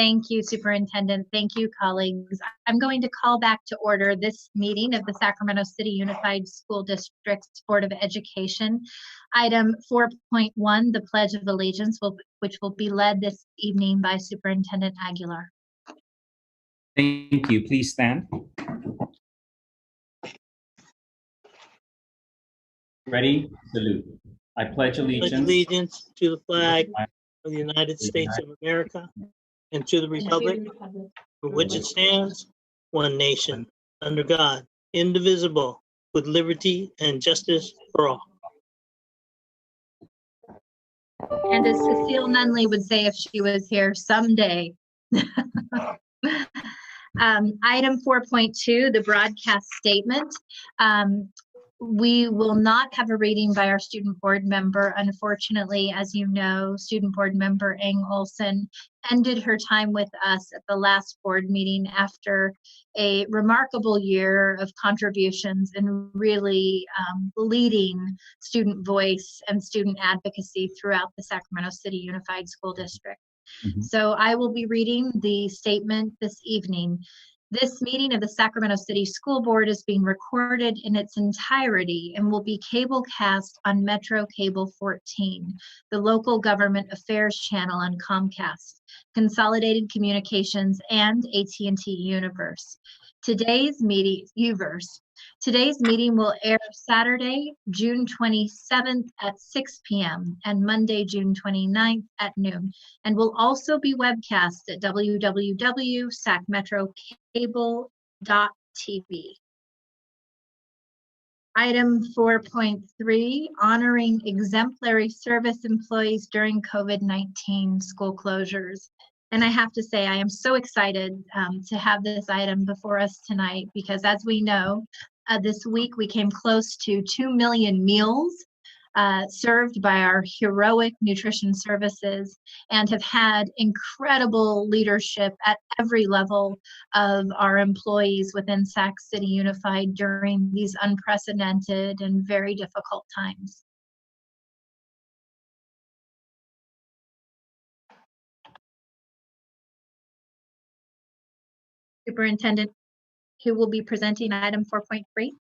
Thank you, Superintendent. Thank you, colleagues. I'm going to call back to order this meeting of the Sacramento City Unified School District's Board of Education. Item 4.1, the Pledge of Allegiance, which will be led this evening by Superintendent Aguilar. Thank you. Please stand. Ready? Salute. I pledge allegiance to the flag of the United States of America and to the republic for which it stands, one nation, under God, indivisible, with liberty and justice for all. And as Cecile Nunley would say if she was here, someday. Item 4.2, the broadcast statement. We will not have a reading by our student board member. Unfortunately, as you know, student board member Ang Olson ended her time with us at the last board meeting after a remarkable year of contributions and really leading student voice and student advocacy throughout the Sacramento City Unified School District. So I will be reading the statement this evening. This meeting of the Sacramento City School Board is being recorded in its entirety and will be cable cast on Metro Cable 14, the local government affairs channel on Comcast, Consolidated Communications, and AT&T Universe. Today's meeting will air Saturday, June 27th at 6 p.m. and Monday, June 29th at noon, and will also be webcast at www.sacmetrocable.tv. Item 4.3, honoring exemplary service employees during COVID-19 school closures. And I have to say, I am so excited to have this item before us tonight because, as we know, this week we came close to 2 million meals served by our heroic nutrition services and have had incredible leadership at every level of our employees within Sac City Unified during these unprecedented and very difficult times. Superintendent, who will be presenting item 4.3?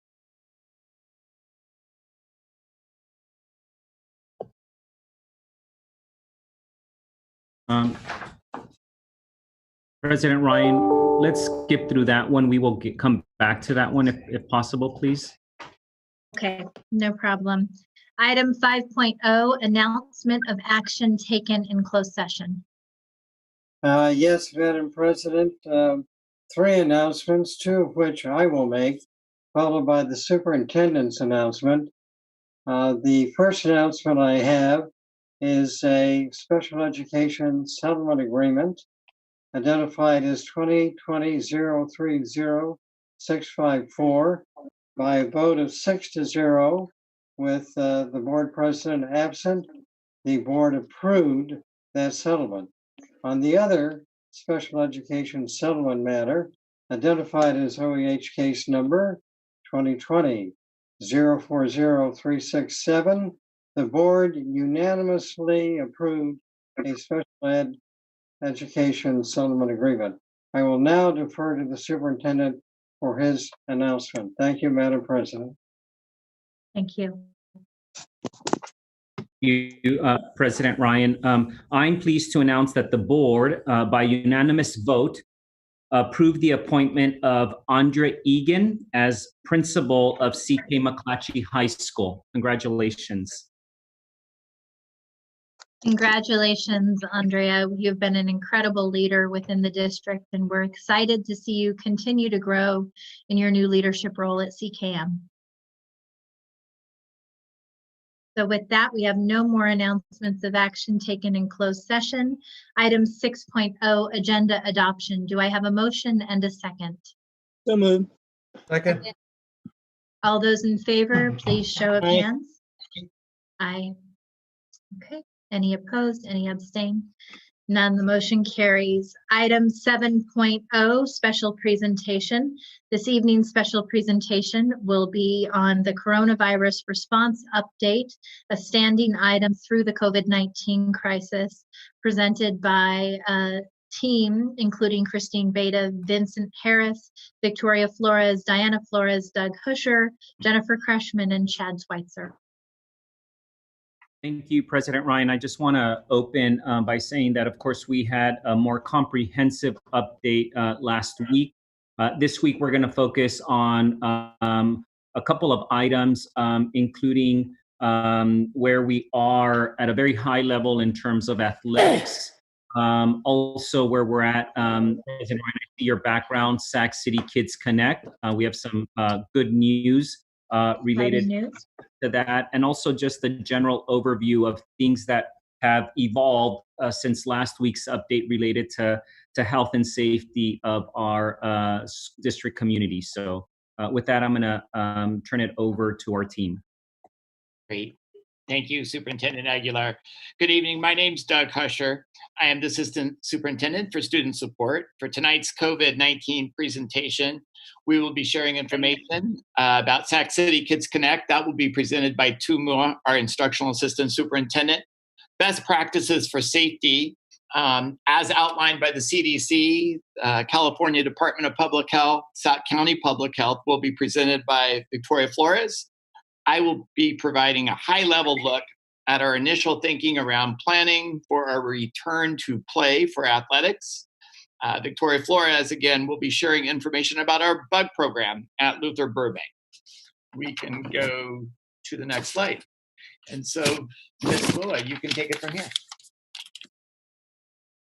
President Ryan, let's skip through that one. We will come back to that one if possible, please. Okay, no problem. Item 5.0, announcement of action taken in closed session. Yes, Madam President. 3 announcements, 2 of which I will make, followed by the superintendent's announcement. The first announcement I have is a special education settlement agreement identified as 2020-030-654 by a vote of 6-0 with the board president absent. The board approved that settlement. On the other special education settlement matter, identified as OEH case number 2020-040367, the board unanimously approved a special education settlement agreement. I will now defer to the superintendent for his announcement. Thank you, Madam President. Thank you. President Ryan. I'm pleased to announce that the board, by unanimous vote, approved the appointment of Andre Egan as principal of C.K. McClatchy High School. Congratulations. Congratulations, Andrea. You've been an incredible leader within the district, and we're excited to see you continue to grow in your new leadership role at CKM. So with that, we have no more announcements of action taken in closed session. Item 6.0, agenda adoption. Do I have a motion and a second? So moved. Second. All those in favor, please show of hands. Aye. Okay. Any opposed? Any abstain? None. The motion carries. Item 7.0, special presentation. This evening's special presentation will be on the coronavirus response update, a standing item through the COVID-19 crisis, presented by team, including Christine Beta, Vincent Harris, Victoria Flores, Diana Flores, Doug Husher, Jennifer Kreshman, and Chad Schweitzer. Thank you, President Ryan. I just want to open by saying that, of course, we had a more comprehensive update last week. This week, we're going to focus on a couple of items, including where we are at a very high level in terms of athletics. Also, where we're at, President Ryan, I see your background, Sac City Kids Connect. We have some good news related to that, and also just the general overview of things that have evolved since last week's update related to health and safety of our district community. So with that, I'm going to turn it over to our team. Great. Thank you, Superintendent Aguilar. Good evening. My name's Doug Husher. I am the Assistant Superintendent for Student Support. For tonight's COVID-19 presentation, we will be sharing information about Sac City Kids Connect. That will be presented by Tu Mua, our Instructional Assistant Superintendent. Best practices for safety, as outlined by the CDC, California Department of Public Health, Sac County Public Health, will be presented by Victoria Flores. I will be providing a high-level look at our initial thinking around planning for a return to play for athletics. Victoria Flores, again, will be sharing information about our bug program at Luther Burbank. We can go to the next slide. And so, Ms. Lua, you can take it from here.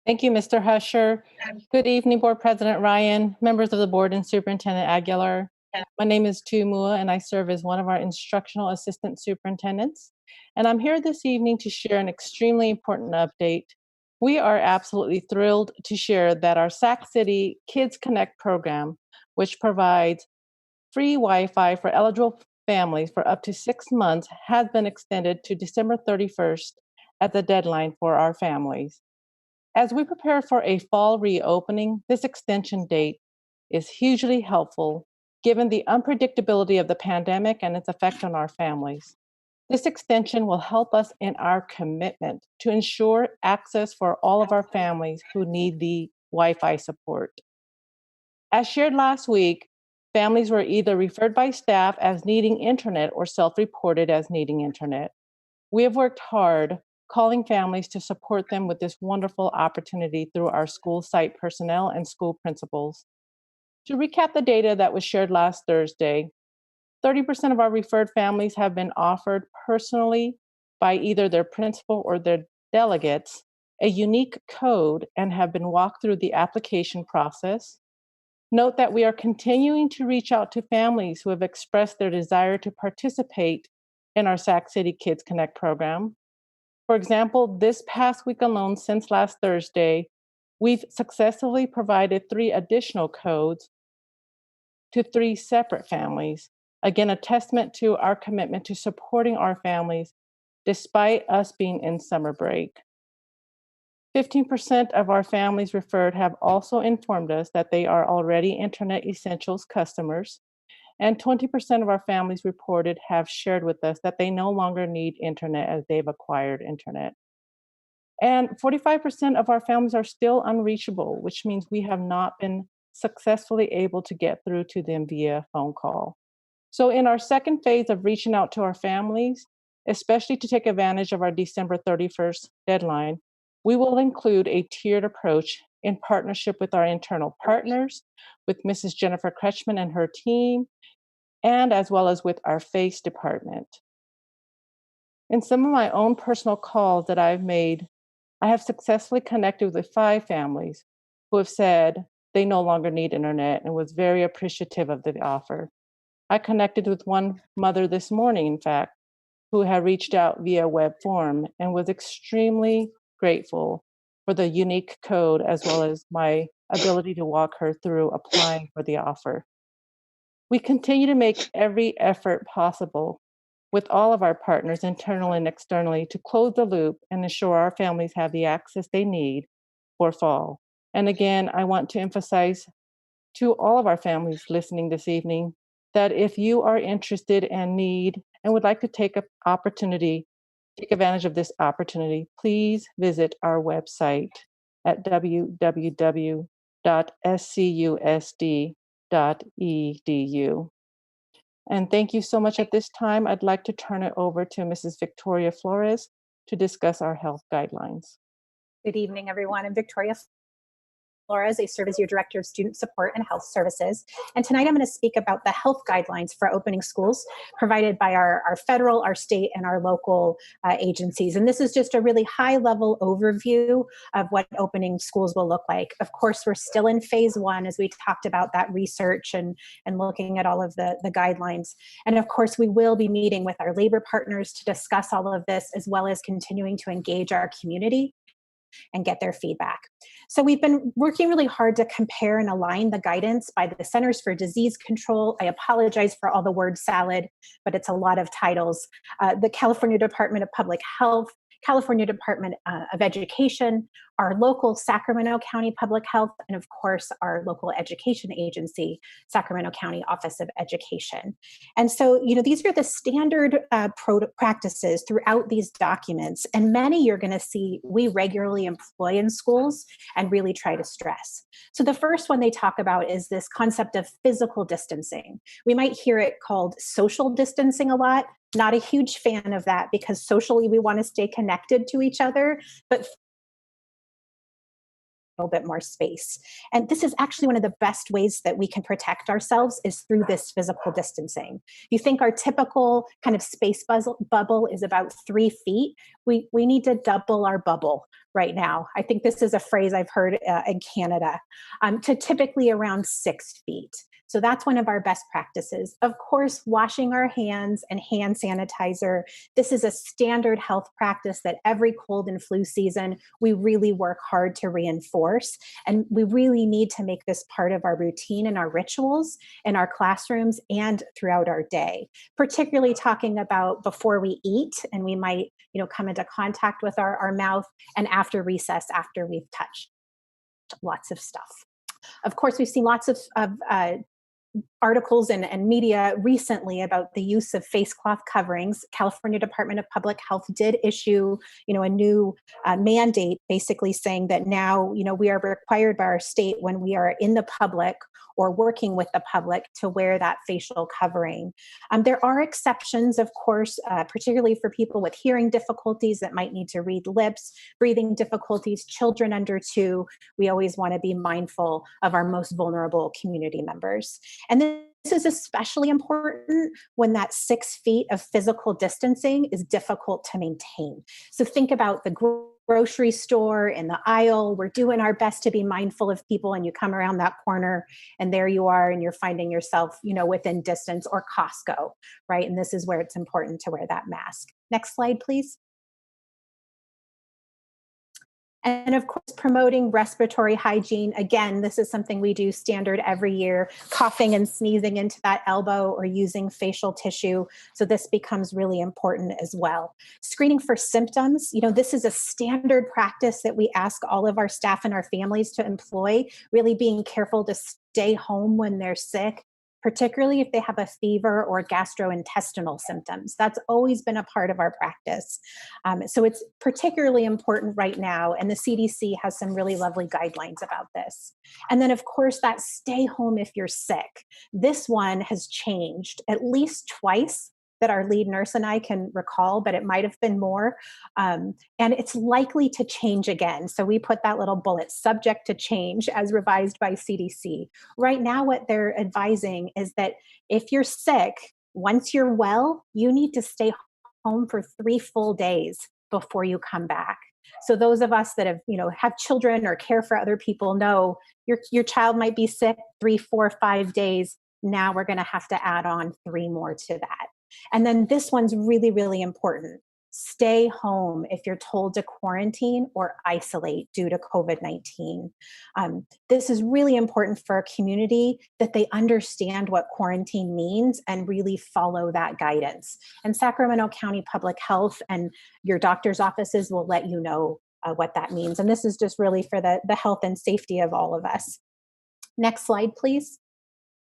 Thank you, Mr. Husher. Good evening, Board President Ryan, members of the board, and Superintendent Aguilar. My name is Tu Mua, and I serve as one of our instructional assistant superintendents. And I'm here this evening to share an extremely important update. We are absolutely thrilled to share that our Sac City Kids Connect program, which provides free Wi-Fi for eligible families for up to 6 months, has been extended to December 31st as the deadline for our families. As we prepare for a fall reopening, this extension date is hugely helpful given the unpredictability of the pandemic and its effect on our families. This extension will help us in our commitment to ensure access for all of our families who need the Wi-Fi support. As shared last week, families were either referred by staff as needing internet or self-reported as needing internet. We have worked hard calling families to support them with this wonderful opportunity through our school site personnel and school principals. To recap the data that was shared last Thursday, 30% of our referred families have been offered personally by either their principal or their delegates a unique code and have been walked through the application process. Note that we are continuing to reach out to families who have expressed their desire to participate in our Sac City Kids Connect program. For example, this past week alone, since last Thursday, we've successfully provided 3 additional codes to 3 separate families. Again, a testament to our commitment to supporting our families despite us being in summer break. 15% of our families referred have also informed us that they are already Internet Essentials customers, and 20% of our families reported have shared with us that they no longer need internet as they've acquired internet. And 45% of our families are still unreachable, which means we have not been successfully able to get through to them via phone call. So in our second phase of reaching out to our families, especially to take advantage of our December 31st deadline, we will include a tiered approach in partnership with our internal partners, with Mrs. Jennifer Kreshman and her team, and as well as with our FACE department. In some of my own personal calls that I've made, I have successfully connected with 5 families who have said they no longer need internet and was very appreciative of the offer. I connected with one mother this morning, in fact, who had reached out via web form and was extremely grateful for the unique code as well as my ability to walk her through applying for the offer. We continue to make every effort possible with all of our partners, internally and externally, to close the loop and ensure our families have the access they need for fall. And again, I want to emphasize to all of our families listening this evening that if you are interested and need and would like to take advantage of this opportunity, please visit our website at www.scusd.edu. And thank you so much. At this time, I'd like to turn it over to Mrs. Victoria Flores to discuss our health guidelines. Good evening, everyone. I'm Victoria Flores. I serve as your Director of Student Support and Health Services. And tonight I'm going to speak about the health guidelines for opening schools provided by our federal, our state, and our local agencies. And this is just a really high-level overview of what opening schools will look like. Of course, we're still in phase one as we talked about that research and looking at all of the guidelines. And of course, we will be meeting with our labor partners to discuss all of this, as well as continuing to engage our community and get their feedback. So we've been working really hard to compare and align the guidance by the Centers for Disease Control. I apologize for all the word salad, but it's a lot of titles. The California Department of Public Health, California Department of Education, our local Sacramento County Public Health, and of course, our local education agency, Sacramento County Office of Education. And so, these are the standard practices throughout these documents, and many you're going to see we regularly employ in schools and really try to stress. So the first one they talk about is this concept of physical distancing. We might hear it called social distancing a lot. Not a huge fan of that because socially we want to stay connected to each other, but a little bit more space. And this is actually one of the best ways that we can protect ourselves is through this physical distancing. You think our typical kind of space bubble is about 3 feet. We need to double our bubble right now. I think this is a phrase I've heard in Canada, to typically around 6 feet. So that's one of our best practices. Of course, washing our hands and hand sanitizer. This is a standard health practice that every cold and flu season, we really work hard to reinforce. And we really need to make this part of our routine and our rituals in our classrooms and throughout our day, particularly talking about before we eat and we might, come into contact with our mouth and after recess, after we've touched lots of stuff. Of course, we've seen lots of articles and media recently about the use of face cloth coverings. California Department of Public Health did issue, a new mandate basically saying that now, we are required by our state when we are in the public or working with the public to wear that facial covering. There are exceptions, of course, particularly for people with hearing difficulties that might need to read lips, breathing difficulties, children under 2. We always want to be mindful of our most vulnerable community members. And this is especially important when that 6 feet of physical distancing is difficult to maintain. So think about the grocery store, in the aisle. We're doing our best to be mindful of people, and you come around that corner and there you are and you're finding yourself, within distance, or Costco, right? And this is where it's important to wear that mask. Next slide, please. And of course, promoting respiratory hygiene. Again, this is something we do standard every year, coughing and sneezing into that elbow or using facial tissue. So this becomes really important as well. Screening for symptoms. This is a standard practice that we ask all of our staff and our families to employ, really being careful to stay home when they're sick, particularly if they have a fever or gastrointestinal symptoms. That's always been a part of our practice. So it's particularly important right now, and the CDC has some really lovely guidelines about this. And then, of course, that stay home if you're sick. This one has changed at least twice that our lead nurse and I can recall, but it might have been more. And it's likely to change again. So we put that little bullet, subject to change as revised by CDC. Right now, what they're advising is that if you're sick, once you're well, you need to stay home for 3 full days before you come back. So those of us that have children or care for other people know your child might be sick 3, 4, 5 days. Now we're going to have to add on 3 more to that. And then this one's really, really important. Stay home if you're told to quarantine or isolate due to COVID-19. This is really important for our community, that they understand what quarantine means and really follow that guidance. And Sacramento County Public Health and your doctor's offices will let you know what that means. And this is just really for the health and safety of all of us. Next slide, please.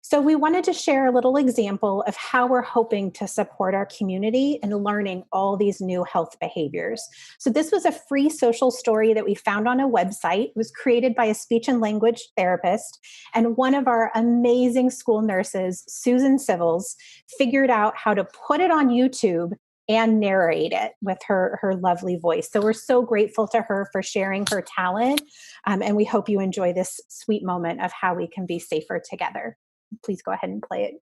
So we wanted to share a little example of how we're hoping to support our community in learning all these new health behaviors. So this was a free social story that we found on a website. It was created by a speech and language therapist, and one of our amazing school nurses, Susan Civils, figured out how to put it on YouTube and narrate it with her lovely voice. So we're so grateful to her for sharing her talent, and we hope you enjoy this sweet moment of how we can be safer together. Please go ahead and play it.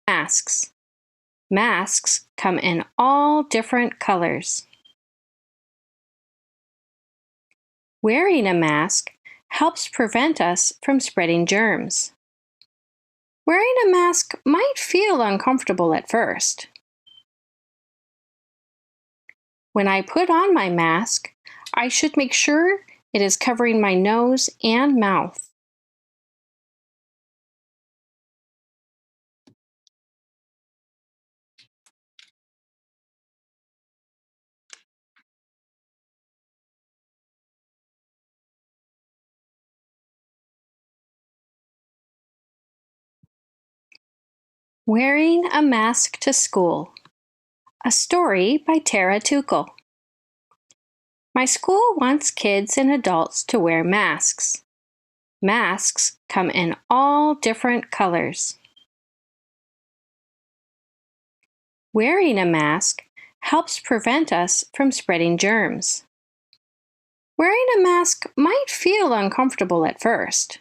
Masks. Masks come in all different colors. Wearing a mask helps prevent us from spreading germs. Wearing a mask might feel uncomfortable at first. When I put on my mask, I should make sure it is covering my nose and mouth. Wearing a mask to school. A story by Tara Tuchel. My school wants kids and adults to wear masks. Masks come in all different colors. Wearing a mask helps prevent us from spreading germs. Wearing a mask might feel uncomfortable at first.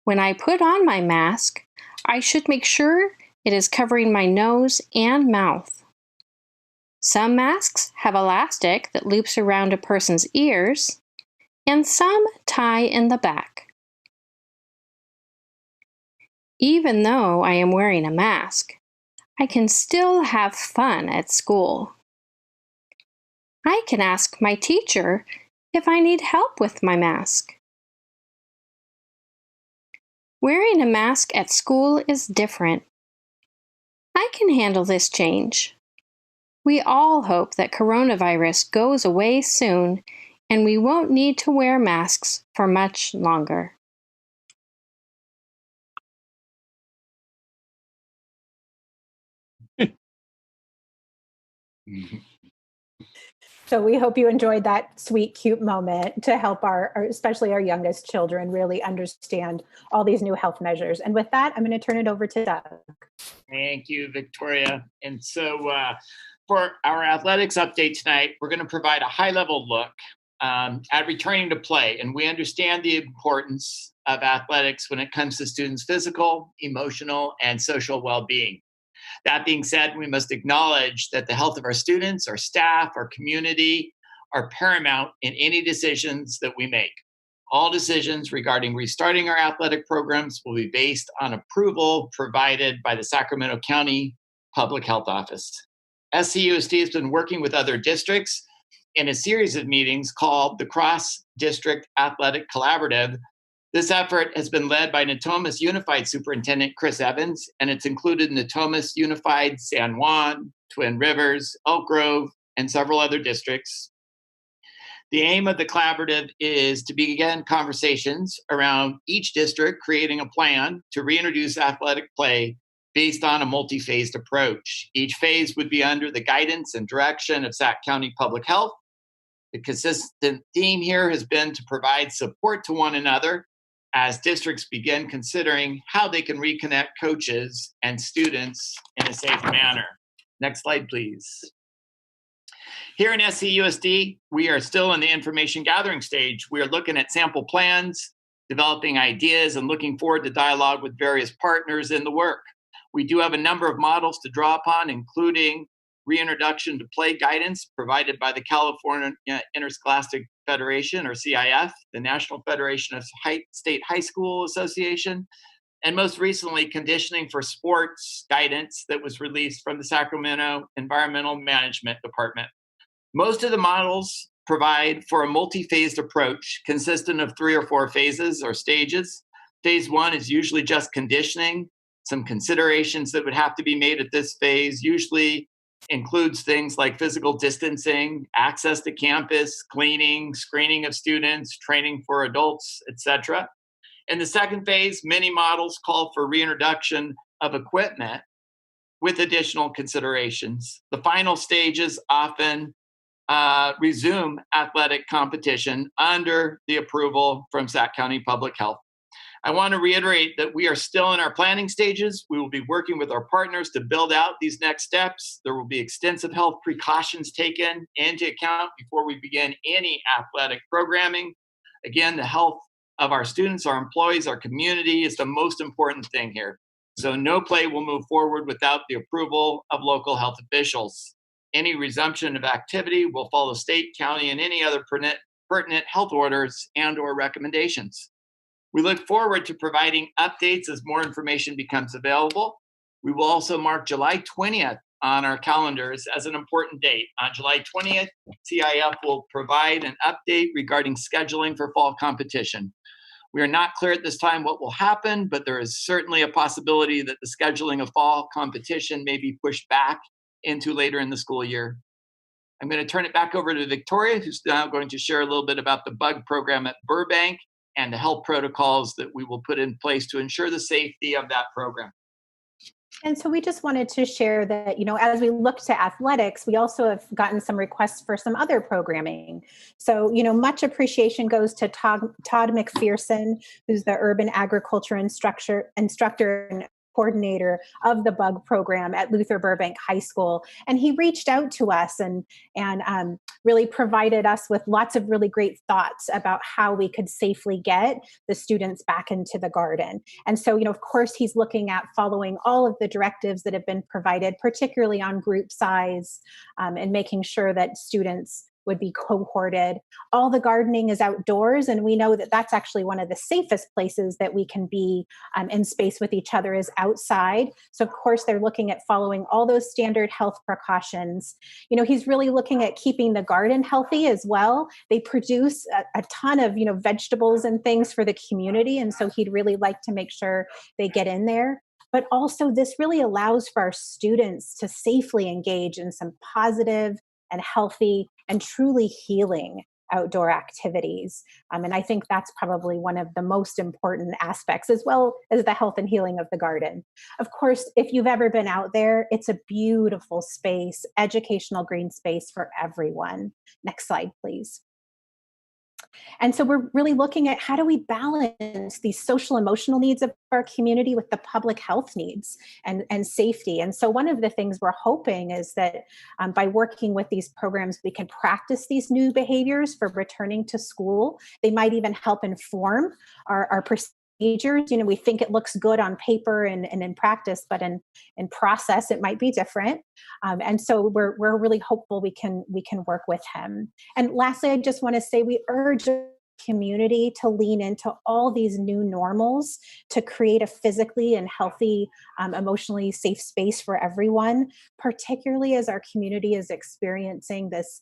When I put on my mask, I should make sure it is covering my nose and mouth. Some masks have elastic that loops around a person's ears, and some tie in the back. Even though I am wearing a mask, I can still have fun at school. I can ask my teacher if I need help with my mask. Wearing a mask at school is different. I can handle this change. We all hope that coronavirus goes away soon and we won't need to wear masks for much longer. So we hope you enjoyed that sweet, cute moment to help especially our youngest children really understand all these new health measures. And with that, I'm going to turn it over to Doug. Thank you, Victoria. And so for our athletics update tonight, we're going to provide a high-level look at returning to play. And we understand the importance of athletics when it comes to students' physical, emotional, and social well-being. That being said, we must acknowledge that the health of our students, our staff, our community are paramount in any decisions that we make. All decisions regarding restarting our athletic programs will be based on approval provided by the Sacramento County Public Health Office. SCUSD has been working with other districts in a series of meetings called the Cross-District Athletic Collaborative. This effort has been led by Natomas Unified Superintendent Chris Evans, and it's included Natomas Unified, San Juan, Twin Rivers, Elk Grove, and several other districts. The aim of the collaborative is to begin conversations around each district creating a plan to reintroduce athletic play based on a multi-phased approach. Each phase would be under the guidance and direction of Sac County Public Health. The consistent theme here has been to provide support to one another as districts begin considering how they can reconnect coaches and students in a safe manner. Next slide, please. Here in SCUSD, we are still in the information gathering stage. We are looking at sample plans, developing ideas, and looking forward to dialogue with various partners in the work. We do have a number of models to draw upon, including reintroduction to play guidance provided by the California Interscholastic Federation, or CIF, the National Federation of State High School Association, and most recently, conditioning for sports guidance that was released from the Sacramento Environmental Management Department. Most of the models provide for a multi-phased approach consistent of 3 or 4 phases or stages. Phase 1 is usually just conditioning. Some considerations that would have to be made at this phase usually includes things like physical distancing, access to campus, cleaning, screening of students, training for adults, etc. In the second phase, many models call for reintroduction of equipment with additional considerations. The final stages often resume athletic competition under the approval from Sac County Public Health. I want to reiterate that we are still in our planning stages. We will be working with our partners to build out these next steps. There will be extensive health precautions taken into account before we begin any athletic programming. Again, the health of our students, our employees, our community is the most important thing here. So no play will move forward without the approval of local health officials. Any resumption of activity will follow state, county, and any other pertinent health orders and/or recommendations. We look forward to providing updates as more information becomes available. We will also mark July 20th on our calendars as an important date. On July 20th, CIF will provide an update regarding scheduling for fall competition. We are not clear at this time what will happen, but there is certainly a possibility that the scheduling of fall competition may be pushed back into later in the school year. I'm going to turn it back over to Victoria, who's now going to share a little bit about the bug program at Burbank and the health protocols that we will put in place to ensure the safety of that program. And so we just wanted to share that, as we look to athletics, we also have gotten some requests for some other programming. So, much appreciation goes to Todd McPherson, who's the urban agriculture instructor and coordinator of the bug program at Luther Burbank High School. And he reached out to us and really provided us with lots of really great thoughts about how we could safely get the students back into the garden. And so, of course, he's looking at following all of the directives that have been provided, particularly on group size, and making sure that students would be cohorted. All the gardening is outdoors, and we know that that's actually one of the safest places that we can be in space with each other is outside. So of course, they're looking at following all those standard health precautions. He's really looking at keeping the garden healthy as well. They produce a ton of, vegetables and things for the community. And so he'd really like to make sure they get in there. But also this really allows for our students to safely engage in some positive and healthy and truly healing outdoor activities. And I think that's probably one of the most important aspects, as well as the health and healing of the garden. Of course, if you've ever been out there, it's a beautiful space, educational green space for everyone. Next slide, please. And so we're really looking at how do we balance these social emotional needs of our community with the public health needs and safety. And so one of the things we're hoping is that by working with these programs, we can practice these new behaviors for returning to school. They might even help inform our procedures. We think it looks good on paper and in practice, but in process, it might be different. And so we're really hopeful we can work with him. And lastly, I just want to say we urge the community to lean into all these new normals to create a physically and healthy, emotionally safe space for everyone, particularly as our community is experiencing this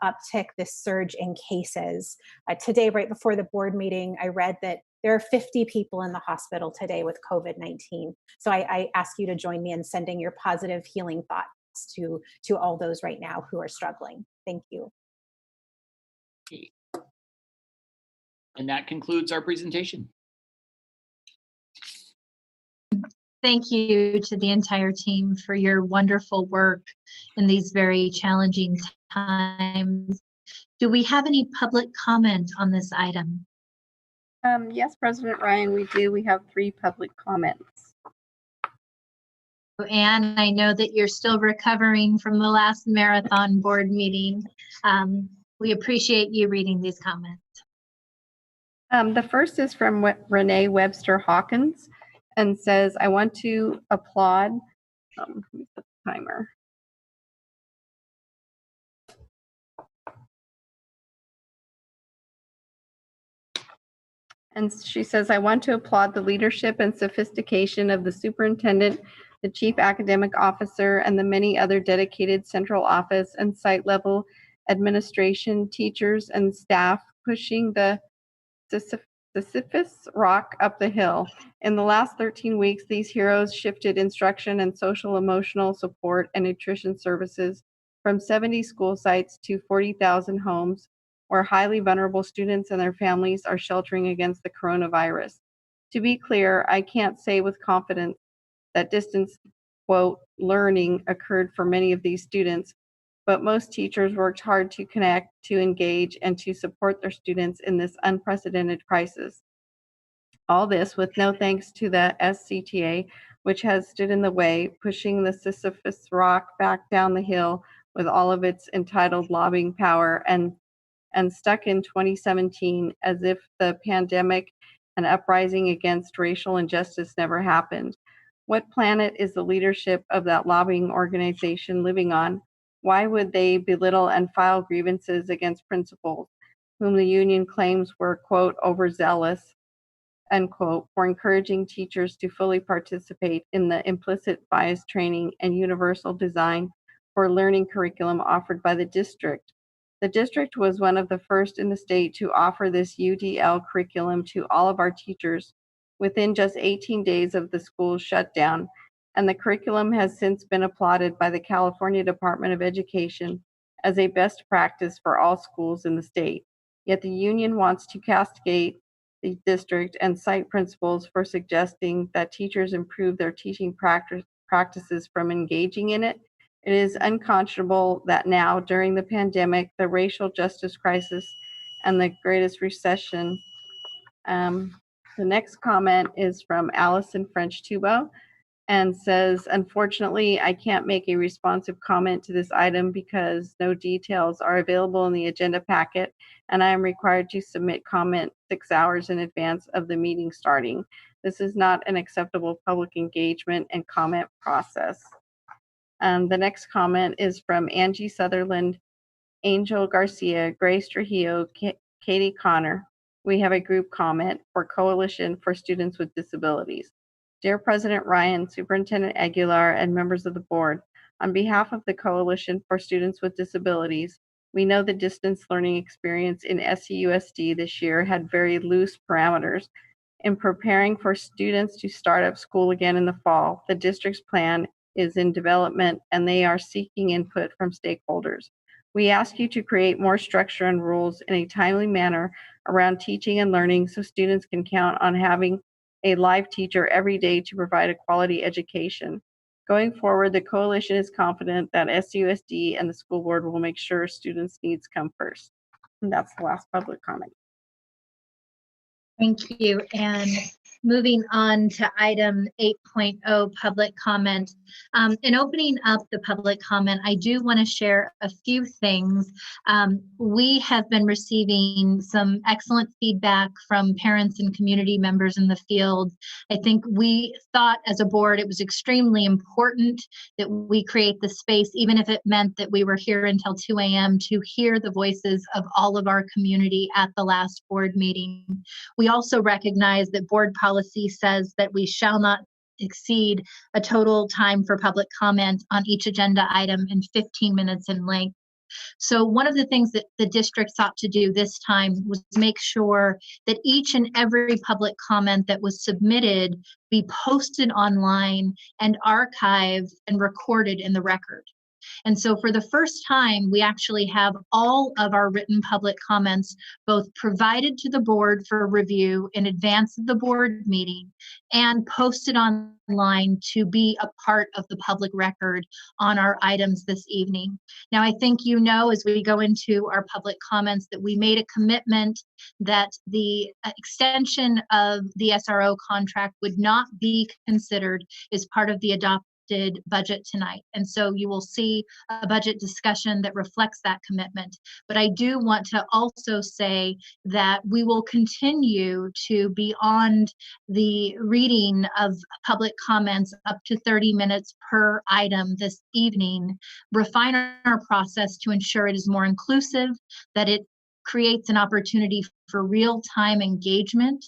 uptick, this surge in cases. Today, right before the board meeting, I read that there are 50 people in the hospital today with COVID-19. So I ask you to join me in sending your positive healing thoughts to all those right now who are struggling. Thank you. And that concludes our presentation. Thank you to the entire team for your wonderful work in these very challenging times. Do we have any public comment on this item? Yes, President Ryan, we do. We have 3 public comments. Anne, I know that you're still recovering from the last marathon board meeting. We appreciate you reading these comments. The first is from Renee Webster Hawkins and says, I want to applaud, let me put the timer. And she says, I want to applaud the leadership and sophistication of the superintendent, the chief academic officer, and the many other dedicated central office and site level administration, teachers, and staff pushing the Sisyphus rock up the hill. In the last 13 weeks, these heroes shifted instruction and social emotional support and nutrition services from 70 school sites to 40,000 homes, where highly vulnerable students and their families are sheltering against the coronavirus. To be clear, I can't say with confidence that distance, quote, learning occurred for many of these students, but most teachers worked hard to connect, to engage, and to support their students in this unprecedented crisis. All this with no thanks to the SCTA, which has stood in the way, pushing the Sisyphus rock back down the hill with all of its entitled lobbying power, and stuck in 2017 as if the pandemic and uprising against racial injustice never happened. What planet is the leadership of that lobbying organization living on? Why would they belittle and file grievances against principals, whom the union claims were, quote, overzealous, unquote, for encouraging teachers to fully participate in the implicit bias training and universal design for learning curriculum offered by the district? The district was one of the first in the state to offer this UDL curriculum to all of our teachers within just 18 days of the school's shutdown, and the curriculum has since been applauded by the California Department of Education as a best practice for all schools in the state. Yet the union wants to castigate the district and cite principals for suggesting that teachers improve their teaching practices from engaging in it. It is unconscionable that now, during the pandemic, the racial justice crisis, and the greatest recession. The next comment is from Allison French-Tubo and says, unfortunately, I can't make a responsive comment to this item because no details are available in the agenda packet, and I am required to submit comment 6 hours in advance of the meeting starting. This is not an acceptable public engagement and comment process. The next comment is from Angie Sutherland, Angel Garcia, Grace Trujillo, Katie Connor. We have a group comment for Coalition for Students with Disabilities. Dear President Ryan, Superintendent Aguilar, and members of the board, on behalf of the Coalition for Students with Disabilities, we know the distance learning experience in SCUSD this year had very loose parameters. In preparing for students to start up school again in the fall, the district's plan is in development and they are seeking input from stakeholders. We ask you to create more structure and rules in a timely manner around teaching and learning so students can count on having a live teacher every day to provide a quality education. Going forward, the coalition is confident that SUSD and the school board will make sure students' needs come first. And that's the last public comment. Thank you. And moving on to item 8.0, public comment. In opening up the public comment, I do want to share a few things. We have been receiving some excellent feedback from parents and community members in the field. I think we thought as a board it was extremely important that we create the space, even if it meant that we were here until 2 a.m. to hear the voices of all of our community at the last board meeting. We also recognize that board policy says that we shall not exceed a total time for public comment on each agenda item in 15 minutes in length. So one of the things that the district sought to do this time was make sure that each and every public comment that was submitted be posted online and archived and recorded in the record. And so for the first time, we actually have all of our written public comments both provided to the board for review in advance of the board meeting and posted online to be a part of the public record on our items this evening. Now, I think you know, as we go into our public comments, that we made a commitment that the extension of the SRO contract would not be considered as part of the adopted budget tonight. And so you will see a budget discussion that reflects that commitment. But I do want to also say that we will continue to, beyond the reading of public comments up to 30 minutes per item this evening, refine our process to ensure it is more inclusive, that it creates an opportunity for real-time engagement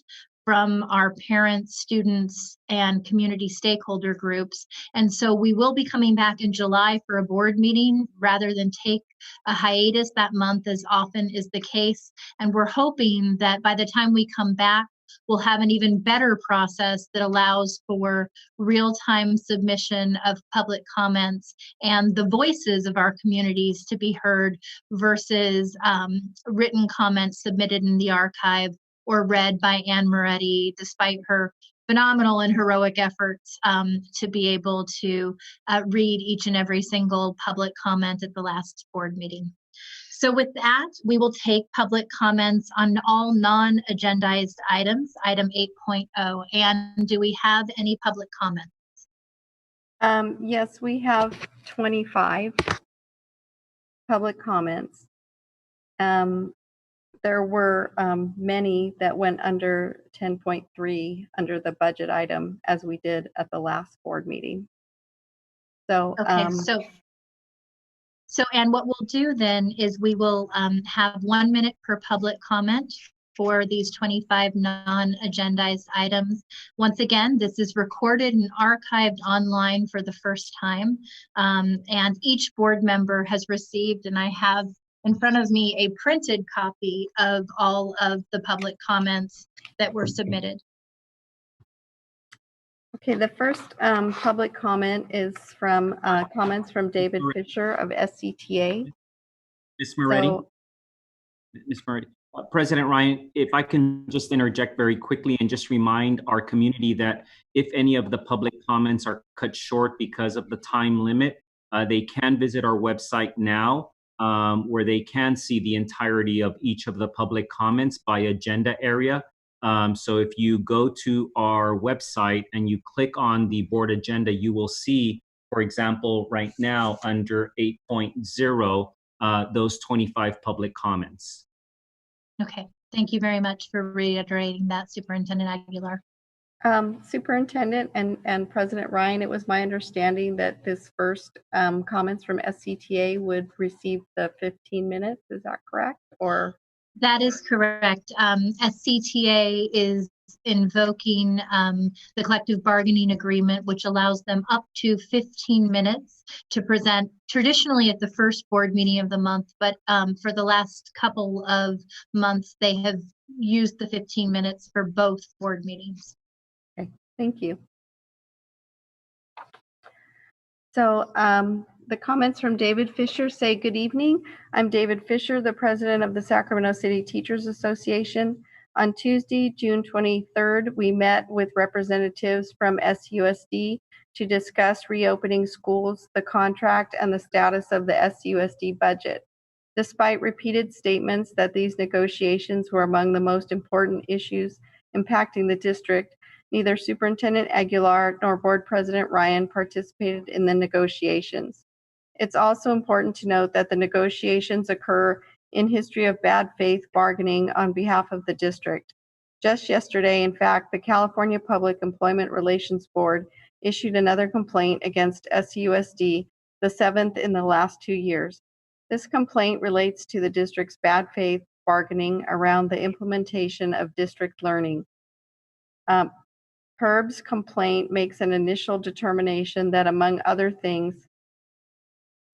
from our parents, students, and community stakeholder groups. And so we will be coming back in July for a board meeting rather than take a hiatus that month, as often is the case. And we're hoping that by the time we come back, we'll have an even better process that allows for real-time submission of public comments and the voices of our communities to be heard versus written comments submitted in the archive or read by Anne Moretti, despite her phenomenal and heroic efforts to be able to read each and every single public comment at the last board meeting. So with that, we will take public comments on all non-agendized items, item 8.0. And do we have any public comments? Yes, we have 25 public comments. There were many that went under 10.3 under the budget item, as we did at the last board meeting. So, okay, so and what we'll do then is we will have 1 minute per public comment for these 25 non-agendized items. Once again, this is recorded and archived online for the first time. And each board member has received, and I have in front of me, a printed copy of all of the public comments that were submitted. Okay, the first public comment is from comments from David Fisher of SCTA. Ms. Moretti? So, Ms. Moretti. President Ryan, if I can just interject very quickly and just remind our community that if any of the public comments are cut short because of the time limit, they can visit our website now, where they can see the entirety of each of the public comments by agenda area. So if you go to our website and you click on the board agenda, you will see, for example, right now under 8.0, those 25 public comments. Okay, thank you very much for reiterating that, Superintendent Aguilar. Superintendent and President Ryan, it was my understanding that this first comments from SCTA would receive the 15 minutes. Is that correct? Or that is correct. SCTA is invoking the collective bargaining agreement, which allows them up to 15 minutes to present, traditionally at the first board meeting of the month, but for the last couple of months, they have used the 15 minutes for both board meetings. okay, thank you. So the comments from David Fisher say, good evening. I'm David Fisher, the president of the Sacramento City Teachers Association. On Tuesday, June 23rd, we met with representatives from SUSD to discuss reopening schools, the contract, and the status of the SUSD budget. Despite repeated statements that these negotiations were among the most important issues impacting the district, neither Superintendent Aguilar nor Board President Ryan participated in the negotiations. It's also important to note that the negotiations occur in history of bad faith bargaining on behalf of the district. Just yesterday, in fact, the California Public Employment Relations Board issued another complaint against SUSD, the 7th in the last 2 years. This complaint relates to the district's bad faith bargaining around the implementation of district learning. PERB's complaint makes an initial determination that, among other things,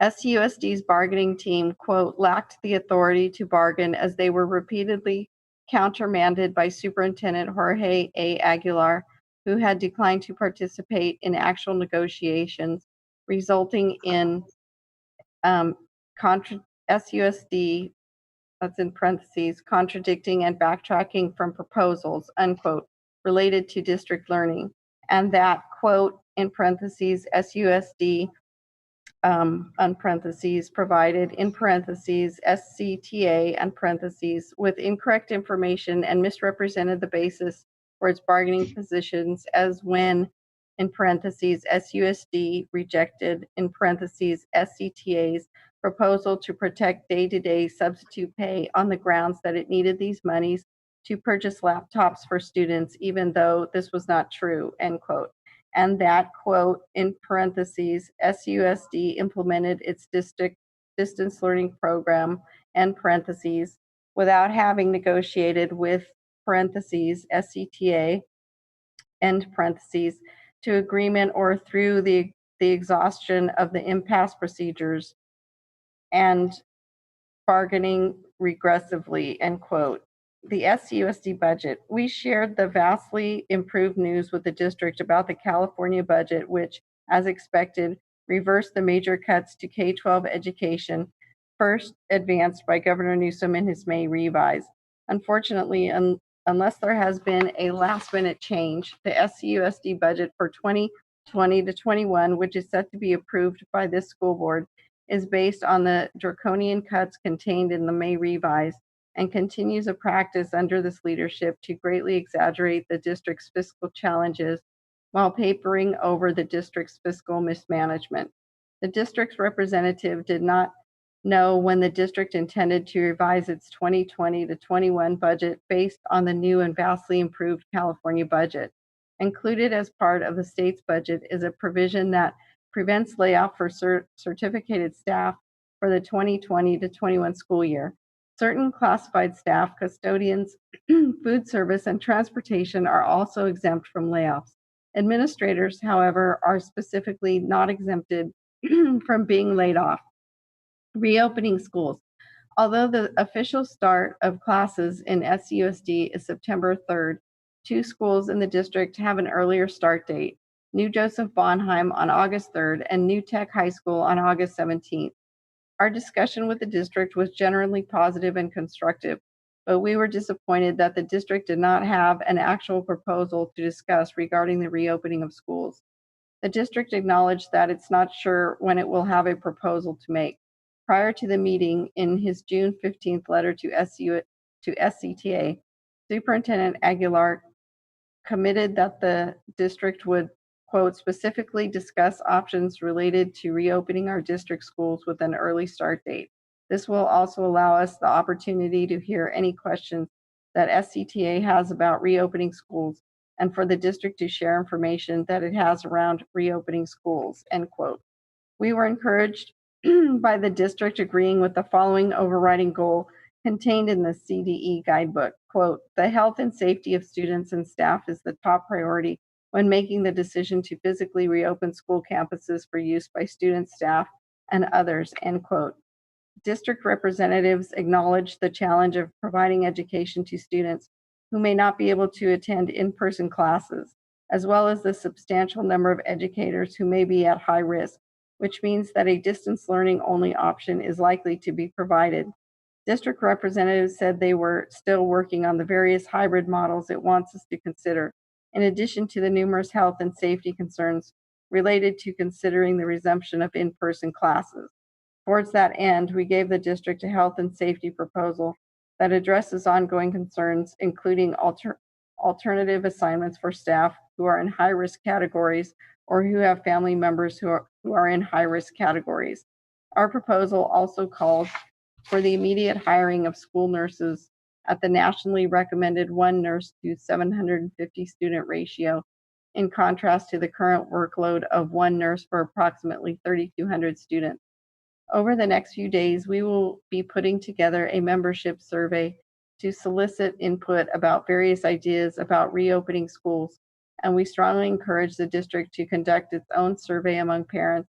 SUSD's bargaining team, quote, lacked the authority to bargain as they were repeatedly countermanded by Superintendent Jorge A. Aguilar, who had declined to participate in actual negotiations, resulting in SUSD, that's in parentheses, contradicting and backtracking from proposals, unquote, related to district learning, and that, quote, in parentheses, SUSD, on parentheses, provided, in parentheses, SCTA, and parentheses, with incorrect information and misrepresented the basis for its bargaining positions as when, in parentheses, SUSD rejected, in parentheses, SCTA's proposal to protect day-to-day substitute pay on the grounds that it needed these monies to purchase laptops for students, even though this was not true, end quote. And that, quote, in parentheses, SUSD implemented its district distance learning program, end parentheses, without having negotiated with parentheses, SCTA, end parentheses, to agreement or through the exhaustion of the impasse procedures and bargaining regressively, end quote. The SCUSD budget. We shared the vastly improved news with the district about the California budget, which, as expected, reversed the major cuts to K-12 education, first advanced by Governor Newsom in his May revise. Unfortunately, unless there has been a last-minute change, the SCUSD budget for 2020 to 21, which is set to be approved by this school board, is based on the draconian cuts contained in the May revise and continues a practice under this leadership to greatly exaggerate the district's fiscal challenges while papering over the district's fiscal mismanagement. The district's representative did not know when the district intended to revise its 2020 to 21 budget based on the new and vastly improved California budget. Included as part of the state's budget is a provision that prevents layoff for certificated staff for the 2020 to 21 school year. Certain classified staff, custodians, food service, and transportation are also exempt from layoffs. Administrators, however, are specifically not exempted from being laid off. Reopening schools. Although the official start of classes in SCUSD is September 3rd, 2 schools in the district have an earlier start date. New Joseph Bonheim on August 3rd and New Tech High School on August 17th. Our discussion with the district was generally positive and constructive, but we were disappointed that the district did not have an actual proposal to discuss regarding the reopening of schools. The district acknowledged that it's not sure when it will have a proposal to make. Prior to the meeting, in his June 15th letter to SCTA, Superintendent Aguilar committed that the district would, quote, specifically discuss options related to reopening our district schools with an early start date. This will also allow us the opportunity to hear any questions that SCTA has about reopening schools and for the district to share information that it has around reopening schools, end quote. We were encouraged by the district agreeing with the following overriding goal contained in the CDE guidebook, quote, the health and safety of students and staff is the top priority when making the decision to physically reopen school campuses for use by students, staff, and others, end quote. District representatives acknowledged the challenge of providing education to students who may not be able to attend in-person classes, as well as the substantial number of educators who may be at high risk, which means that a distance learning only option is likely to be provided. District representatives said they were still working on the various hybrid models it wants us to consider, in addition to the numerous health and safety concerns related to considering the resumption of in-person classes. Towards that end, we gave the district a health and safety proposal that addresses ongoing concerns, including alternative assignments for staff who are in high-risk categories or who have family members who are in high-risk categories. Our proposal also called for the immediate hiring of school nurses at the nationally recommended 1 nurse to 750 student ratio, in contrast to the current workload of 1 nurse for approximately 3,200 students. Over the next few days, we will be putting together a membership survey to solicit input about various ideas about reopening schools, and we strongly encourage the district to conduct its own survey among parents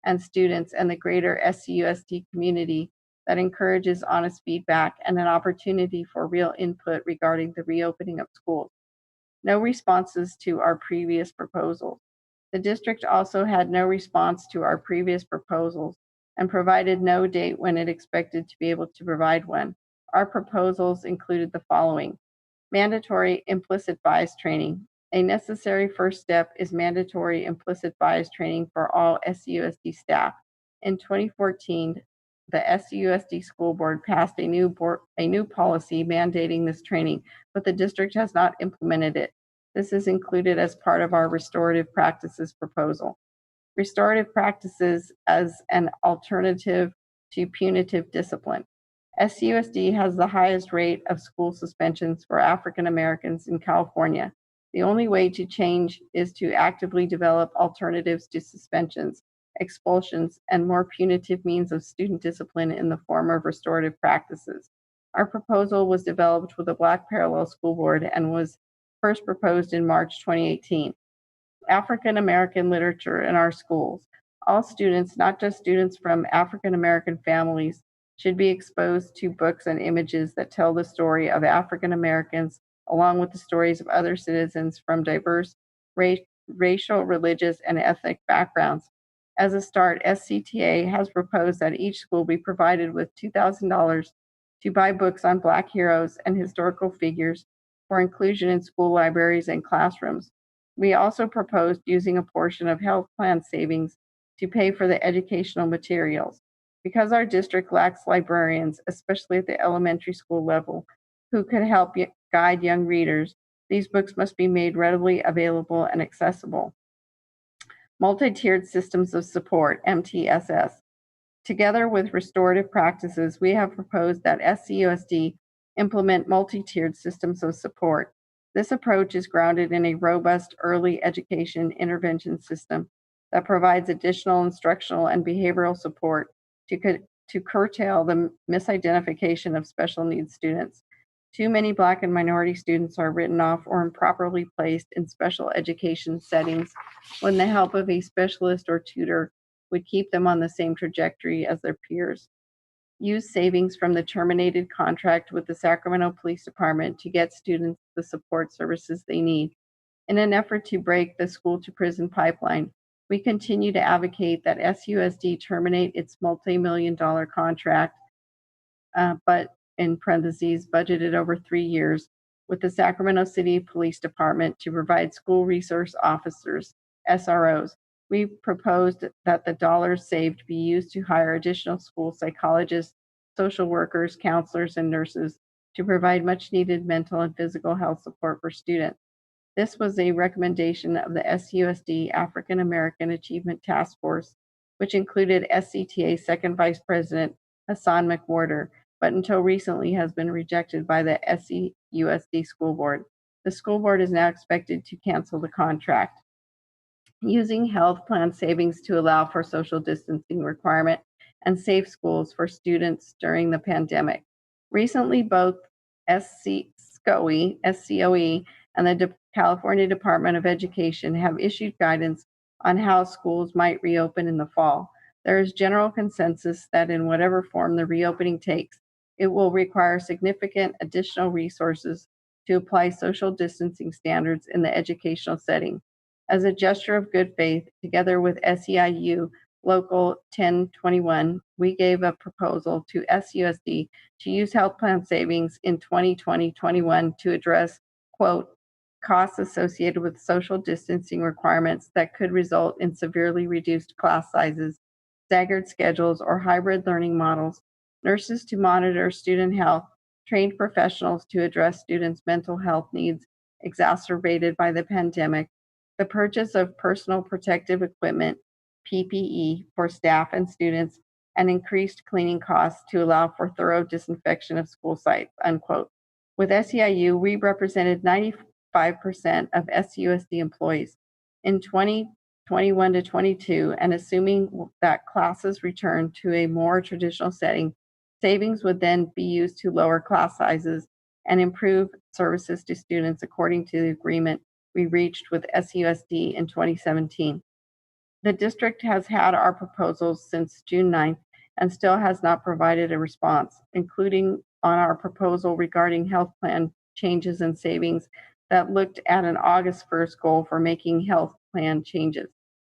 and students and the greater SCUSD community that encourages honest feedback and an opportunity for real input regarding the reopening of schools. No responses to our previous proposals. The district also had no response to our previous proposals and provided no date when it expected to be able to provide one. Our proposals included the following: mandatory implicit bias training. A necessary first step is mandatory implicit bias training for all SCUSD staff. In 2014, the SCUSD school board passed a new policy mandating this training, but the district has not implemented it. This is included as part of our restorative practices proposal. Restorative practices as an alternative to punitive discipline. SCUSD has the highest rate of school suspensions for African Americans in California. The only way to change is to actively develop alternatives to suspensions, expulsions, and more punitive means of student discipline in the form of restorative practices. Our proposal was developed with the Black Parallel School Board and was first proposed in March 2018. African American literature in our schools. All students, not just students from African American families, should be exposed to books and images that tell the story of African Americans, along with the stories of other citizens from diverse racial, religious, and ethnic backgrounds. As a start, SCTA has proposed that each school be provided with $2,000 to buy books on Black heroes and historical figures for inclusion in school libraries and classrooms. We also proposed using a portion of health plan savings to pay for the educational materials. Because our district lacks librarians, especially at the elementary school level, who could help guide young readers, these books must be made readily available and accessible. Multi-tiered systems of support, MTSS. Together with Restorative Practices, we have proposed that SCUSD implement multi-tiered systems of support. This approach is grounded in a robust early education intervention system that provides additional instructional and behavioral support to curtail the misidentification of special needs students. Too many Black and minority students are written off or improperly placed in special education settings when the help of a specialist or tutor would keep them on the same trajectory as their peers. Use savings from the terminated contract with the Sacramento Police Department to get students the support services they need. In an effort to break the school to prison pipeline, we continue to advocate that SUSD terminate its multi-million-dollar contract, but in parentheses, budgeted over 3 years, with the Sacramento City Police Department to provide school resource officers, SROs. We proposed that the dollars saved be used to hire additional school psychologists, social workers, counselors, and nurses to provide much needed mental and physical health support for students. This was a recommendation of the SUSD African American Achievement Task Force, which included SCTA Second Vice President Hassan McWhorter, but until recently has been rejected by the SCUSD School Board. The school board is now expected to cancel the contract. Using health plan savings to allow for social distancing requirement and safe schools for students during the pandemic. Recently, both SCOE and the California Department of Education have issued guidance on how schools might reopen in the fall. There is general consensus that in whatever form the reopening takes, it will require significant additional resources to apply social distancing standards in the educational setting. As a gesture of good faith, together with SEIU Local 1021, we gave a proposal to SUSD to use health plan savings in 2020-21 to address, quote, costs associated with social distancing requirements that could result in severely reduced class sizes, staggered schedules, or hybrid learning models, nurses to monitor student health, trained professionals to address students' mental health needs exacerbated by the pandemic, the purchase of personal protective equipment, PPE, for staff and students, and increased cleaning costs to allow for thorough disinfection of school sites, unquote. With SEIU, we represented 95% of SUSD employees. In 2021 to 22, and assuming that classes return to a more traditional setting, savings would then be used to lower class sizes and improve services to students according to the agreement we reached with SUSD in 2017. The district has had our proposals since June 9th and still has not provided a response, including on our proposal regarding health plan changes and savings that looked at an August 1st goal for making health plan changes.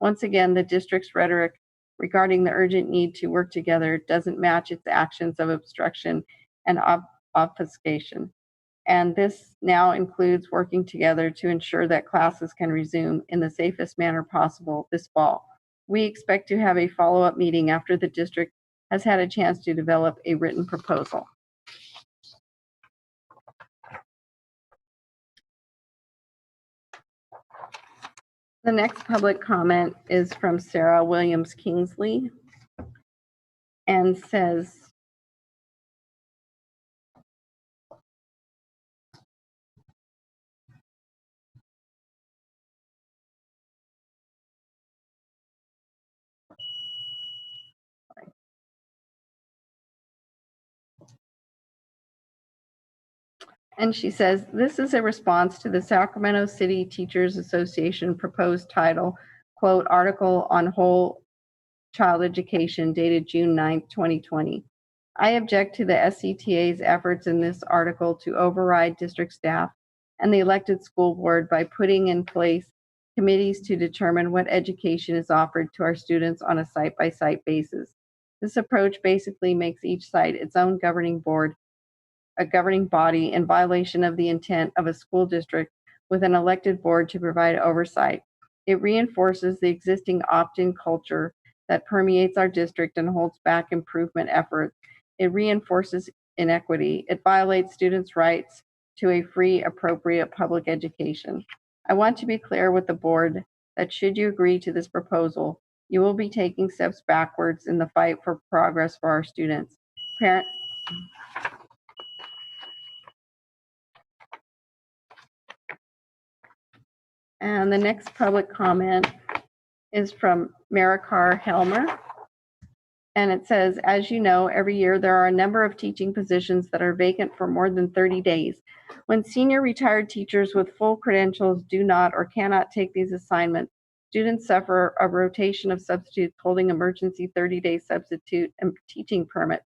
Once again, the district's rhetoric regarding the urgent need to work together doesn't match its actions of obstruction and obfuscation. And this now includes working together to ensure that classes can resume in the safest manner possible this fall. We expect to have a follow-up meeting after the district has had a chance to develop a written proposal. The next public comment is from Sarah Williams Kingsley and says, And she says, this is a response to the Sacramento City Teachers Association proposed title, quote, article on whole child education dated June 9th, 2020. I object to the SCTA's efforts in this article to override district staff and the elected school board by putting in place committees to determine what education is offered to our students on a site-by-site basis. This approach basically makes each site its own governing board, a governing body in violation of the intent of a school district with an elected board to provide oversight. It reinforces the existing opt-in culture that permeates our district and holds back improvement efforts. It reinforces inequity. It violates students' rights to a free, appropriate public education. I want to be clear with the board that should you agree to this proposal, you will be taking steps backwards in the fight for progress for our students. And the next public comment is from Marikar Helmer. And it says, as you know, every year there are a number of teaching positions that are vacant for more than 30 days. When senior retired teachers with full credentials do not or cannot take these assignments, students suffer a rotation of substitutes holding emergency 30-day substitute and teaching permits.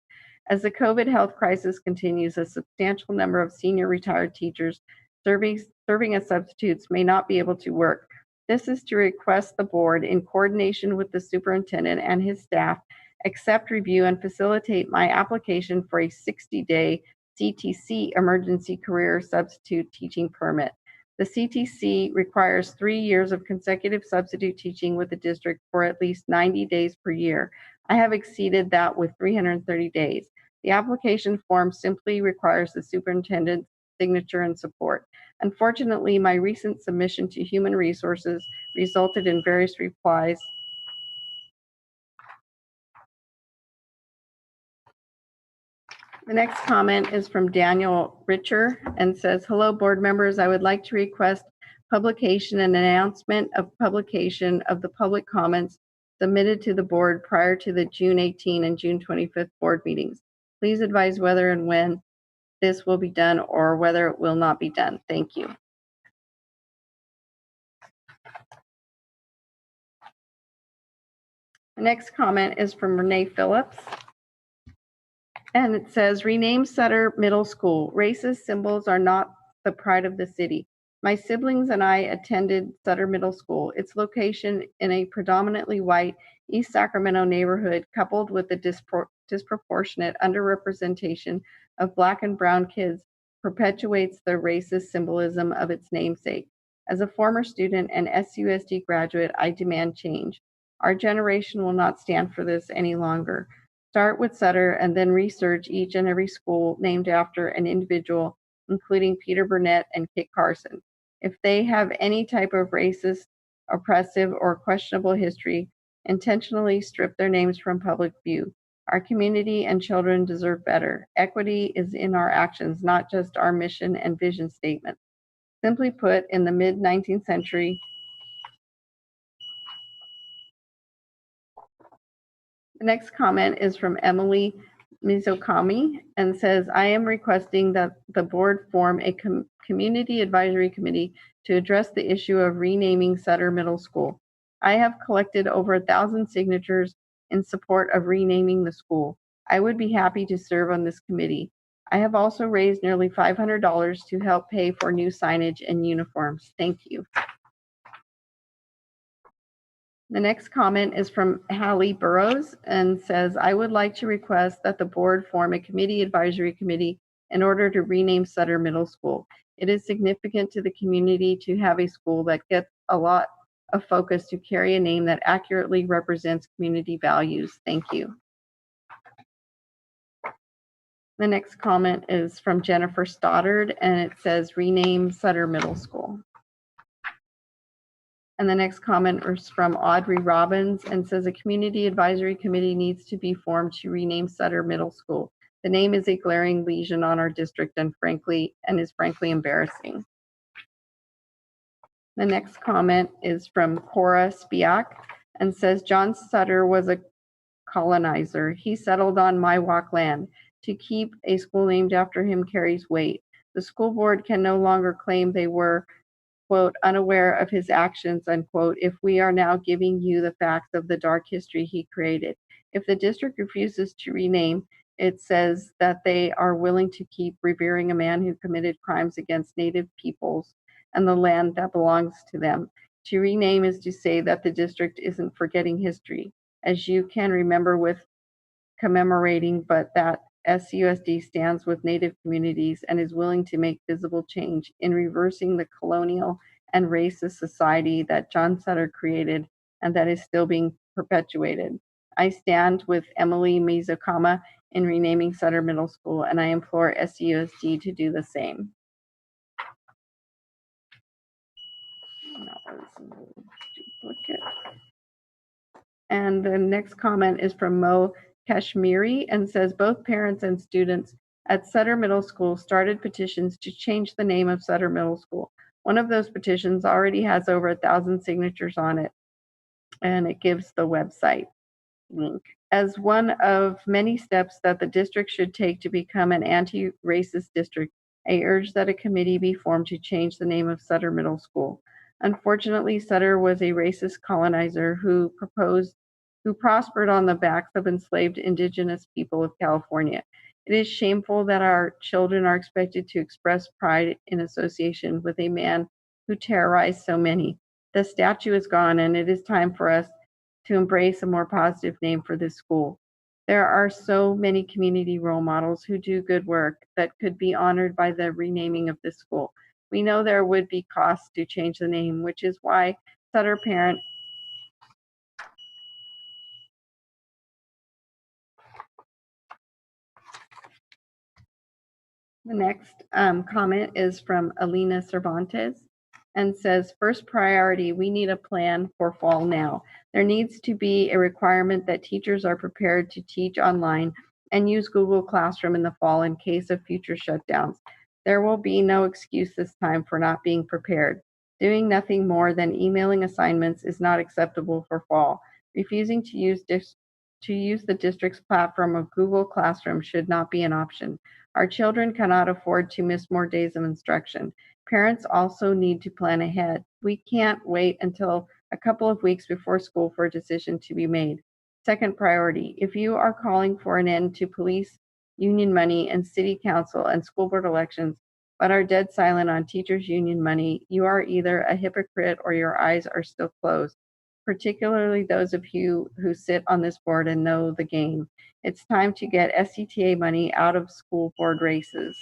As the COVID health crisis continues, a substantial number of senior retired teachers serving as substitutes may not be able to work. This is to request the board, in coordination with the superintendent and his staff, accept, review, and facilitate my application for a 60-day CTC emergency career substitute teaching permit. The CTC requires 3 years of consecutive substitute teaching with the district for at least 90 days per year. I have exceeded that with 330 days. The application form simply requires the superintendent's signature and support. Unfortunately, my recent submission to Human Resources resulted in various replies. The next comment is from Daniel Richer and says, hello, board members. I would like to request publication and announcement of publication of the public comments submitted to the board prior to the June 18 and June 25th board meetings. Please advise whether and when this will be done or whether it will not be done. Thank you. The next comment is from Renee Phillips. And it says, rename Sutter Middle School. Racist symbols are not the pride of the city. My siblings and I attended Sutter Middle School. Its location in a predominantly white East Sacramento neighborhood, coupled with the disproportionate underrepresentation of Black and brown kids, perpetuates the racist symbolism of its namesake. As a former student and SUSD graduate, I demand change. Our generation will not stand for this any longer. Start with Sutter and then research each and every school named after an individual, including Peter Burnett and Kit Carson. If they have any type of racist, oppressive, or questionable history, intentionally strip their names from public view. Our community and children deserve better. Equity is in our actions, not just our mission and vision statements. Simply put, in the mid-19th century, the next comment is from Emily Mizokami and says, I am requesting that the board form a community advisory committee to address the issue of renaming Sutter Middle School. I have collected over 1,000 signatures in support of renaming the school. I would be happy to serve on this committee. I have also raised nearly $500 to help pay for new signage and uniforms. Thank you. The next comment is from Hallie Burrows and says, I would like to request that the board form a committee advisory committee in order to rename Sutter Middle School. It is significant to the community to have a school that gets a lot of focus to carry a name that accurately represents community values. Thank you. The next comment is from Jennifer Stoddard and it says, rename Sutter Middle School. And the next comment is from Audrey Robbins and says, a community advisory committee needs to be formed to rename Sutter Middle School. The name is a glaring lesion on our district and is frankly embarrassing. The next comment is from Cora Spiak and says, John Sutter was a colonizer. He settled on Miwok land. To keep a school named after him carries weight. The school board can no longer claim they were, quote, unaware of his actions, unquote, if we are now giving you the facts of the dark history he created. If the district refuses to rename, it says that they are willing to keep revering a man who committed crimes against Native peoples and the land that belongs to them. To rename is to say that the district isn't forgetting history, as you can remember with commemorating, but that SUSD stands with Native communities and is willing to make visible change in reversing the colonial and racist society that John Sutter created and that is still being perpetuated. I stand with Emily Mizukama in renaming Sutter Middle School, and I implore SUSD to do the same. And the next comment is from Mo Kashmiri and says, both parents and students at Sutter Middle School started petitions to change the name of Sutter Middle School. One of those petitions already has over 1,000 signatures on it, and it gives the website link. As one of many steps that the district should take to become an anti-racist district, I urge that a committee be formed to change the name of Sutter Middle School. Unfortunately, Sutter was a racist colonizer who prospered on the backs of enslaved indigenous people of California. It is shameful that our children are expected to express pride in association with a man who terrorized so many. The statue is gone, and it is time for us to embrace a more positive name for this school. There are so many community role models who do good work that could be honored by the renaming of this school. We know there would be costs to change the name, which is why Sutter parent The next comment is from Alina Cervantes and says, first priority, we need a plan for fall now. There needs to be a requirement that teachers are prepared to teach online and use Google Classroom in the fall in case of future shutdowns. There will be no excuse this time for not being prepared. Doing nothing more than emailing assignments is not acceptable for fall. Refusing to use the district's platform of Google Classroom should not be an option. Our children cannot afford to miss more days of instruction. Parents also need to plan ahead. We can't wait until a couple of weeks before school for a decision to be made. Second priority, if you are calling for an end to police union money and city council and school board elections, but are dead silent on teachers' union money, you are either a hypocrite or your eyes are still closed, particularly those of you who sit on this board and know the game. It's time to get SCTA money out of school board races.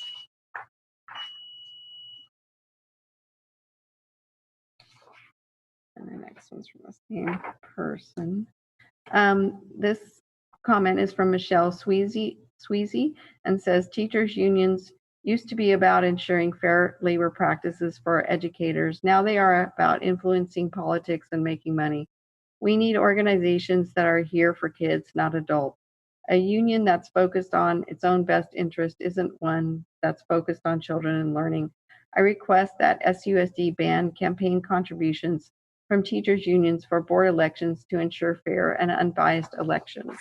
And the next one's from the same person. This comment is from Michelle Sweezy and says, teachers' unions used to be about ensuring fair labor practices for educators. Now they are about influencing politics and making money. We need organizations that are here for kids, not adults. A union that's focused on its own best interest isn't one that's focused on children and learning. I request that SUSD ban campaign contributions from teachers' unions for board elections to ensure fair and unbiased elections.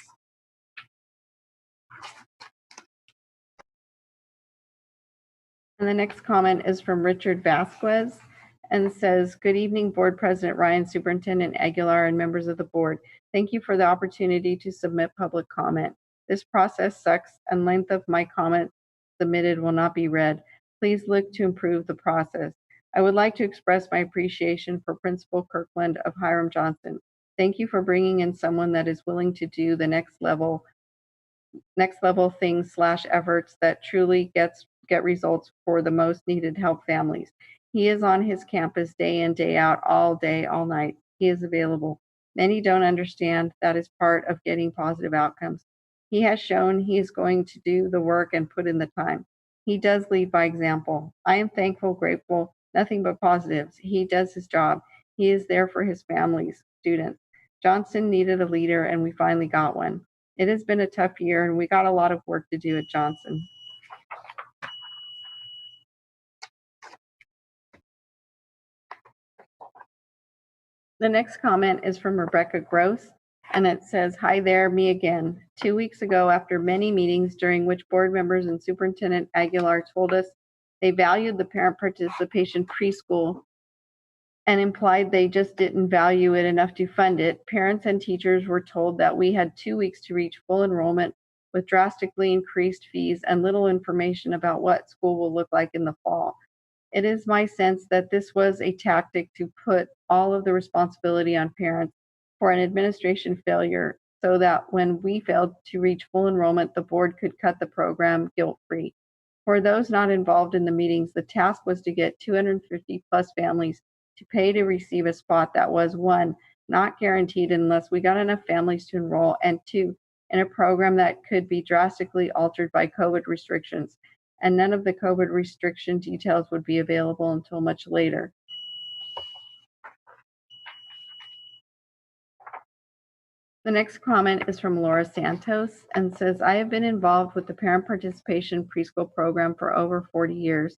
And the next comment is from Richard Vasquez and says, good evening, Board President Ryan, Superintendent Aguilar, and members of the board. Thank you for the opportunity to submit public comment. This process sucks, and length of my comment submitted will not be read. Please look to improve the process. I would like to express my appreciation for Principal Kirkland of Hiram Johnson. Thank you for bringing in someone that is willing to do the next level things / efforts that truly get results for the most needed help families. He is on his campus day in, day out, all day, all night. He is available. Many don't understand that is part of getting positive outcomes. He has shown he is going to do the work and put in the time. He does lead by example. I am thankful, grateful, nothing but positives. He does his job. He is there for his families, students. Johnson needed a leader, and we finally got one. It has been a tough year, and we got a lot of work to do at Johnson. The next comment is from Rebecca Gross, and it says, hi there, me again. 2 weeks ago, after many meetings during which board members and Superintendent Aguilar told us They valued the parent participation preschool and implied they just didn't value it enough to fund it. Parents and teachers were told that we had 2 weeks to reach full enrollment with drastically increased fees and little information about what school will look like in the fall. It is my sense that this was a tactic to put all of the responsibility on parents for an administration failure so that when we failed to reach full enrollment, the board could cut the program guilt-free. For those not involved in the meetings, the task was to get 250 plus families to pay to receive a spot that was, 1, not guaranteed unless we got enough families to enroll, and 2, in a program that could be drastically altered by COVID restrictions, and none of the COVID restriction details would be available until much later. The next comment is from Laura Santos and says, I have been involved with the parent participation preschool program for over 40 years.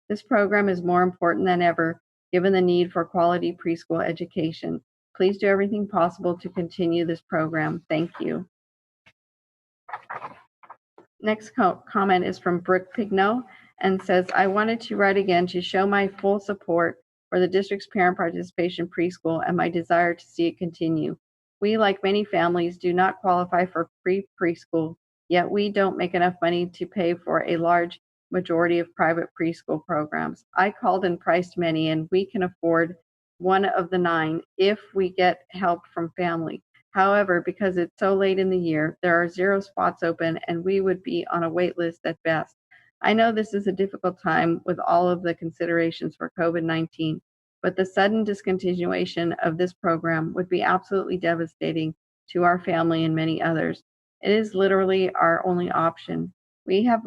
This program is more important than ever, given the need for quality preschool education. Please do everything possible to continue this program. Thank you. Next comment is from Brooke Pigno and says, I wanted to write again to show my full support for the district's parent participation preschool and my desire to see it continue. We, like many families, do not qualify for free preschool, yet we don't make enough money to pay for a large majority of private preschool programs. I called and priced many, and we can afford one of the 9 if we get help from family. However, because it's so late in the year, there are 0 spots open, and we would be on a wait list at best. I know this is a difficult time with all of the considerations for COVID-19, but the sudden discontinuation of this program would be absolutely devastating to our family and many others. It is literally our only option. We have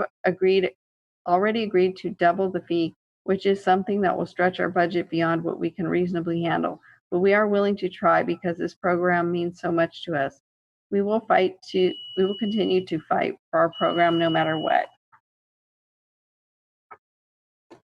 already agreed to double the fee, which is something that will stretch our budget beyond what we can reasonably handle. But we are willing to try because this program means so much to us. We will continue to fight for our program no matter what.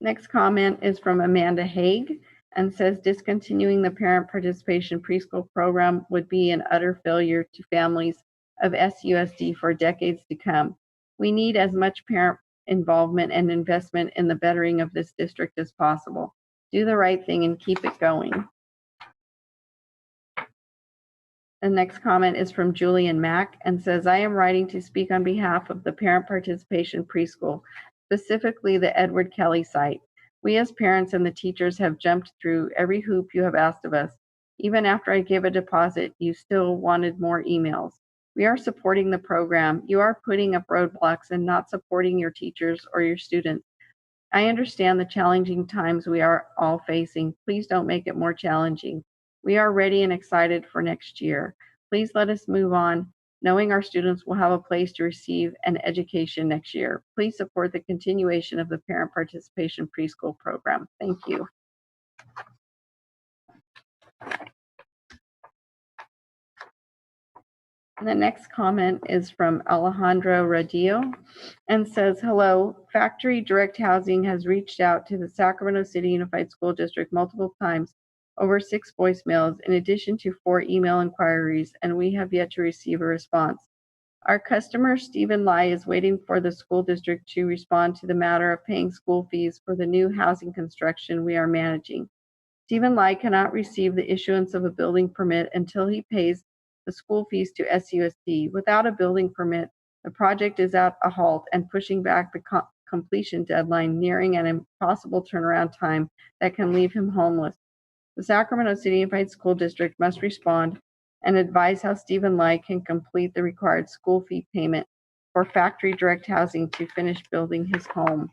Next comment is from Amanda Haig and says discontinuing the parent participation preschool program would be an utter failure to families of SUSD for decades to come. We need as much parent involvement and investment in the bettering of this district as possible. Do the right thing and keep it going. The next comment is from Julian Mack and says, I am writing to speak on behalf of the parent participation preschool, specifically the Edward Kelly site. We as parents and the teachers have jumped through every hoop you have asked of us. Even after I gave a deposit, you still wanted more emails. We are supporting the program. You are putting up roadblocks and not supporting your teachers or your students. I understand the challenging times we are all facing. Please don't make it more challenging. We are ready and excited for next year. Please let us move on, knowing our students will have a place to receive an education next year. Please support the continuation of the parent participation preschool program. Thank you. And the next comment is from Alejandro Radillo and says, hello, Factory Direct Housing has reached out to the Sacramento City Unified School District multiple times, over 6 voicemails, in addition to 4 email inquiries, and we have yet to receive a response. Our customer, Stephen Lai, is waiting for the school district to respond to the matter of paying school fees for the new housing construction we are managing. Stephen Lai cannot receive the issuance of a building permit until he pays the school fees to SUSD. Without a building permit, the project is at a halt and pushing back the completion deadline, nearing an impossible turnaround time that can leave him homeless. The Sacramento City Unified School District must respond and advise how Stephen Lai can complete the required school fee payment for Factory Direct Housing to finish building his home.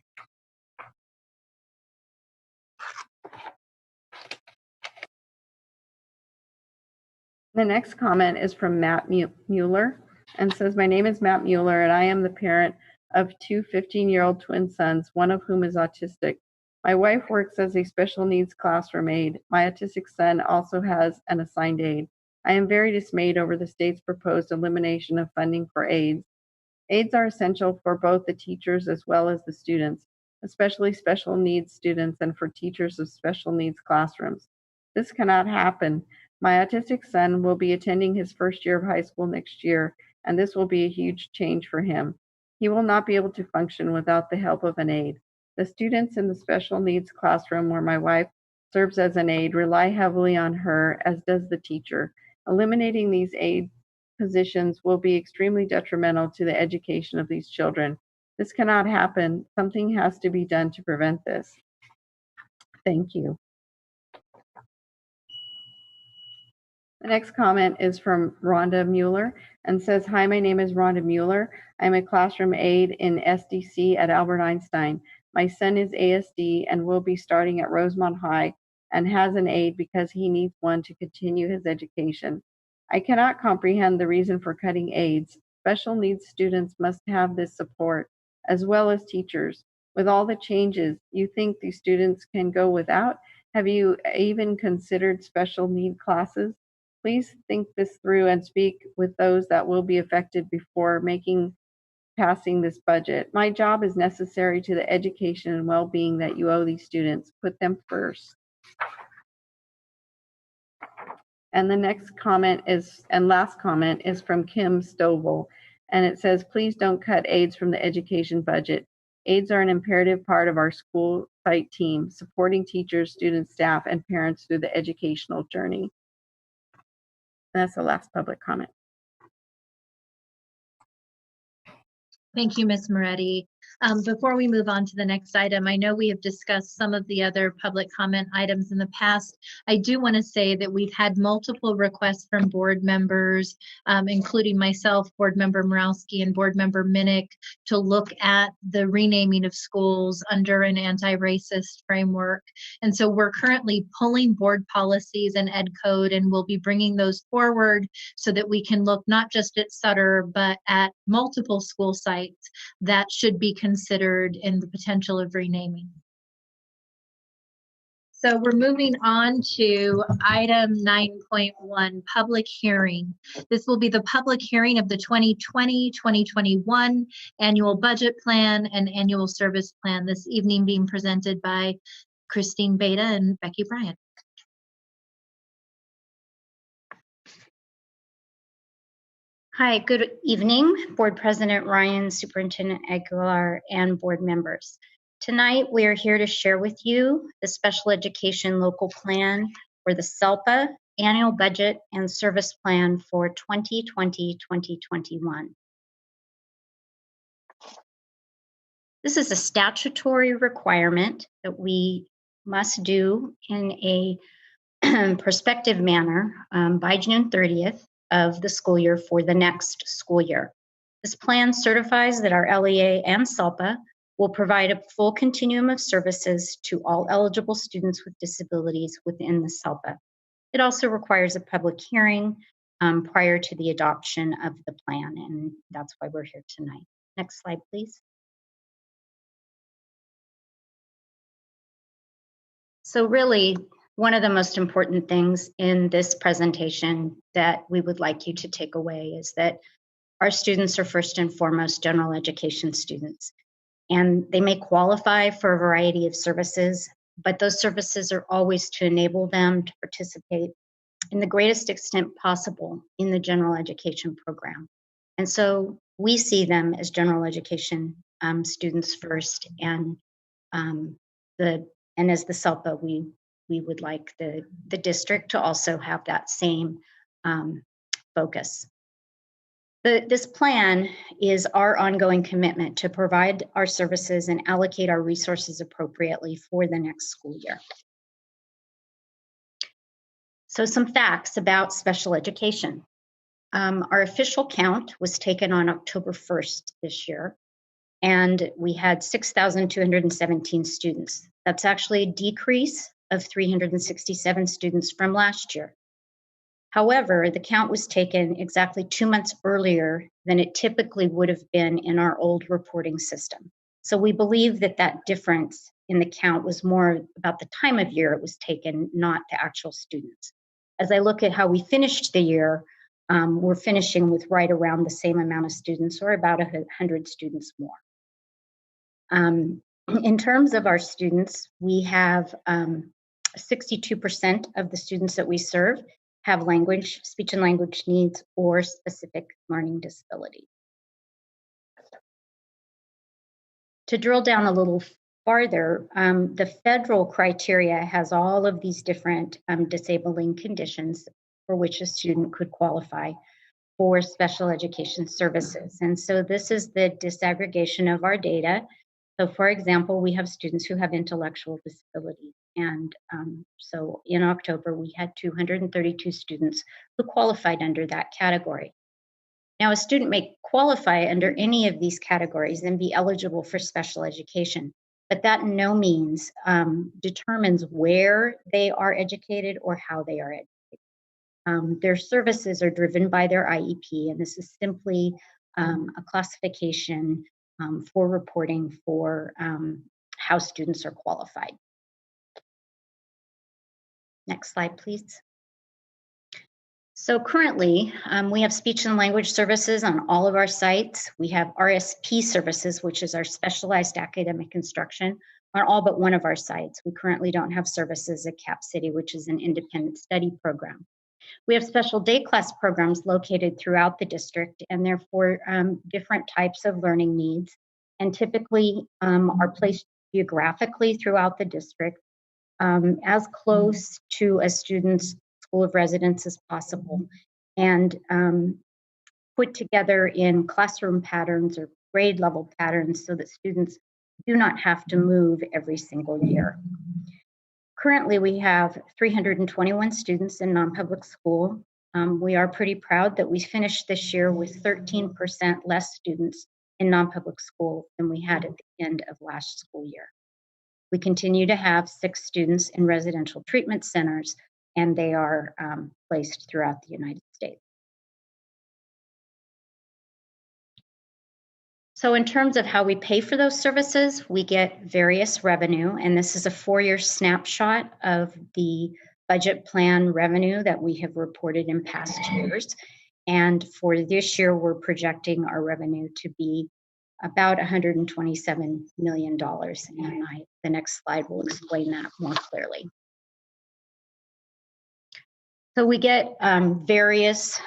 The next comment is from Matt Mueller and says, my name is Matt Mueller and I am the parent of 2 15-year-old twin sons, one of whom is autistic. My wife works as a special needs classroom aide. My autistic son also has an assigned aide. I am very dismayed over the state's proposed elimination of funding for aides. Aides are essential for both the teachers as well as the students, especially special needs students and for teachers of special needs classrooms. This cannot happen. My autistic son will be attending his first year of high school next year, and this will be a huge change for him. He will not be able to function without the help of an aide. The students in the special needs classroom where my wife serves as an aide rely heavily on her, as does the teacher. Eliminating these aide positions will be extremely detrimental to the education of these children. This cannot happen. Something has to be done to prevent this. Thank you. The next comment is from Rhonda Mueller and says, "Hi, my name is Rhonda Mueller. I'm a classroom aide in SDC at Albert Einstein. My son is ASD and will be starting at Rosemont High and has an aide because he needs one to continue his education. I cannot comprehend the reason for cutting aides. Special needs students must have this support, as well as teachers. With all the changes, you think these students can go without? Have you even considered special need classes? Please think this through and speak with those that will be affected before passing this budget. My job is necessary to the education and well-being that you owe these students. Put them first." And the next comment and last comment is from Kim Stovall, and it says, "Please don't cut aides from the education budget. Aides are an imperative part of our school site team, supporting teachers, students, staff, and parents through the educational journey." That's the last public comment. Thank you, Ms. Moretti. Before we move on to the next item, I know we have discussed some of the other public comment items in the past. I do want to say that we've had multiple requests from board members, including myself, Board Member Morowski, and Board Member Minnick, to look at the renaming of schools under an anti-racist framework. And so we're currently pulling board policies and ed code, and we'll be bringing those forward so that we can look not just at Sutter, but at multiple school sites that should be considered in the potential of renaming. So we're moving on to item 9.1, public hearing. This will be the public hearing of the 2020-2021 annual budget plan and annual service plan, this evening being presented by Christine Beta and Becky Bryant. Hi, good evening, Board President Ryan, Superintendent Aguilar, and board members. Tonight, we are here to share with you the Special Education Local Plan for the Selpa Annual Budget and Service Plan for 2020-2021. This is a statutory requirement that we must do in a prospective manner by June 30th. Of the school year for the next school year. This plan certifies that our LEA and SELPA will provide a full continuum of services to all eligible students with disabilities within the SELPA. It also requires a public hearing prior to the adoption of the plan, and that's why we're here tonight. Next slide, please. So really, one of the most important things in this presentation that we would like you to take away is that our students are first and foremost general education students, and they may qualify for a variety of services, but those services are always to enable them to participate in the greatest extent possible in the general education program. And so we see them as general education students first, and as the SELPA, we would like the district to also have that same focus. This plan is our ongoing commitment to provide our services and allocate our resources appropriately for the next school year. So some facts about special education. Our official count was taken on October 1st this year, and we had 6,217 students. That's actually a decrease of 367 students from last year. However, the count was taken exactly 2 months earlier than it typically would have been in our old reporting system. So we believe that that difference in the count was more about the time of year it was taken, not the actual students. As I look at how we finished the year, we're finishing with right around the same amount of students, or about 100 students more. In terms of our students, we have 62% of the students that we serve have speech and language needs or specific learning disability. To drill down a little farther, the federal criteria has all of these different disabling conditions for which a student could qualify for special education services. And so this is the disaggregation of our data. So for example, we have students who have intellectual disabilities. And so in October, we had 232 students who qualified under that category. Now, a student may qualify under any of these categories and be eligible for special education, but that in no means determines where they are educated or how they are educated. Their services are driven by their IEP, and this is simply a classification for reporting for how students are qualified. Next slide, please. So currently, we have speech and language services on all of our sites. We have RSP services, which is our specialized academic instruction, on all but one of our sites. We currently don't have services at Cap City, which is an independent study program. We have special day class programs located throughout the district, and therefore different types of learning needs, and typically are placed geographically throughout the district, as close to a student's school of residence as possible, and put together in classroom patterns or grade level patterns so that students do not have to move every single year. Currently, we have 321 students in non-public school. We are pretty proud that we finished this year with 13% less students in non-public school than we had at the end of last school year. We continue to have 6 students in residential treatment centers, and they are placed throughout the United States. So in terms of how we pay for those services, we get various revenue, and this is a 4-year snapshot of the budget plan revenue that we have reported in past years. And for this year, we're projecting our revenue to be about $127 million. And the next slide will explain that more clearly. So we get various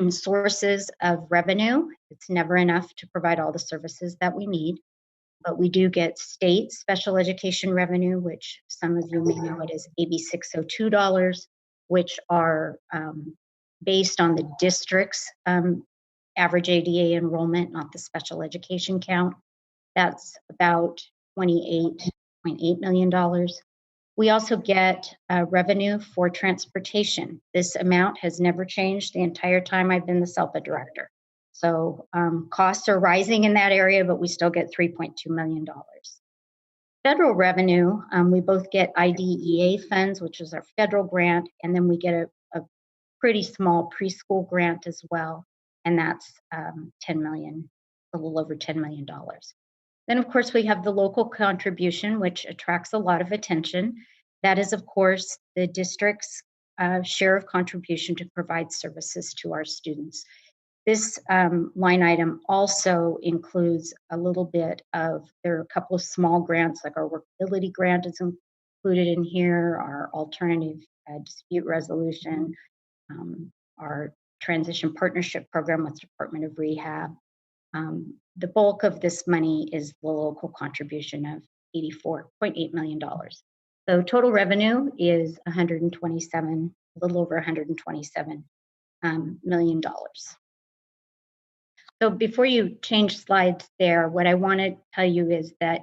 sources of revenue. It's never enough to provide all the services that we need, but we do get state special education revenue, which some of you may know it as AB 602 dollars, which are based on the district's average ADA enrollment, not the special education count. That's about $28.8 million. We also get revenue for transportation. This amount has never changed the entire time I've been the Selpa director. So costs are rising in that area, but we still get $3.2 million. Federal revenue, we both get IDEA funds, which is our federal grant, and then we get a pretty small preschool grant as well, and that's a little over $10 million. Then, of course, we have the local contribution, which attracts a lot of attention. That is, of course, the district's share of contribution to provide services to our students. This line item also includes a little bit of, there are a couple of small grants, like our workability grant is included in here, our alternative dispute resolution, our transition partnership program with Department of Rehab. The bulk of this money is the local contribution of $84.8 million. So total revenue is a little over $127 million. So before you change slides there, what I want to tell you is that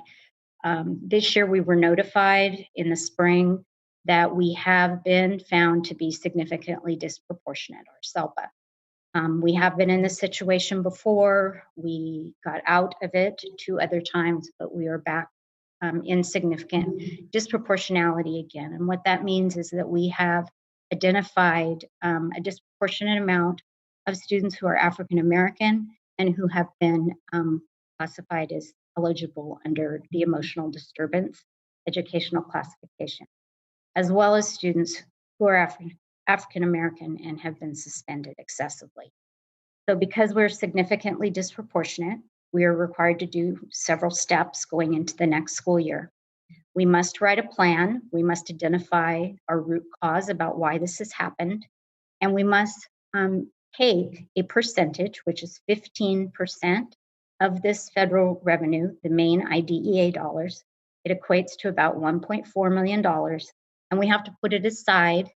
this year we were notified in the spring that we have been found to be significantly disproportionate, or Selpa. We have been in this situation before. We got out of it 2 other times, but we are back in significant disproportionality again. And what that means is that we have identified a disproportionate amount of students who are African American and who have been classified as eligible under the emotional disturbance educational classification, as well as students who are African American and have been suspended excessively. So because we're significantly disproportionate, we are required to do several steps going into the next school year. We must write a plan, we must identify our root cause about why this has happened, and we must take a percentage, which is 15% Of this federal revenue, the main IDEA dollars, it equates to about $1.4 million, and we have to put it aside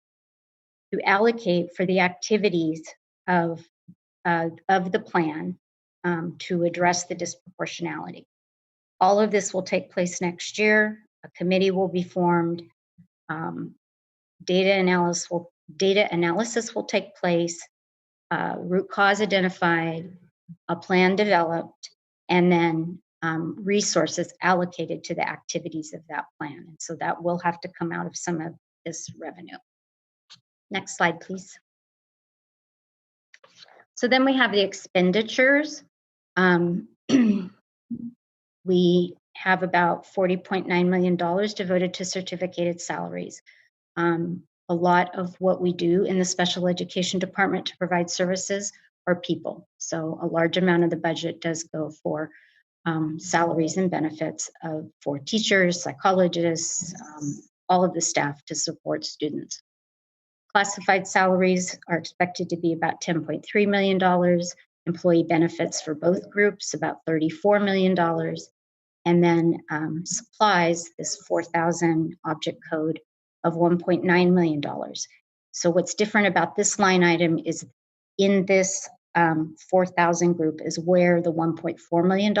to allocate for the activities of the plan to address the disproportionality. All of this will take place next year. A committee will be formed. Data analysis will take place. Root cause identified, a plan developed, and then resources allocated to the activities of that plan. And so that will have to come out of some of this revenue. Next slide, please. So then we have the expenditures. We have about $40.9 million devoted to certificated salaries. A lot of what we do in the special education department to provide services are people. So a large amount of the budget does go for salaries and benefits for teachers, psychologists, all of the staff to support students. Classified salaries are expected to be about $10.3 million. Employee benefits for both groups, about $34 million. And then supplies, this 4,000 object code of $1.9 million. So what's different about this line item is in this 4,000 group is where the $1.4 million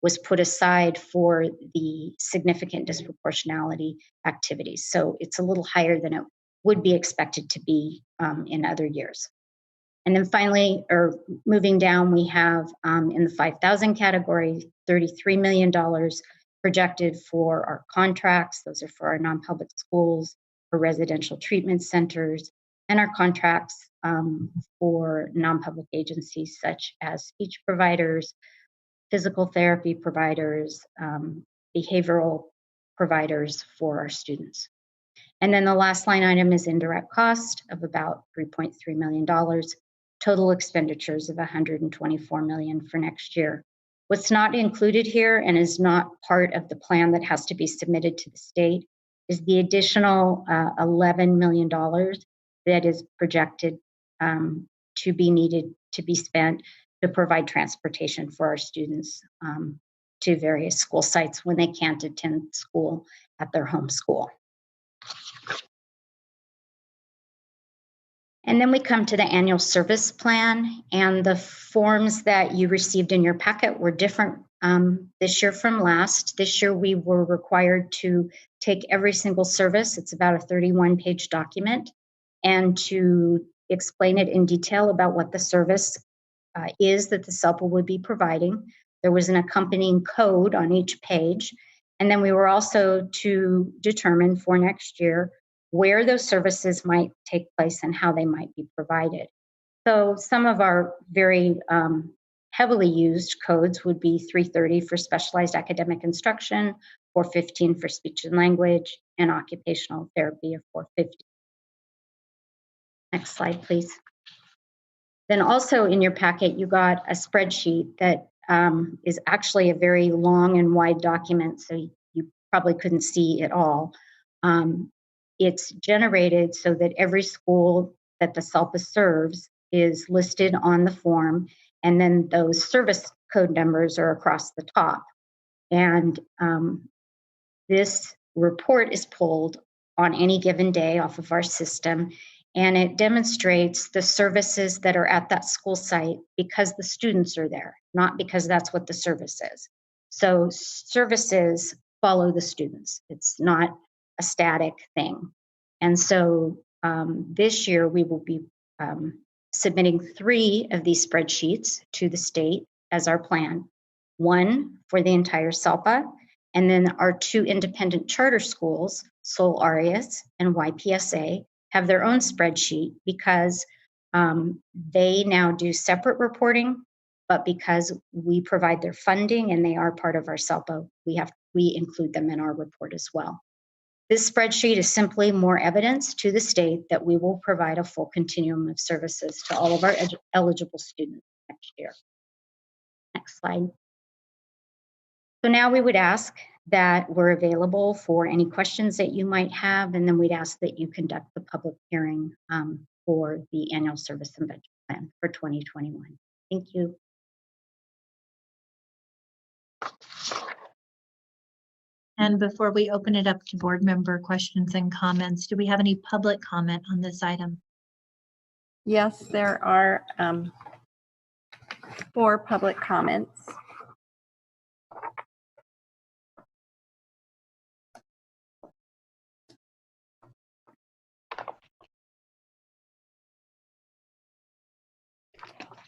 was put aside for the significant disproportionality activities. So it's a little higher than it would be expected to be in other years. And then finally, or moving down, we have in the 5,000 category, $33 million projected for our contracts. Those are for our non-public schools, for residential treatment centers, and our contracts for non-public agencies such as speech providers, physical therapy providers, behavioral providers for our students. And then the last line item is indirect cost of about $3.3 million, total expenditures of $124 million for next year. What's not included here and is not part of the plan that has to be submitted to the state is the additional $11 million that is projected to be needed to be spent to provide transportation for our students to various school sites when they can't attend school at their home school. And then we come to the annual service plan, and the forms that you received in your packet were different this year from last. This year we were required to take every single service, it's about a 31-page document, and to explain it in detail about what the service is that the Selpa would be providing. There was an accompanying code on each page. And then we were also to determine for next year where those services might take place and how they might be provided. So some of our very heavily used codes would be 330 for specialized academic instruction, 415 for speech and language, and occupational therapy of 450. Next slide, please. Then also in your packet, you got a spreadsheet that is actually a very long and wide document, so you probably couldn't see it all. It's generated so that every school that the Selpa serves is listed on the form, and then those service code numbers are across the top. And this report is pulled on any given day off of our system, and it demonstrates the services that are at that school site because the students are there, not because that's what the service is. So services follow the students. It's not a static thing. And so this year we will be submitting 3 of these spreadsheets to the state as our plan. One for the entire Selpa, and then our 2 independent charter schools, Sol Arias and YPSA, have their own spreadsheet because they now do separate reporting, but because we provide their funding and they are part of our Selpa, we include them in our report as well. This spreadsheet is simply more evidence to the state that we will provide a full continuum of services to all of our eligible students next year. Next slide. So now we would ask that we're available for any questions that you might have, and then we'd ask that you conduct the public hearing for the annual service and budget plan for 2021. Thank you. And before we open it up to board member questions and comments, do we have any public comment on this item? Yes, there are 4 public comments.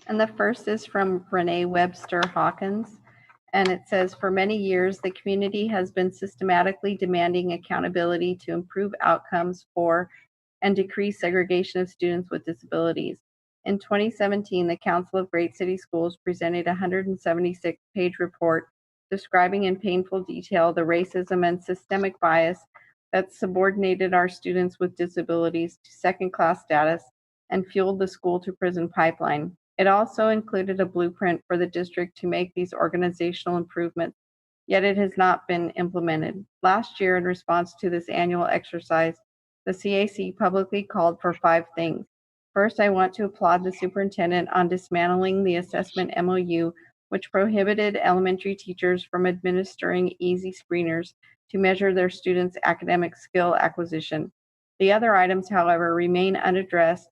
And the first is from Renee Webster Hawkins. And it says, for many years, the community has been systematically demanding accountability to improve outcomes for and decrease segregation of students with disabilities. In 2017, the Council of Great City Schools presented a 176-page report describing in painful detail the racism and systemic bias that subordinated our students with disabilities to second-class status and fueled the school-to-prison pipeline. It also included a blueprint for the district to make these organizational improvements, yet it has not been implemented. Last year, in response to this annual exercise, the CAC publicly called for 5 things. First, I want to applaud the superintendent on dismantling the assessment MOU, which prohibited elementary teachers from administering easy screeners to measure their students' academic skill acquisition. The other items, however, remain unaddressed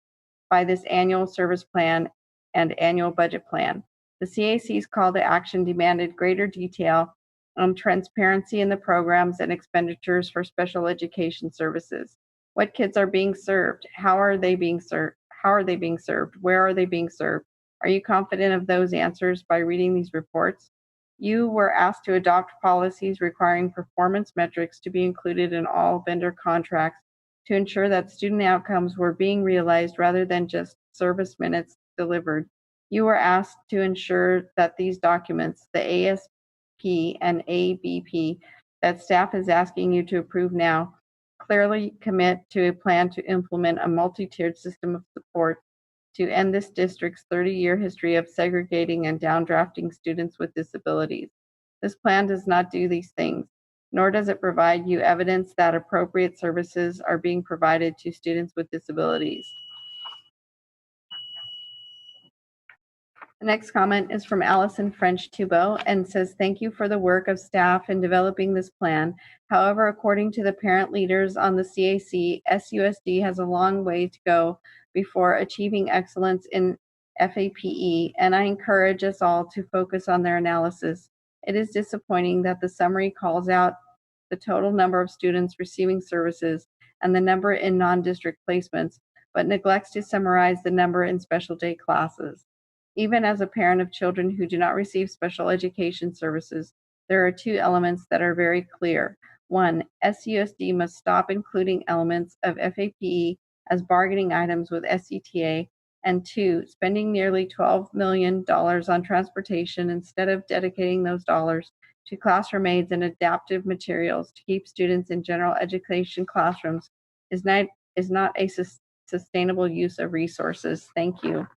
by this annual service plan and annual budget plan. The CAC's call to action demanded greater detail on transparency in the programs and expenditures for special education services. What kids are being served? How are they being served? Where are they being served? Are you confident of those answers by reading these reports? You were asked to adopt policies requiring performance metrics to be included in all vendor contracts to ensure that student outcomes were being realized rather than just service minutes delivered. You were asked to ensure that these documents, the ASP and ABP, that staff is asking you to approve now, clearly commit to a plan to implement a multi-tiered system of support to end this district's 30-year history of segregating and downdrafting students with disabilities. This plan does not do these things, nor does it provide you evidence that appropriate services are being provided to students with disabilities. The next comment is from Allison French-Toubeau and says, thank you for the work of staff in developing this plan. However, according to the parent leaders on the CAC, SUSD has a long way to go before achieving excellence in FAPE, and I encourage us all to focus on their analysis. It is disappointing that the summary calls out the total number of students receiving services and the number in non-district placements, but neglects to summarize the number in special day classes. Even as a parent of children who do not receive special education services, there are 2 elements that are very clear. 1, SUSD must stop including elements of FAPE as bargaining items with SCTA, and 2, spending nearly $12 million on transportation instead of dedicating those dollars to classroom aids and adaptive materials to keep students in general education classrooms is not a sustainable use of resources. Thank you.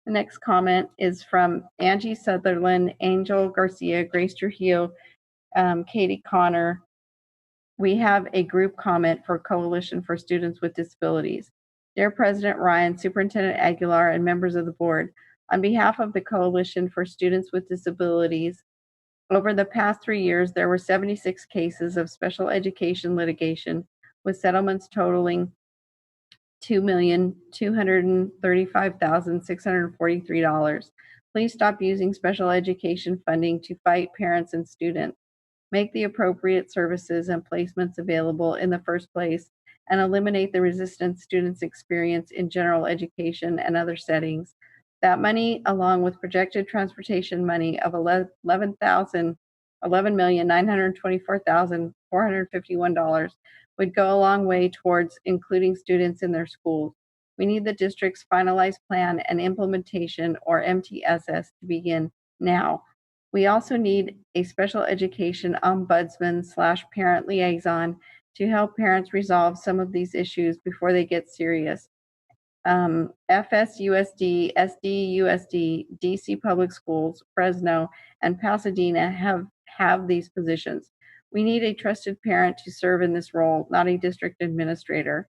The next comment is from Angie Sutherland, Angel Garcia, Grace Trujillo, Katie Connor. We have a group comment for Coalition for Students with Disabilities. Dear President Ryan, Superintendent Aguilar, and members of the board, on behalf of the Coalition for Students with Disabilities, over the past 3 years, there were 76 cases of special education litigation with settlements totaling $2,235,643. Please stop using special education funding to fight parents and students. Make the appropriate services and placements available in the first place and eliminate the resistance students experience in general education and other settings. That money, along with projected transportation money of $11,924,451, would go a long way towards including students in their schools. We need the district's finalized plan and implementation, or MTSS, to begin now. We also need a special education ombudsman/parent liaison to help parents resolve some of these issues before they get serious. FSUSD, SDUSD, DC Public Schools, Fresno, and Pasadena have these positions. We need a trusted parent to serve in this role, not a district administrator.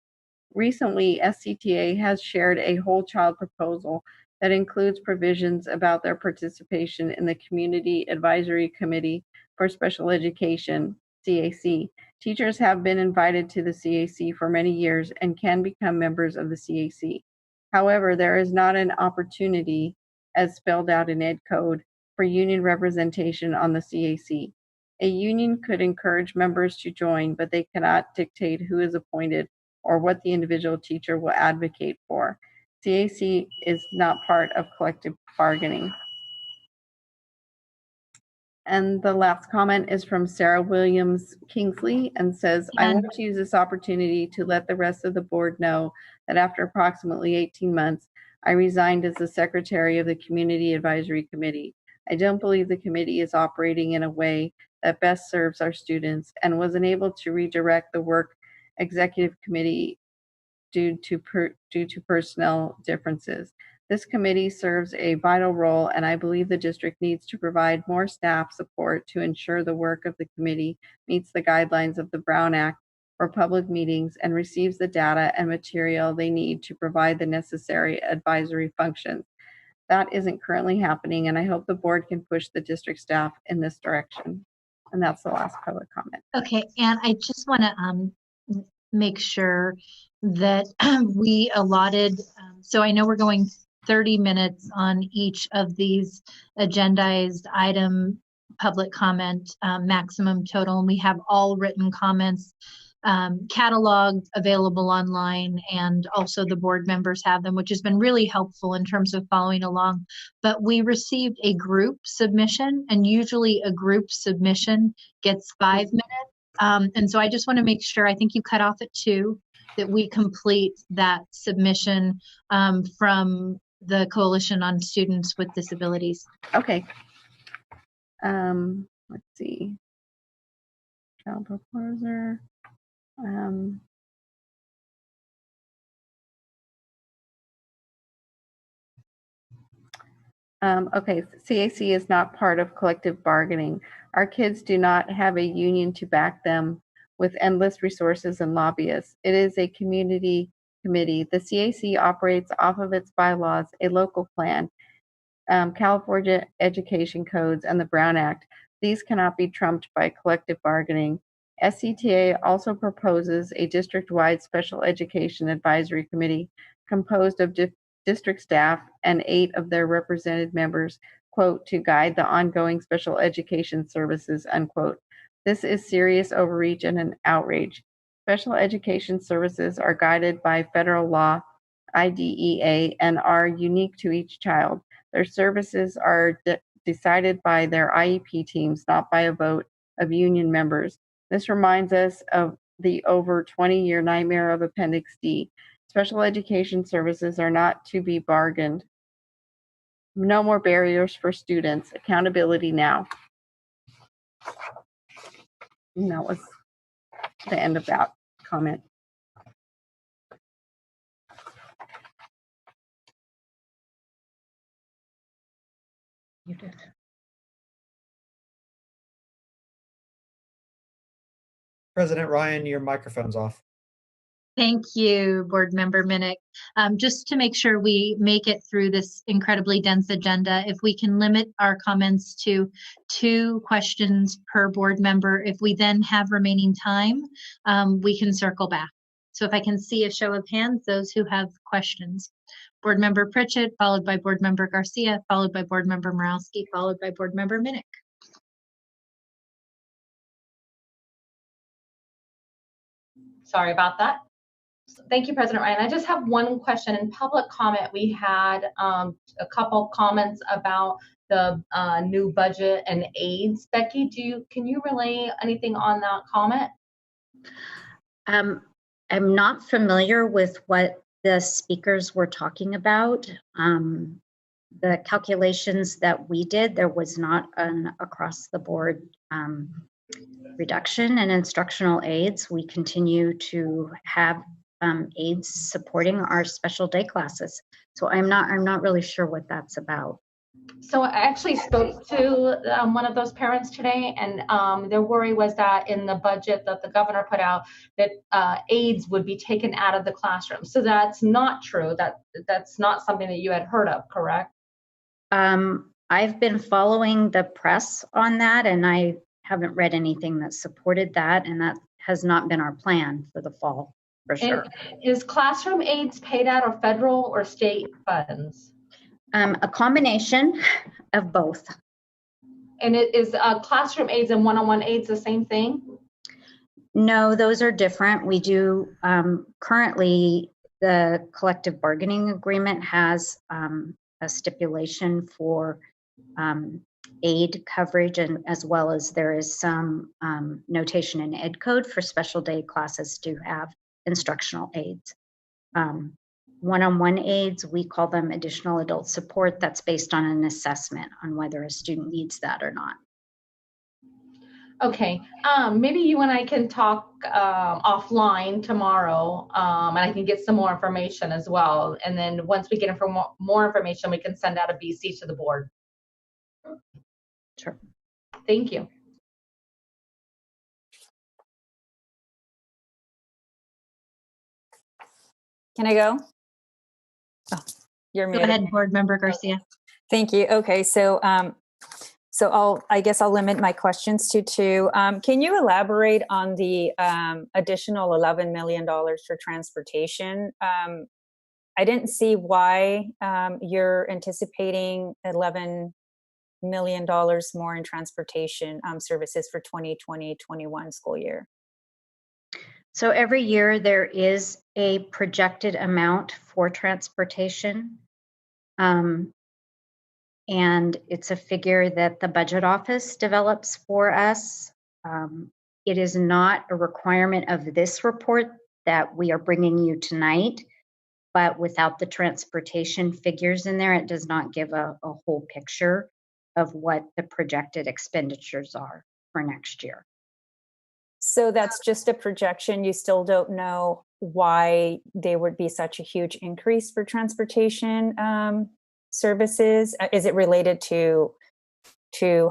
Recently, SCTA has shared a whole child proposal that includes provisions about their participation in the Community Advisory Committee for Special Education, CAC. Teachers have been invited to the CAC for many years and can become members of the CAC. However, there is not an opportunity, as spelled out in Ed Code, for union representation on the CAC. A union could encourage members to join, but they cannot dictate who is appointed or what the individual teacher will advocate for. CAC is not part of collective bargaining. And the last comment is from Sarah Williams Kingsley and says, I want to use this opportunity to let the rest of the board know that after approximately 18 months, I resigned as the secretary of the Community Advisory Committee. I don't believe the committee is operating in a way that best serves our students and was unable to redirect the work executive committee due to personnel differences. This committee serves a vital role, and I believe the district needs to provide more staff support to ensure the work of the committee meets the guidelines of the Brown Act for public meetings and receives the data and material they need to provide the necessary advisory functions. That isn't currently happening, and I hope the board can push the district staff in this direction. And that's the last public comment. Okay, and I just want to make sure that we allotted, so I know we're going 30 minutes on each of these agendized item public comment maximum total, and we have all written comments cataloged, available online, and also the board members have them, which has been really helpful in terms of following along. But we received a group submission, and usually a group submission gets 5 minutes. And so I just want to make sure, I think you cut off at 2, that we complete that submission from the Coalition on Students with Disabilities. Okay. Let's see. Child proposer. Okay, CAC is not part of collective bargaining. Our kids do not have a union to back them with endless resources and lobbyists. It is a community committee. The CAC operates off of its bylaws, a local plan, California education codes, and the Brown Act. These cannot be trumped by collective bargaining. SCTA also proposes a district-wide special education advisory committee composed of district staff and 8 of their represented members, quote, to guide the ongoing special education services, unquote. This is serious overreach and an outrage. Special education services are guided by federal law, IDEA, and are unique to each child. Their services are decided by their IEP teams, not by a vote of union members. This reminds us of the over 20-year nightmare of Appendix D. Special education services are not to be bargained. No more barriers for students. Accountability now. And that was the end of that comment. You did. President Ryan, your microphone's off. Thank you, Board Member Minnick. Just to make sure we make it through this incredibly dense agenda, if we can limit our comments to 2 questions per board member, if we then have remaining time, we can circle back. So if I can see a show of hands, those who have questions. Board Member Pritchett, followed by Board Member Garcia, followed by Board Member Morowski, followed by Board Member Minnick. Sorry about that. Thank you, President Ryan. I just have one question. In public comment, we had a couple comments about the new budget and aids. Becky, can you relay anything on that comment? I'm not familiar with what the speakers were talking about. The calculations that we did, there was not an across the board reduction in instructional aids. We continue to have aids supporting our special day classes. So I'm not really sure what that's about. So I actually spoke to one of those parents today, and their worry was that in the budget that the governor put out, that aides would be taken out of the classroom. So that's not true. That's not something that you had heard of, correct? I've been following the press on that, and I haven't read anything that supported that, and that has not been our plan for the fall, for sure. And is classroom aides paid out of federal or state funds? A combination of both. And is classroom aides and one-on-one aides the same thing? No, those are different. We do currently, the collective bargaining agreement has a stipulation for aid coverage, and as well as there is some notation in ed code for special day classes to have instructional aides. One-on-one aides, we call them additional adult support. That's based on an assessment on whether a student needs that or not. Okay, maybe you and I can talk offline tomorrow, and I can get some more information as well. And then once we get more information, we can send out a BC to the board. Sure. Thank you. Can I go? Oh, you're muted. Go ahead, Board Member Garcia. Thank you. Okay, so I guess I'll limit my questions to two. Can you elaborate on the additional $11 million for transportation? I didn't see why you're anticipating $11 million more in transportation services for 2020-21 school year. So every year there is a projected amount for transportation. And it's a figure that the budget office develops for us. It is not a requirement of this report that we are bringing you tonight, but without the transportation figures in there, it does not give a whole picture of what the projected expenditures are for next year. So that's just a projection. You still don't know why there would be such a huge increase for transportation services. Is it related to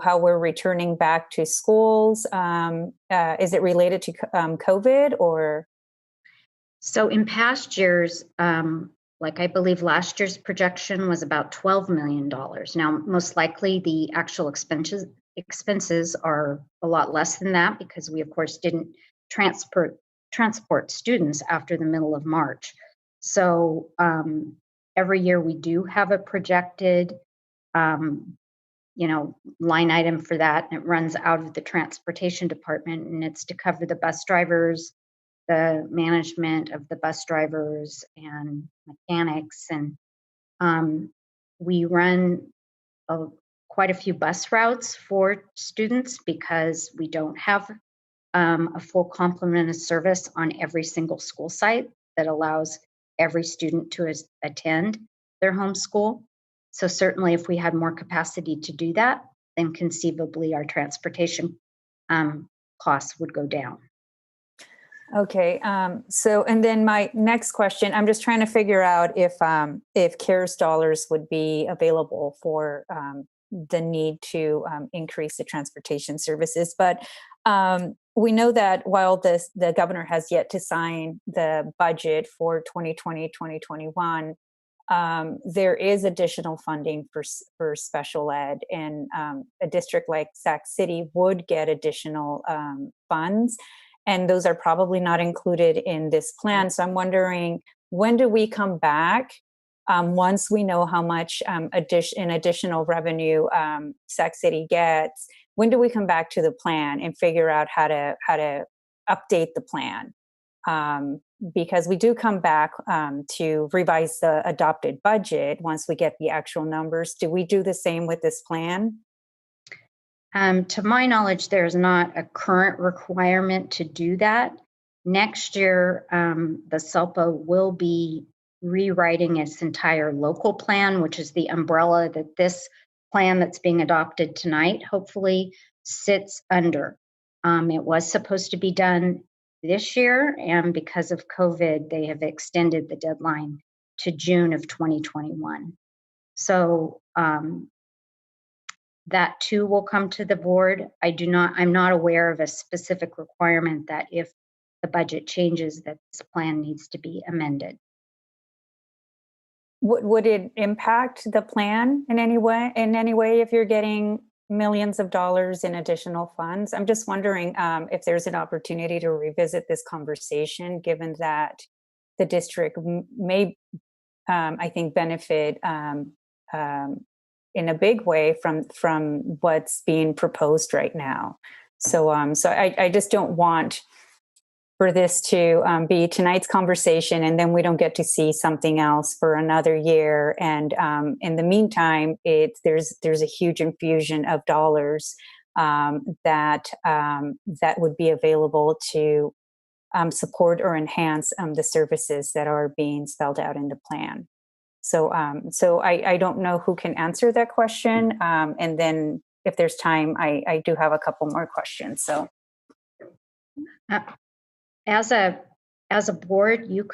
how we're returning back to schools? Is it related to COVID or? So in past years, like I believe last year's projection was about $12 million. Now, most likely the actual expenses are a lot less than that because we of course didn't transport students after the middle of March. So every year we do have a projected line item for that, and it runs out of the transportation department, and it's to cover the bus drivers, the management of the bus drivers and mechanics, and we run quite a few bus routes for students because we don't have a full complement of service on every single school site that allows every student to attend their home school. So certainly if we had more capacity to do that, then conceivably our transportation costs would go down. Okay, so and then my next question, I'm just trying to figure out if CARES dollars would be available for the need to increase the transportation services. But we know that while the governor has yet to sign the budget for 2020-2021, there is additional funding for special ed, and a district like Sac City would get additional funds. And those are probably not included in this plan. So I'm wondering, when do we come back once we know how much additional revenue Sac City gets? When do we come back to the plan and figure out how to update the plan? Because we do come back to revise the adopted budget once we get the actual numbers. Do we do the same with this plan? To my knowledge, there's not a current requirement to do that. Next year, the Selpa will be rewriting its entire local plan, which is the umbrella that this plan that's being adopted tonight hopefully sits under. It was supposed to be done this year, and because of COVID, they have extended the deadline to June of 2021. So that too will come to the board. I'm not aware of a specific requirement that if the budget changes, that this plan needs to be amended. Would it impact the plan in any way if you're getting millions of dollars in additional funds? I'm just wondering if there's an opportunity to revisit this conversation, given that the district may, I think, benefit in a big way from what's being proposed right now. So I just don't want for this to be tonight's conversation, and then we don't get to see something else for another year. And in the meantime, there's a huge infusion of dollars that would be available to support or enhance the services that are being spelled out in the plan. So I don't know who can answer that question. And then if there's time, I do have a couple more questions. So. As a board, you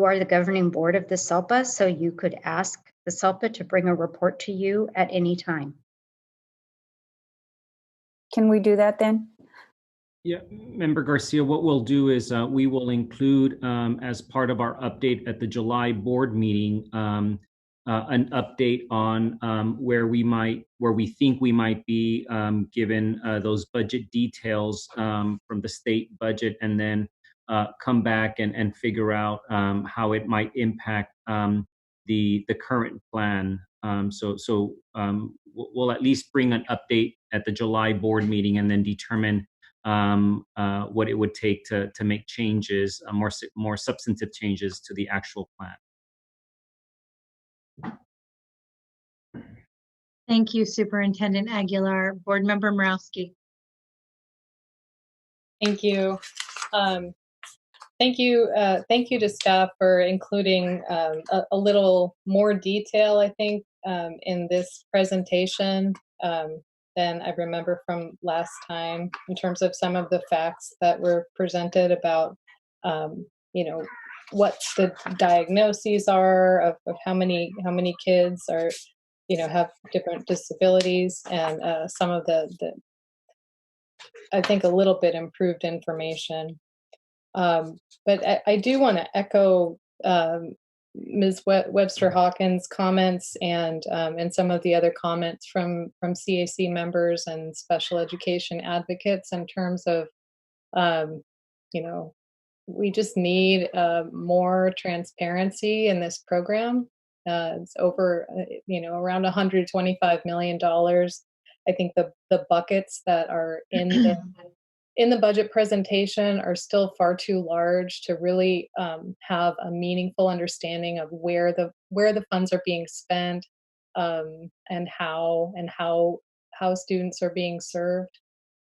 are the governing board of the Selpa, so you could ask the Selpa to bring a report to you at any time. Can we do that then? Yeah, Member Garcia, what we'll do is we will include as part of our update at the July board meeting an update on where we think we might be given those budget details from the state budget, and then come back and figure out how it might impact the current plan. So we'll at least bring an update at the July board meeting, and then determine what it would take to make changes, more substantive changes to the actual plan. Thank you, Superintendent Aguilar. Board Member Morawski. Thank you. Thank you to staff for including a little more detail, I think, in this presentation than I remember from last time, in terms of some of the facts that were presented about, what the diagnoses are of how many kids are, have different disabilities, and some of the I think a little bit improved information. But I do want to echo Ms. Webster Hawkins' comments and some of the other comments from CAC members and special education advocates in terms of, we just need more transparency in this program. It's over, around $125 million. I think the buckets that are in the budget presentation are still far too large to really have a meaningful understanding of where the funds are being spent, and how students are being served.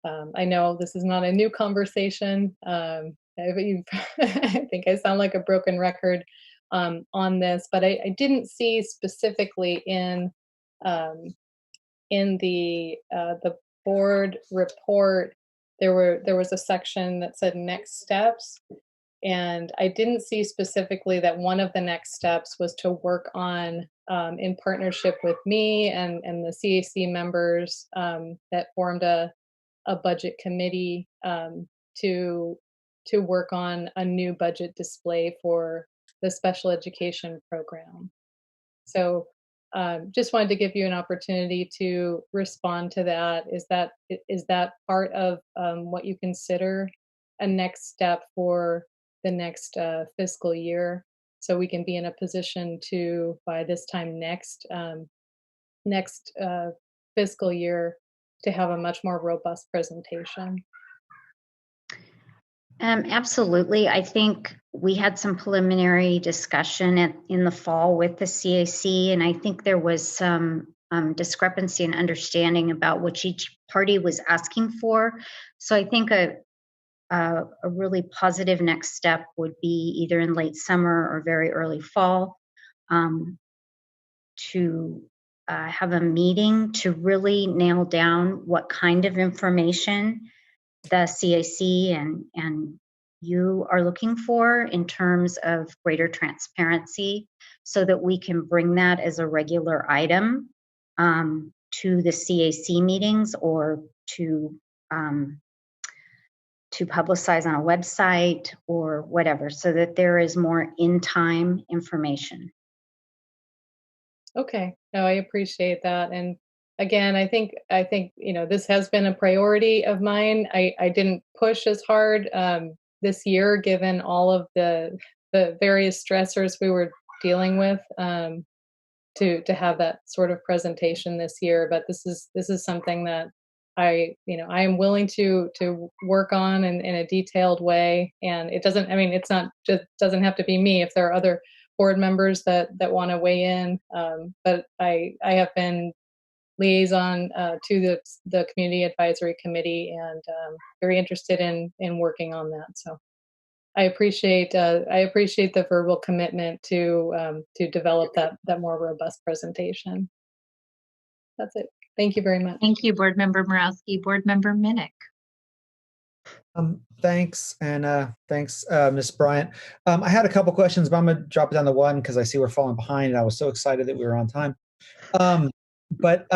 I know this is not a new conversation. I think I sound like a broken record on this, but I didn't see specifically in the board report. There was a section that said next steps, and I didn't see specifically that one of the next steps was to work on, in partnership with me and the CAC members that formed a budget committee to work on a new budget display for the special education program. So just wanted to give you an opportunity to respond to that. Is that part of what you consider a next step for the next fiscal year, so we can be in a position to, by this time next fiscal year, to have a much more robust presentation? Absolutely. I think we had some preliminary discussion in the fall with the CAC, and I think there was some discrepancy and understanding about what each party was asking for. So I think a really positive next step would be either in late summer or very early fall to have a meeting to really nail down what kind of information the CAC and you are looking for in terms of greater transparency, so that we can bring that as a regular item to the CAC meetings or to publicize on a website or whatever, so that there is more in-time information. Okay, no, I appreciate that. And again, I think this has been a priority of mine. I didn't push as hard this year, given all of the various stressors we were dealing with, to have that sort of presentation this year. But this is something that I am willing to work on in a detailed way. And it doesn't, it's not just, doesn't have to be me if there are other board members that want to weigh in. But I have been liaison to the Community Advisory Committee, and very interested in working on that. So I appreciate the verbal commitment to develop that more robust presentation. That's it. Thank you very much. Thank you, Board Member Borowski. Board Member Minnick. Thanks, and thanks, Ms. Bryant. I had a couple questions, but I'm going to drop it down to one because I see we're falling behind, and I was so excited that we were on time. But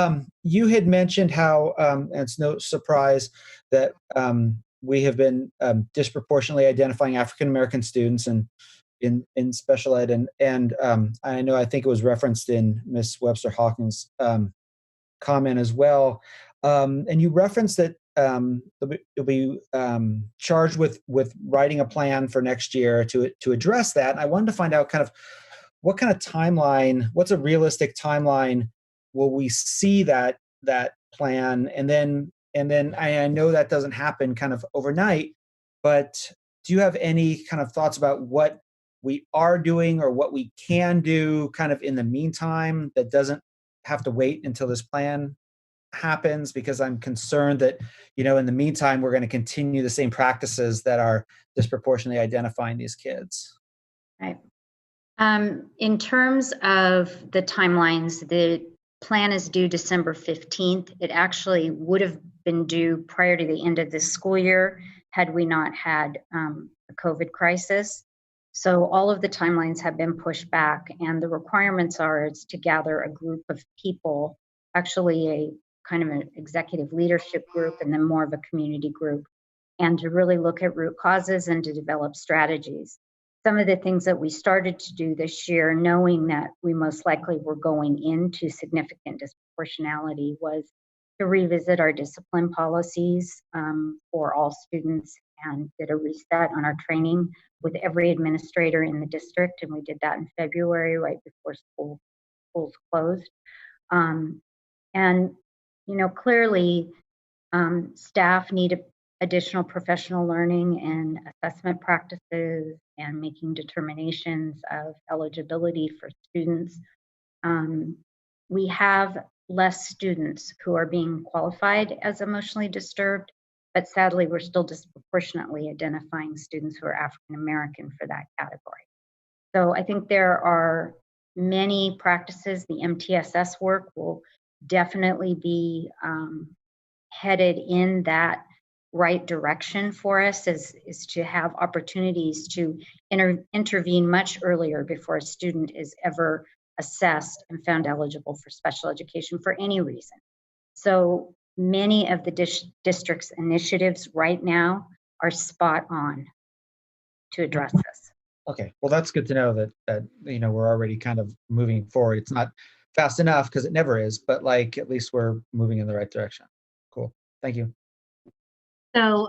you had mentioned how, and it's no surprise that we have been disproportionately identifying African-American students in special ed, and I think it was referenced in Ms. Webster Hawkins' comment as well. And you referenced that you'll be charged with writing a plan for next year to address that. And I wanted to find out kind of what kind of timeline, what's a realistic timeline will we see that plan? And then I know that doesn't happen kind of overnight, but do you have any kind of thoughts about what we are doing or what we can do kind of in the meantime that doesn't have to wait until this plan happens? Because I'm concerned that, in the meantime, we're going to continue the same practices that are disproportionately identifying these kids. Right. In terms of the timelines, the plan is due December 15th. It actually would have been due prior to the end of this school year had we not had a COVID crisis. So all of the timelines have been pushed back, and the requirements are to gather a group of people, actually a kind of an executive leadership group and then more of a community group, and to really look at root causes and to develop strategies. Some of the things that we started to do this year, knowing that we most likely were going into significant disproportionality, was to revisit our discipline policies for all students, and did a reset on our training with every administrator in the district. And we did that in February, right before schools closed. And clearly staff need additional professional learning and assessment practices and making determinations of eligibility for students. We have less students who are being qualified as emotionally disturbed, but sadly, we're still disproportionately identifying students who are African American for that category. So I think there are many practices. The MTSS work will definitely be headed in that right direction for us, is to have opportunities to intervene much earlier before a student is ever assessed and found eligible for special education for any reason. So many of the district's initiatives right now are spot on to address this. Okay, well, that's good to know that we're already kind of moving forward. It's not fast enough because it never is, but at least we're moving in the right direction. Cool, thank you. So,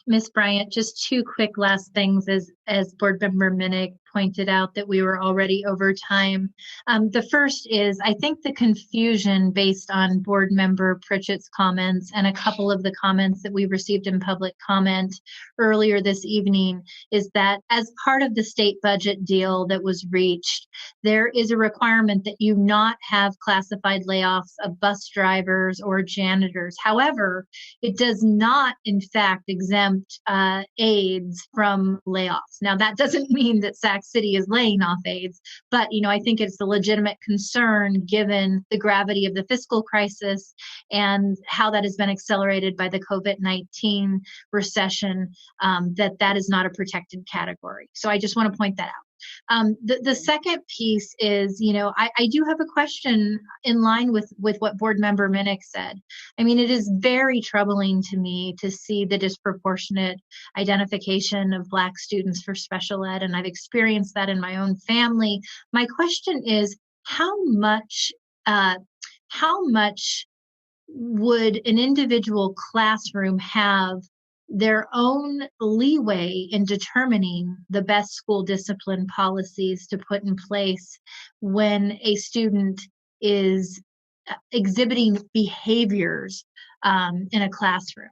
Ms. Bryant, just two quick last things as Board Member Minnick pointed out that we were already over time. The first is, I think the confusion based on Board Member Pritchett's comments and a couple of the comments that we received in public comment earlier this evening is that as part of the state budget deal that was reached, there is a requirement that you not have classified layoffs of bus drivers or janitors. However, it does not, in fact, exempt aides from layoffs. Now, that doesn't mean that Sac City is laying off aides, but I think it's a legitimate concern given the gravity of the fiscal crisis and how that has been accelerated by the COVID-19 recession, that is not a protected category. So I just want to point that out. The second piece is, I do have a question in line with what Board Member Minnick said. I mean, it is very troubling to me to see the disproportionate identification of Black students for special ed, and I've experienced that in my own family. My question is, how much would an individual classroom have their own leeway in determining the best school discipline policies to put in place when a student is exhibiting behaviors in a classroom?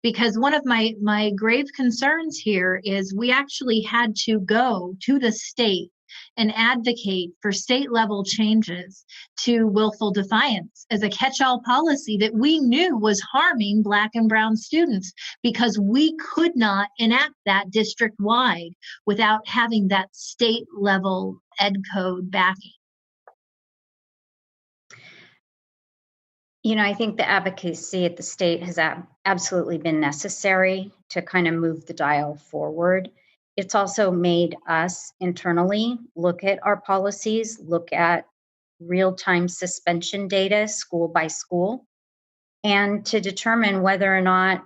Because one of my grave concerns here is we actually had to go to the state and advocate for state level changes to willful defiance as a catch-all policy that we knew was harming Black and brown students, because we could not enact that district-wide without having that state level ed code backing. I think the advocacy at the state has absolutely been necessary to kind of move the dial forward. It's also made us internally look at our policies, look at real-time suspension data, school by school, and to determine whether or not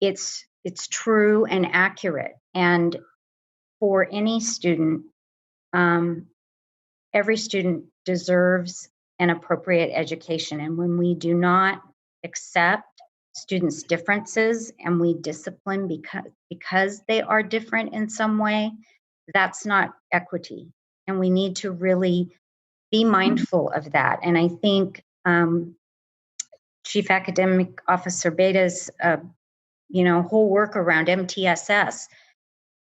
it's true and accurate. And for any student, every student deserves an appropriate education. And when we do not accept students' differences and we discipline because they are different in some way, that's not equity. And we need to really be mindful of that. And I think Chief Academic Officer Beta's whole work around MTSS,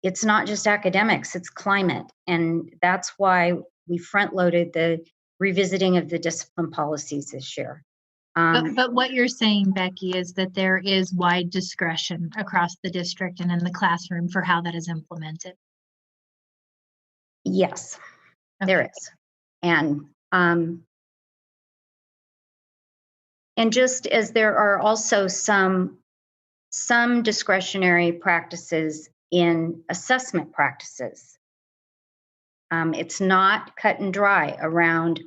it's not just academics, it's climate. And that's why we front-loaded the revisiting of the discipline policies this year. But what you're saying, Becky, is that there is wide discretion across the district and in the classroom for how that is implemented. Yes, okay. There is. And just as there are also some discretionary practices in assessment practices, it's not cut and dry around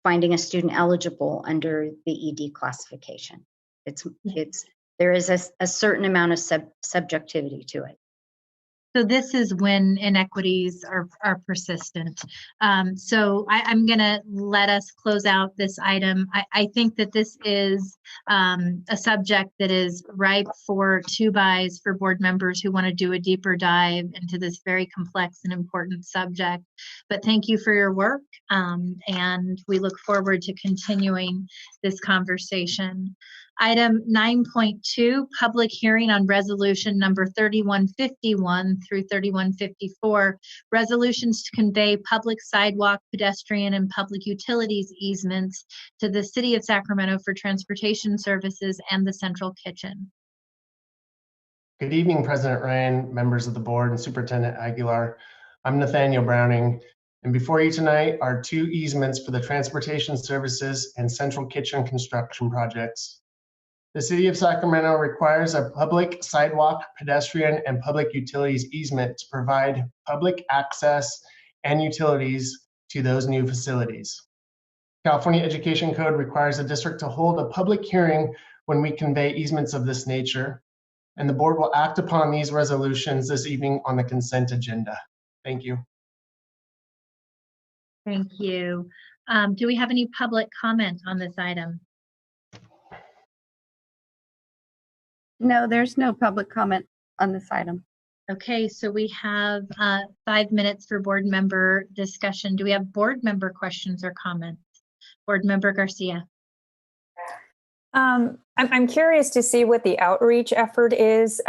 finding a student eligible under the ED classification. There is a certain amount of subjectivity to it. So this is when inequities are persistent. So I'm going to let us close out this item. I think that this is a subject that is ripe for 2-buys for board members who want to do a deeper dive into this very complex and important subject. But thank you for your work, and we look forward to continuing this conversation. Item 9.2, public hearing on resolution number 3151 through 3154, resolutions to convey public sidewalk, pedestrian, and public utilities easements to the City of Sacramento for transportation services and the central kitchen. Good evening, President Ryan, members of the board, and Superintendent Aguilar. I'm Nathaniel Browning, and before you tonight are 2 easements for the transportation services and central kitchen construction projects. The City of Sacramento requires a public sidewalk, pedestrian, and public utilities easement to provide public access and utilities to those new facilities. California Education Code requires the district to hold a public hearing when we convey easements of this nature, and the board will act upon these resolutions this evening on the consent agenda. Thank you. Thank you. Do we have any public comment on this item? No, there's no public comment on this item. Okay, so we have 5 minutes for board member discussion. Do we have board member questions or comments? Board member Garcia. I'm curious to see what the outreach effort is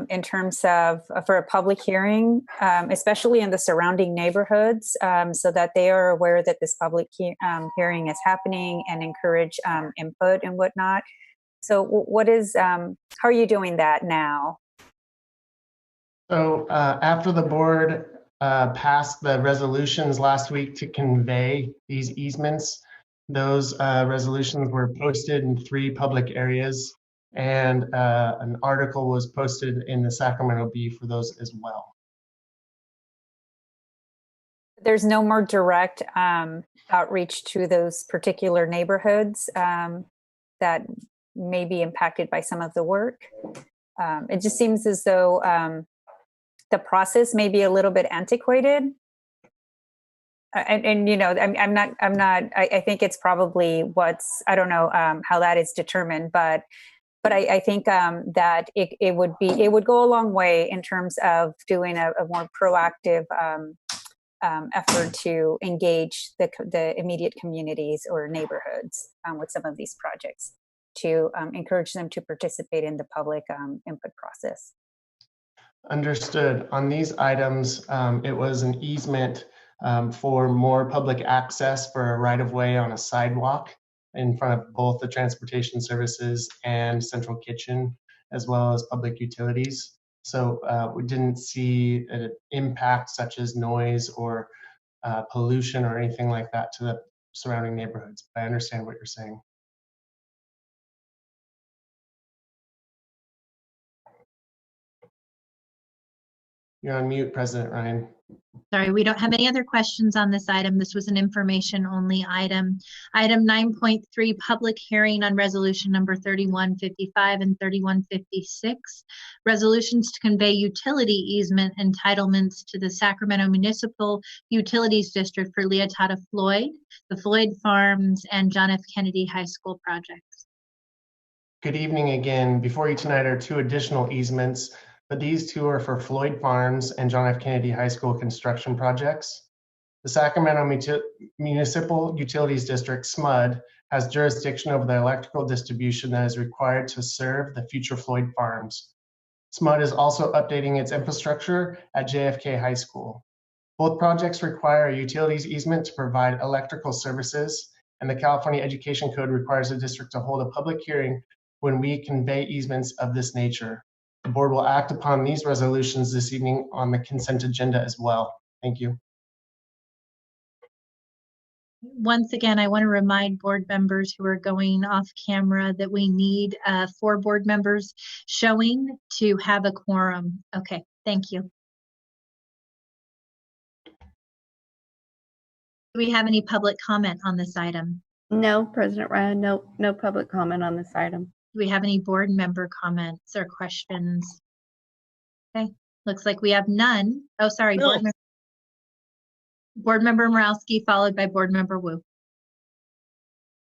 in terms of for a public hearing, especially in the surrounding neighborhoods, so that they are aware that this public hearing is happening and encourage input and whatnot. So what is, how are you doing that now? So after the board passed the resolutions last week to convey these easements, those resolutions were posted in 3 public areas, and an article was posted in the Sacramento Bee for those as well. There's no more direct outreach to those particular neighborhoods that may be impacted by some of the work. It just seems as though the process may be a little bit antiquated. And you know, I think it's probably I don't know how that is determined, but I think that it would go a long way in terms of doing a more proactive effort to engage the immediate communities or neighborhoods with some of these projects, to encourage them to participate in the public input process. Understood. On these items, it was an easement for more public access for a right-of-way on a sidewalk in front of both the transportation services and central kitchen, as well as public utilities. So we didn't see an impact such as noise or pollution or anything like that to the surrounding neighborhoods. But I understand what you're saying. You're on mute, President Ryan. Sorry, we don't have any other questions on this item. This was an information-only item. Item 9.3, public hearing on resolution number 3155 and 3156. Resolutions to convey utility easement entitlements to the Sacramento Municipal Utilities District for Leotada Floyd, the Floyd Farms, and John F. Kennedy High School projects. Good evening again. Before you tonight are two additional easements, but these two are for Floyd Farms and John F. Kennedy High School construction projects. The Sacramento Municipal Utilities District, SMUD, has jurisdiction over the electrical distribution that is required to serve the future Floyd Farms. SMUD is also updating its infrastructure at JFK High School. Both projects require a utilities easement to provide electrical services, and the California Education Code requires the district to hold a public hearing when we convey easements of this nature. The board will act upon these resolutions this evening on the consent agenda as well. Thank you. Once again, I want to remind board members who are going off camera that we need 4 board members showing to have a quorum. Okay, thank you. Do we have any public comment on this item? No, President Ryan, no public comment on this item. Do we have any board member comments or questions? Okay, looks like we have none. Oh, sorry, No. Board Member Morowski, followed by Board Member Wu.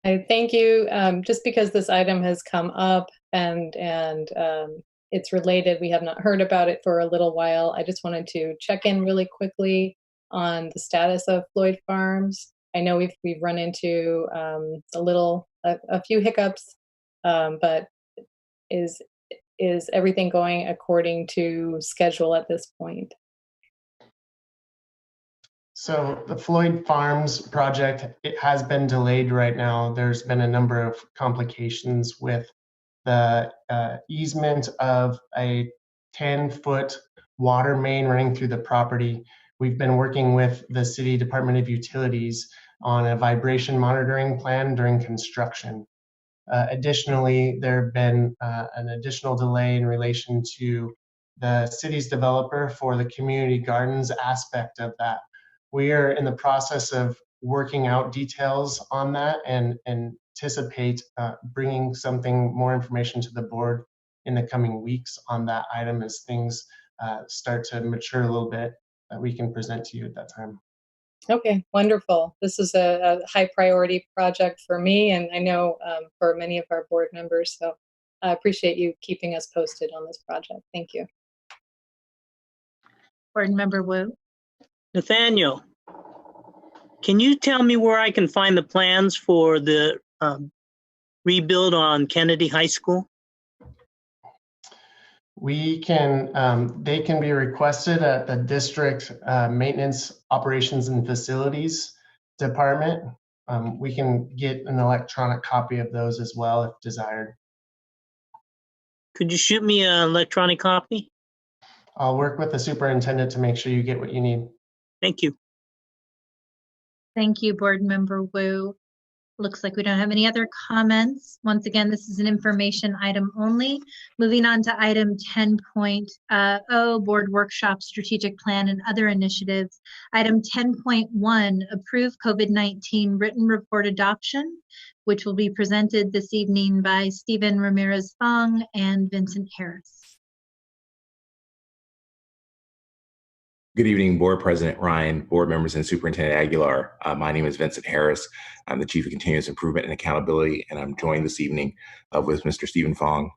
Thank you. Just because this item has come up and it's related, we have not heard about it for a little while. I just wanted to check in really quickly on the status of Floyd Farms. I know we've run into a few hiccups, but is everything going according to schedule at this point? So the Floyd Farms project, it has been delayed right now. There's been a number of complications with the easement of a 10-foot water main running through the property. We've been working with the City Department of Utilities on a vibration monitoring plan during construction. Additionally, there have been an additional delay in relation to the city's developer for the community gardens aspect of that. We are in the process of working out details on that and anticipate bringing more information to the board in the coming weeks on that item as things start to mature a little bit that we can present to you at that time. Okay, wonderful. This is a high priority project for me, and I know for many of our board members, so I appreciate you keeping us posted on this project. Thank you. Board Member Wu. Nathaniel, can you tell me where I can find the plans for the rebuild on Kennedy High School? We can, they can be requested at the district maintenance operations and facilities department. We can get an electronic copy of those as well if desired. Could you shoot me an electronic copy? I'll work with the superintendent to make sure you get what you need. Thank you. Thank you, Board Member Wu. Looks like we don't have any other comments. Once again, this is an information item only. Moving on to item 10.0, board workshop, strategic plan, and other initiatives. Item 10.1, approve COVID-19 written report adoption, which will be presented this evening by Stephen Ramirez-Fong and Vincent Harris. Good evening, Board President Ryan, board members, and Superintendent Aguilar. My name is Vincent Harris. I'm the Chief of Continuous Improvement and Accountability, and I'm joined this evening with Mr. Stephen Fong,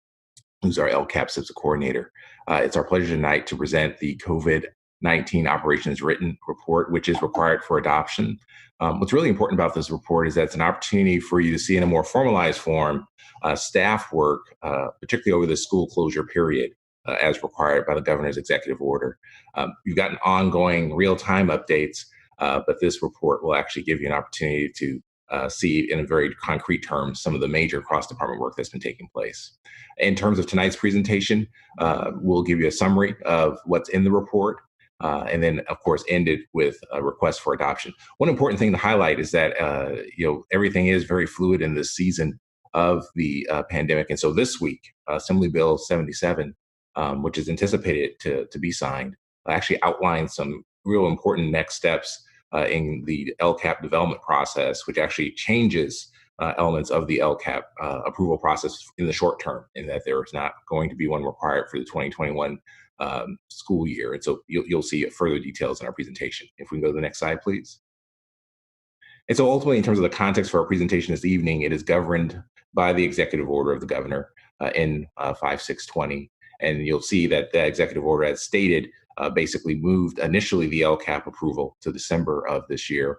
who's our LCAP CIPSA coordinator. It's our pleasure tonight to present the COVID-19 operations written report, which is required for adoption. What's really important about this report is that it's an opportunity for you to see in a more formalized form staff work, particularly over the school closure period, as required by the governor's executive order. You've gotten ongoing real-time updates, but this report will actually give you an opportunity to see in a very concrete terms some of the major cross-department work that's been taking place. In terms of tonight's presentation, we'll give you a summary of what's in the report, and then, of course, ended with a request for adoption. One important thing to highlight is that everything is very fluid in this season of the pandemic, and so this week, Assembly Bill 77, which is anticipated to be signed, actually outlines some real important next steps in the LCAP development process, which actually changes elements of the LCAP approval process in the short term, in that there is not going to be one required for the 2021 school year. And so you'll see further details in our presentation. If we can go to the next slide, please. And so ultimately, in terms of the context for our presentation this evening, it is governed by the executive order of the governor in 5620. And you'll see that the executive order, as stated, basically moved initially the LCAP approval to December of this year.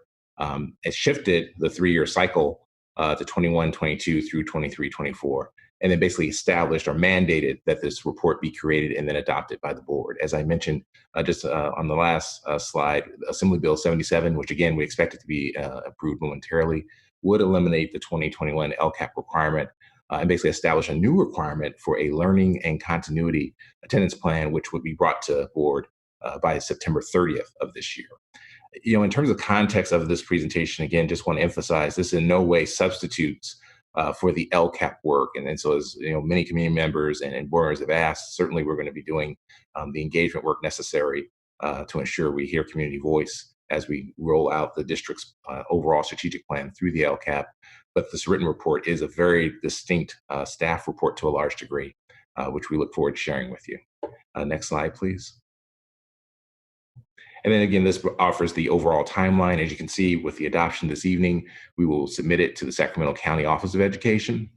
It shifted the 3-year cycle to 21-22 through 23-24, and then basically established or mandated that this report be created and then adopted by the board. As I mentioned just on the last slide, Assembly Bill 77, which again we expect it to be approved momentarily, would eliminate the 2021 LCAP requirement and basically establish a new requirement for a learning and continuity attendance plan, which would be brought to board by September 30th of this year. In terms of context of this presentation, again, just want to emphasize this in no way substitutes for the LCAP work. And so as many community members and board members have asked, certainly we're going to be doing the engagement work necessary to ensure we hear community voice as we roll out the district's overall strategic plan through the LCAP. But this written report is a very distinct staff report to a large degree, which we look forward to sharing with you. Next slide, please. And then again, this offers the overall timeline. As you can see, with the adoption this evening, we will submit it to the Sacramento County Office of Education.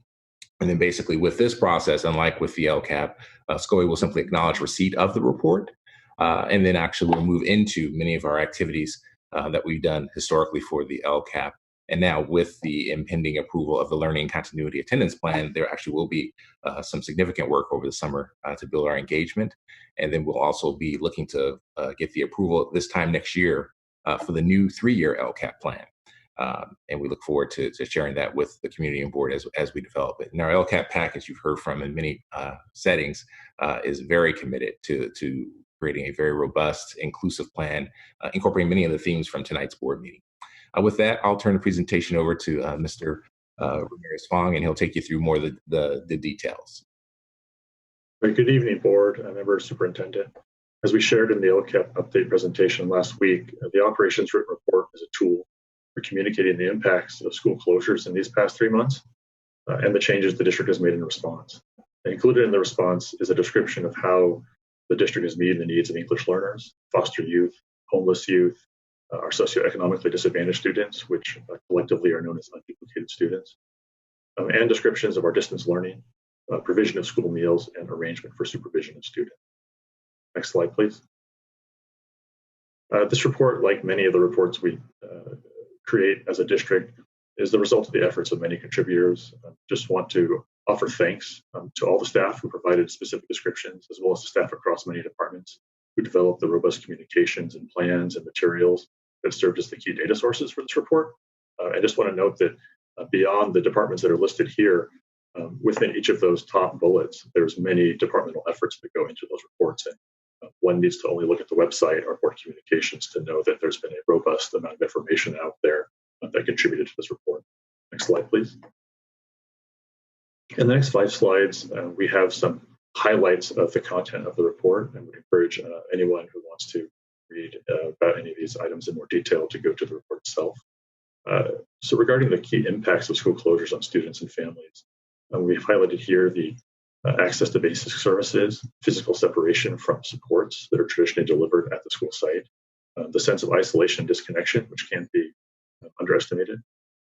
And then basically with this process, unlike with the LCAP, SCOE will simply acknowledge receipt of the report, and then actually we'll move into many of our activities that we've done historically for the LCAP. And now with the impending approval of the learning continuity attendance plan, there actually will be some significant work over the summer to build our engagement. And then we'll also be looking to get the approval this time next year for the new 3-year LCAP plan. And we look forward to sharing that with the community and board as we develop it. And our LCAP pack, as you've heard from in many settings, is very committed to creating a very robust, inclusive plan, incorporating many of the themes from tonight's board meeting. With that, I'll turn the presentation over to Mr. Ramirez-Fong, and he'll take you through more of the details. Good evening, board and members, superintendent. As we shared in the LCAP update presentation last week, the operations written report is a tool for communicating the impacts of school closures in these past 3 months and the changes the district has made in response. And included in the response is a description of how the district is meeting the needs of English learners, foster youth, homeless youth, our socioeconomically disadvantaged students, which collectively are known as unduplicated students, and descriptions of our distance learning, provision of school meals, and arrangement for supervision of students. Next slide, please. This report, like many of the reports we create as a district, is the result of the efforts of many contributors. Just want to offer thanks to all the staff who provided specific descriptions, as well as the staff across many departments who developed the robust communications and plans and materials that served as the key data sources for this report. I just want to note that beyond the departments that are listed here, within each of those top bullets, there's many departmental efforts that go into those reports. And one needs to only look at the website or board communications to know that there's been a robust amount of information out there that contributed to this report. Next slide, please. In the next 5 slides, we have some highlights of the content of the report, and would encourage anyone who wants to read about any of these items in more detail to go to the report itself. So regarding the key impacts of school closures on students and families, we've highlighted here the access to basic services, physical separation from supports that are traditionally delivered at the school site, the sense of isolation and disconnection, which can't be underestimated,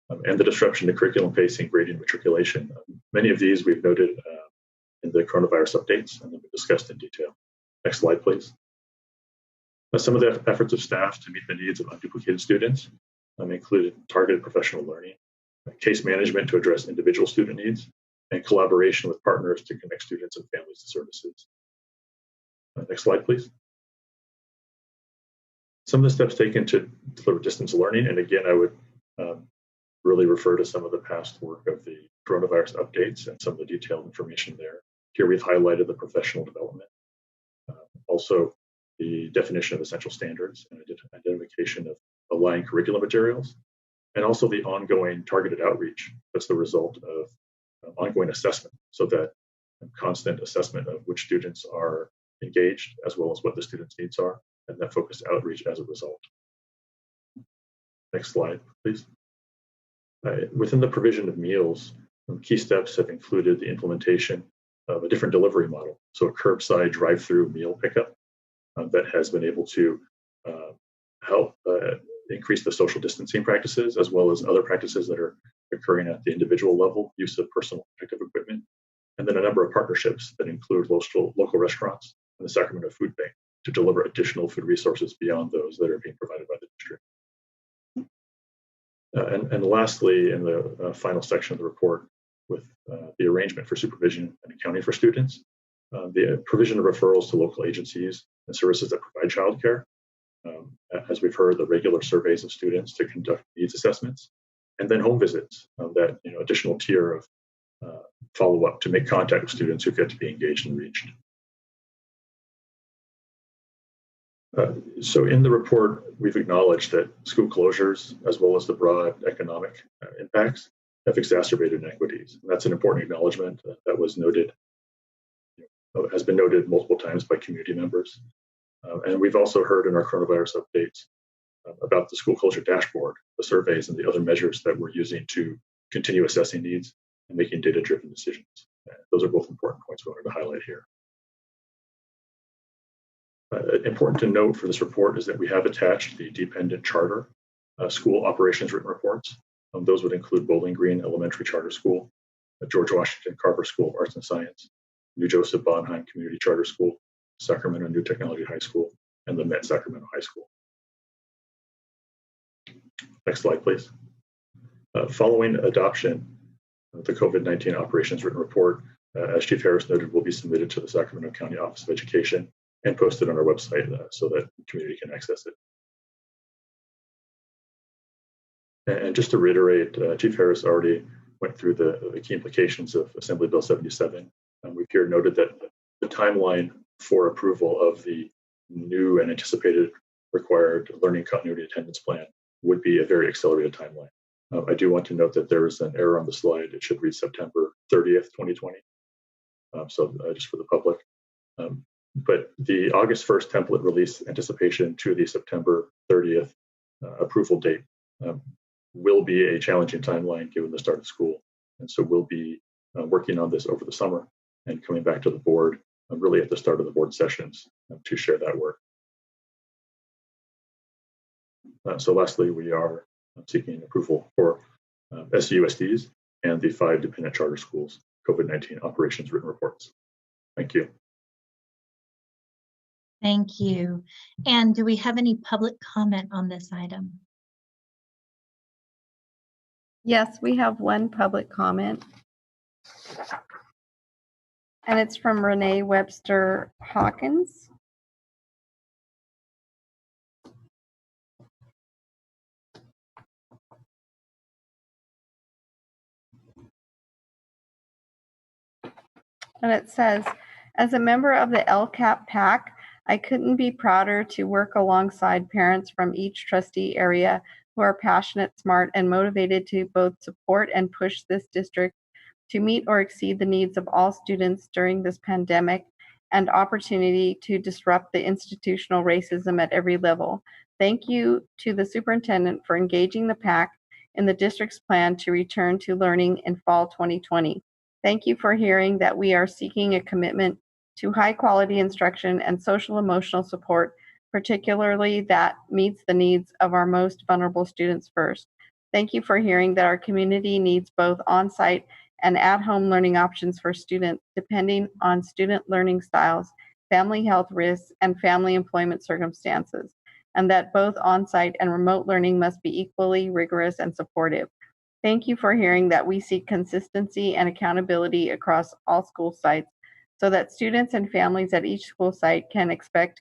and the disruption to curriculum pacing, grading, matriculation. Many of these we've noted in the coronavirus updates and then we discussed in detail. Next slide, please. Some of the efforts of staff to meet the needs of unduplicated students included targeted professional learning, case management to address individual student needs, and collaboration with partners to connect students and families to services. Next slide, please. Some of the steps taken to deliver distance learning, and again, I would really refer to some of the past work of the coronavirus updates and some of the detailed information there. Here we've highlighted the professional development, also the definition of essential standards and identification of aligned curriculum materials, and also the ongoing targeted outreach that's the result of ongoing assessment, so that constant assessment of which students are engaged as well as what the students' needs are, and that focused outreach as a result. Next slide, please. Within the provision of meals, key steps have included the implementation of a different delivery model, so a curbside drive-through meal pickup that has been able to help increase the social distancing practices, as well as other practices that are occurring at the individual level, use of personal protective equipment, and then a number of partnerships that include local restaurants and the Sacramento Food Bank to deliver additional food resources beyond those that are being provided by the district. And lastly, in the final section of the report, with the arrangement for supervision and accounting for students, the provision of referrals to local agencies and services that provide childcare, as we've heard, the regular surveys of students to conduct needs assessments, and then home visits, that additional tier of follow-up to make contact with students who've yet to be engaged and reached. So in the report, we've acknowledged that school closures, as well as the broad economic impacts, have exacerbated inequities. And that's an important acknowledgement that was noted, has been noted multiple times by community members. And we've also heard in our coronavirus updates about the school closure dashboard, the surveys, and the other measures that we're using to continue assessing needs and making data-driven decisions. And those are both important points we wanted to highlight here. Important to note for this report is that we have attached the dependent charter school operations written reports. Those would include Bowling Green Elementary Charter School, George Washington Carver School of Arts and Science, New Joseph Bonheim Community Charter School, Sacramento New Technology High School, and the Met Sacramento High School. Next slide, please. Following adoption, the COVID-19 operations written report, as Chief Harris noted, will be submitted to the Sacramento County Office of Education and posted on our website so that the community can access it. And just to reiterate, Chief Harris already went through the key implications of Assembly Bill 77. We've here noted that the timeline for approval of the new and anticipated required learning continuity attendance plan would be a very accelerated timeline. I do want to note that there is an error on the slide. It should read September 30th, 2020. So just for the public. But the August 1st template release anticipation to the September 30th approval date will be a challenging timeline given the start of school. And so we'll be working on this over the summer and coming back to the board really at the start of the board sessions to share that work. So lastly, we are seeking approval for SUSDs and the 5 dependent charter schools COVID-19 operations written reports. Thank you. Thank you. And do we have any public comment on this item? Yes, we have one public comment. And it's from Renee Webster Hawkins. And it says, as a member of the LCAP PAC, I couldn't be prouder to work alongside parents from each trustee area who are passionate, smart, and motivated to both support and push this district to meet or exceed the needs of all students during this pandemic and opportunity to disrupt the institutional racism at every level. Thank you to the superintendent for engaging the PAC in the district's plan to return to learning in fall 2020. Thank you for hearing that we are seeking a commitment to high quality instruction and social emotional support, particularly that meets the needs of our most vulnerable students first. Thank you for hearing that our community needs both on-site and at-home learning options for students depending on student learning styles, family health risks, and family employment circumstances, and that both on-site and remote learning must be equally rigorous and supportive. Thank you for hearing that we seek consistency and accountability across all school sites so that students and families at each school site can expect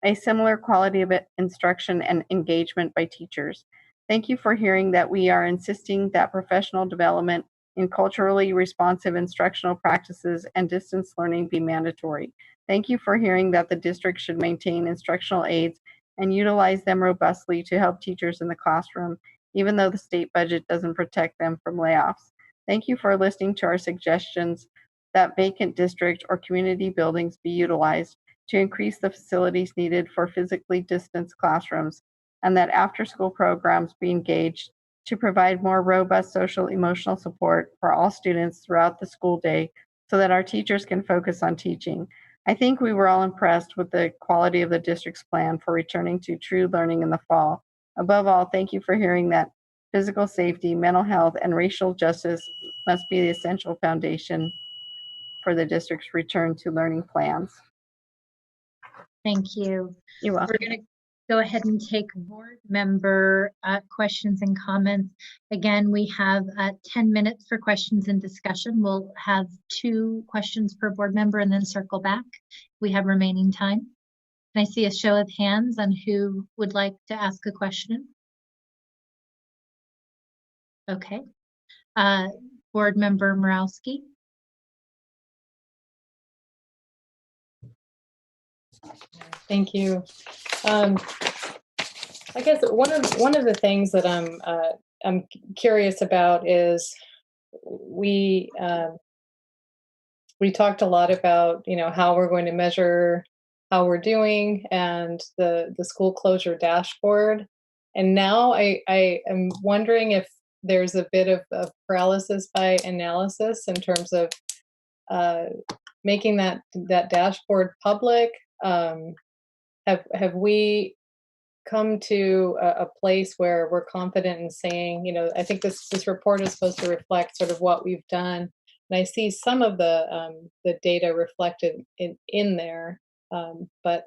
a similar quality of instruction and engagement by teachers. Thank you for hearing that we are insisting that professional development in culturally responsive instructional practices and distance learning be mandatory. Thank you for hearing that the district should maintain instructional aids and utilize them robustly to help teachers in the classroom, even though the state budget doesn't protect them from layoffs. Thank you for listening to our suggestions that vacant district or community buildings be utilized to increase the facilities needed for physically distanced classrooms, and that after-school programs be engaged to provide more robust social emotional support for all students throughout the school day so that our teachers can focus on teaching. I think we were all impressed with the quality of the district's plan for returning to true learning in the fall. Above all, thank you for hearing that physical safety, mental health, and racial justice must be the essential foundation for the district's return to learning plans. Thank you. You're welcome. We're going to go ahead and take board member questions and comments. Again, we have 10 minutes for questions and discussion. We'll have 2 questions per board member and then circle back. We have remaining time. Can I see a show of hands on who would like to ask a question? Okay. Board member Morawski. Thank you. I guess one of the things that I'm curious about is we talked a lot about how we're going to measure how we're doing and the school closure dashboard, and now I am wondering if there's a bit of paralysis by analysis in terms of making that dashboard public. Have we come to a place where we're confident in saying, I think this report is supposed to reflect sort of what we've done, and I see some of the data reflected in there, but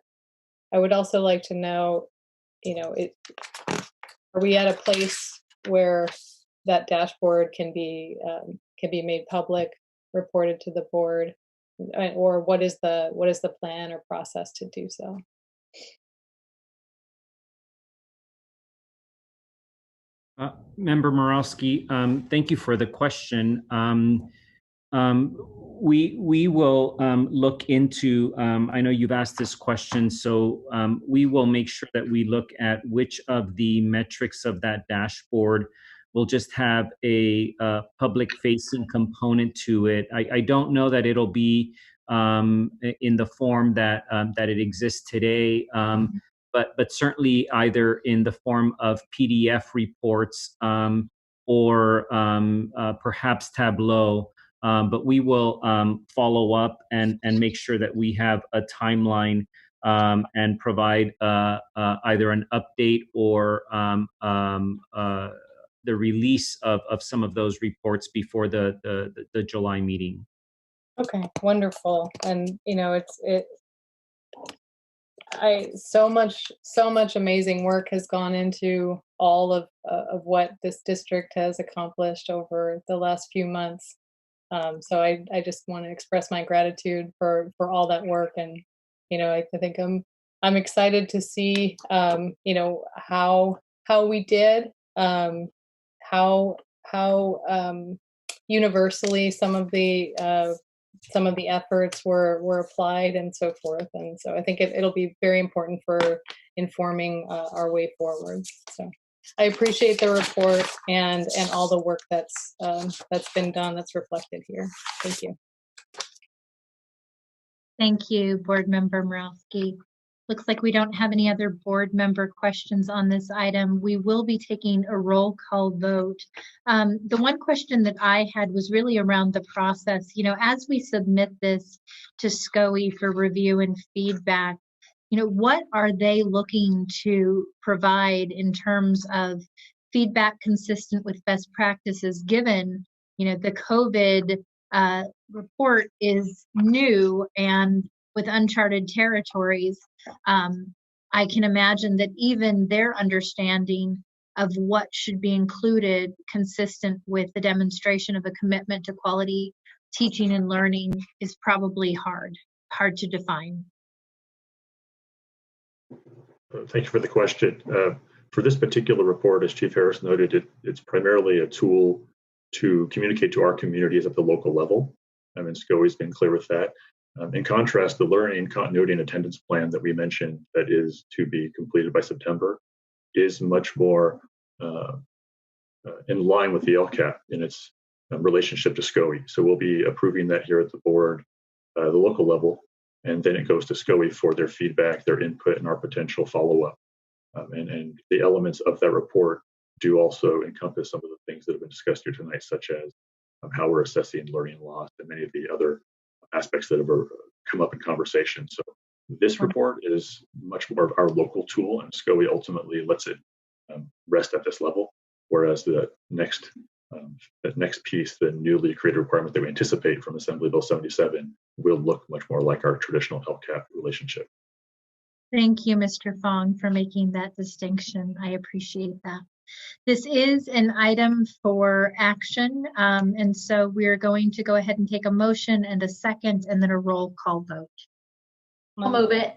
I would also like to know, are we at a place where that dashboard can be made public, reported to the board, or what is the plan or process to do so? Member Morawski, thank you for the question. We will look into, I know you've asked this question, so we will make sure that we look at which of the metrics of that dashboard will just have a public-facing component to it. I don't know that it'll be in the form that it exists today, but certainly either in the form of PDF reports or perhaps Tableau. But we will follow up and make sure that we have a timeline and provide either an update or the release of some of those reports before the July meeting. Okay, wonderful. And so much amazing work has gone into all of what this district has accomplished over the last few months. So I just want to express my gratitude for all that work, and I think I'm excited to see how we did, how universally some of the efforts were applied and so forth, and so I think it'll be very important for informing our way forward. So I appreciate the report and all the work that's been done that's reflected here. Thank you. Thank you, Board Member Morowski. Looks like we don't have any other board member questions on this item. We will be taking a roll call vote. The one question that I had was really around the process. You know, as we submit this to SCOE for review and feedback, you know, what are they looking to provide in terms of feedback consistent with best practices, given, you know, the COVID report is new and with uncharted territories? I can imagine that even their understanding of what should be included consistent with the demonstration of a commitment to quality teaching and learning is probably hard to define. Thank you for the question. For this particular report, as Chief Harris noted, it's primarily a tool to communicate to our communities at the local level. And SCOE has been clear with that. In contrast, the learning, continuity, and attendance plan that we mentioned that is to be completed by September is much more in line with the LCAP in its relationship to SCOE. So we'll be approving that here at the board, the local level, and then it goes to SCOE for their feedback, their input, and our potential follow-up. And the elements of that report do also encompass some of the things that have been discussed here tonight, such as how we're assessing learning loss and many of the other aspects that have come up in conversation. So this report is much more of our local tool, and SCOE ultimately lets it rest at this level, whereas the next piece, the newly created requirement that we anticipate from Assembly Bill 77, will look much more like our traditional LCAP relationship. Thank you, Mr. Fong, for making that distinction. I appreciate that. This is an item for action, and so we're going to go ahead and take a motion and a second and then a roll call vote. I'll move it.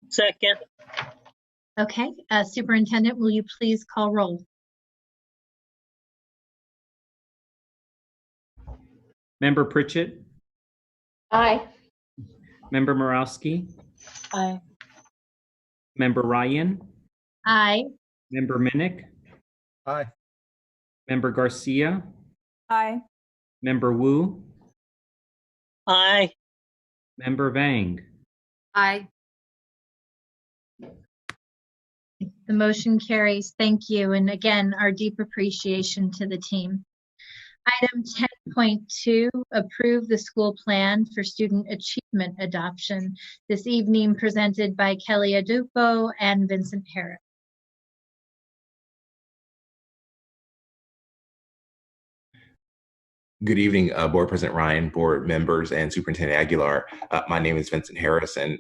Second. Okay, Superintendent, will you please call roll? Member Pritchett? Aye. Member Morowski? Aye. Member Ryan? Aye. Member Minnick? Aye. Member Garcia? Aye. Member Wu? Aye. Member Vang? Aye. The motion carries. Thank you. And again, our deep appreciation to the team. Item 10.2, approve the school plan for student achievement adoption. This evening presented by Kelly Adupo and Vincent Harris. Good evening, Board President Ryan, board members, and Superintendent Aguilar. My name is Vincent Harris, and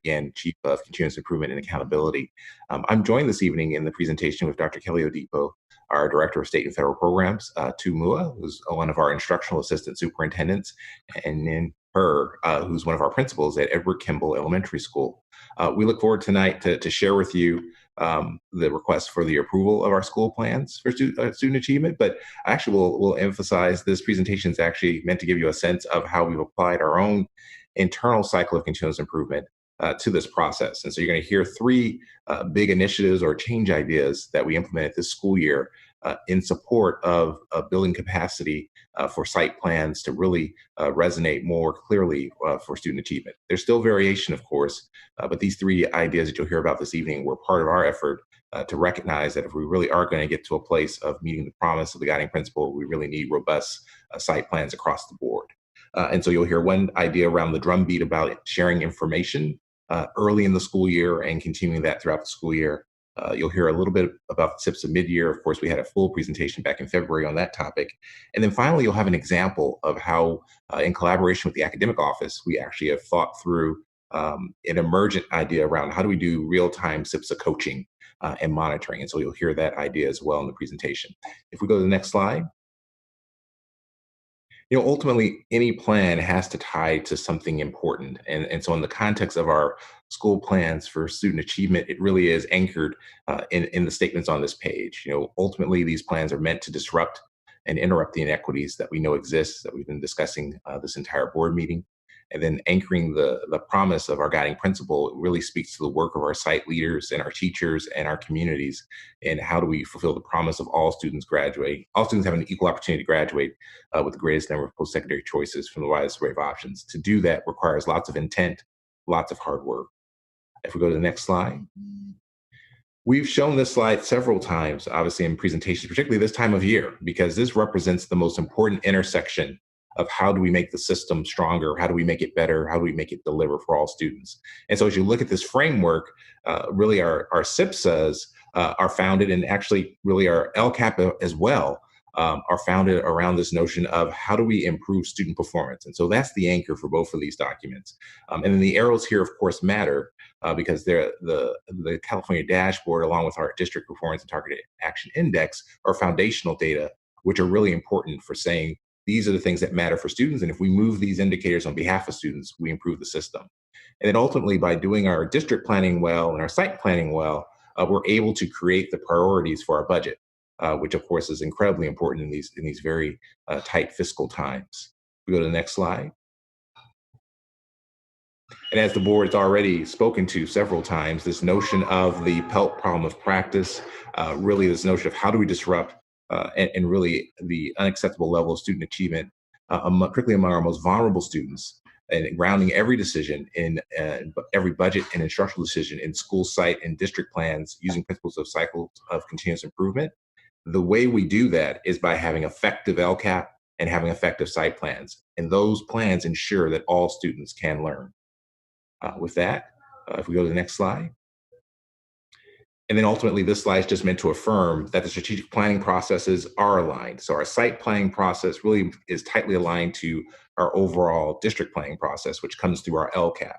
again, Chief of Continuous Improvement and Accountability. I'm joined this evening in the presentation with Dr. Kelly Odipo, our Director of State and Federal Programs, Tumua, who's one of our Instructional Assistant Superintendents, and then her, who's one of our principals at Edward Kimball Elementary School. We look forward tonight to share with you the request for the approval of our school plans for student achievement, but actually we'll emphasize this presentation is actually meant to give you a sense of how we've applied our own internal cycle of continuous improvement to this process. And so you're going to hear three big initiatives or change ideas that we implemented this school year in support of building capacity for site plans to really resonate more clearly for student achievement. There's still variation, of course, but these three ideas that you'll hear about this evening were part of our effort to recognize that if we really are going to get to a place of meeting the promise of the guiding principle, we really need robust site plans across the board. And so you'll hear one idea around the drumbeat about sharing information early in the school year and continuing that throughout the school year. You'll hear a little bit about the tips of mid-year. Of course, we had a full presentation back in February on that topic. And then finally, you'll have an example of how, in collaboration with the academic office, we actually have thought through an emergent idea around how do we do real-time SIPSA coaching and monitoring. And so you'll hear that idea as well in the presentation. If we go to the next slide. You know, ultimately, any plan has to tie to something important. And so in the context of our school plans for student achievement, it really is anchored in the statements on this page. You know, ultimately, these plans are meant to disrupt and interrupt the inequities that we know exist, that we've been discussing this entire board meeting. And then anchoring the promise of our guiding principle really speaks to the work of our site leaders and our teachers and our communities. And how do we fulfill the promise of all students graduate, all students having an equal opportunity to graduate with the greatest number of post-secondary choices from the widest array of options. To do that requires lots of intent, lots of hard work. If we go to the next slide. We've shown this slide several times, obviously in presentations, particularly this time of year, because this represents the most important intersection of how do we make the system stronger, how do we make it better, how do we make it deliver for all students. And so as you look at this framework, really our SIPSAs are founded, and actually really our LCAP as well, are founded around this notion of how do we improve student performance. And so that's the anchor for both of these documents. And then the arrows here, of course, matter because they're the California dashboard, along with our district performance and targeted action index, are foundational data, which are really important for saying these are the things that matter for students. And if we move these indicators on behalf of students, we improve the system. And then ultimately, by doing our district planning well and our site planning well, we're able to create the priorities for our budget. Which of course is incredibly important in these very tight fiscal times. We go to the next slide. And as the board has already spoken to several times, this notion of the PELT problem of practice, really this notion of how do we disrupt and really the unacceptable level of student achievement, particularly among our most vulnerable students, and grounding every decision in every budget and instructional decision in school site and district plans using principles of cycles of continuous improvement. The way we do that is by having effective LCAP and having effective site plans. And those plans ensure that all students can learn. With that, if we go to the next slide. And then ultimately, this slide is just meant to affirm that the strategic planning processes are aligned. So our site planning process really is tightly aligned to our overall district planning process, which comes through our LCAP.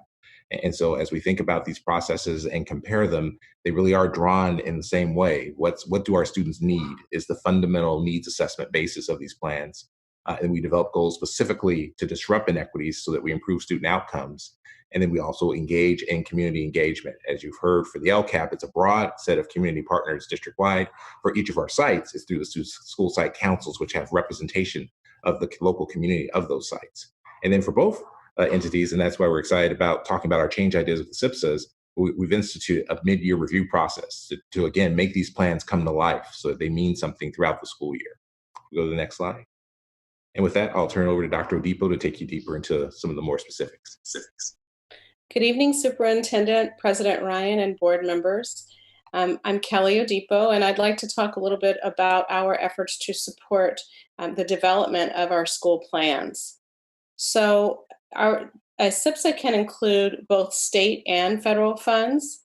And so as we think about these processes and compare them, they really are drawn in the same way. What do our students need is the fundamental needs assessment basis of these plans. And we develop goals specifically to disrupt inequities so that we improve student outcomes. And then we also engage in community engagement. As you've heard, for the LCAP, it's a broad set of community partners district-wide. For each of our sites, it's through the school site councils, which have representation of the local community of those sites. And then for both entities, and that's why we're excited about talking about our change ideas with the SIPSAs, we've instituted a mid-year review process to again, make these plans come to life so that they mean something throughout the school year. We'll go to the next slide. And with that, I'll turn it over to Dr. Odipo to take you deeper into some of the more specifics. Good evening, Superintendent, President Ryan, and board members. I'm Kelly Odipo, and I'd like to talk a little bit about our efforts to support the development of our school plans. So a SIPSA can include both state and federal funds.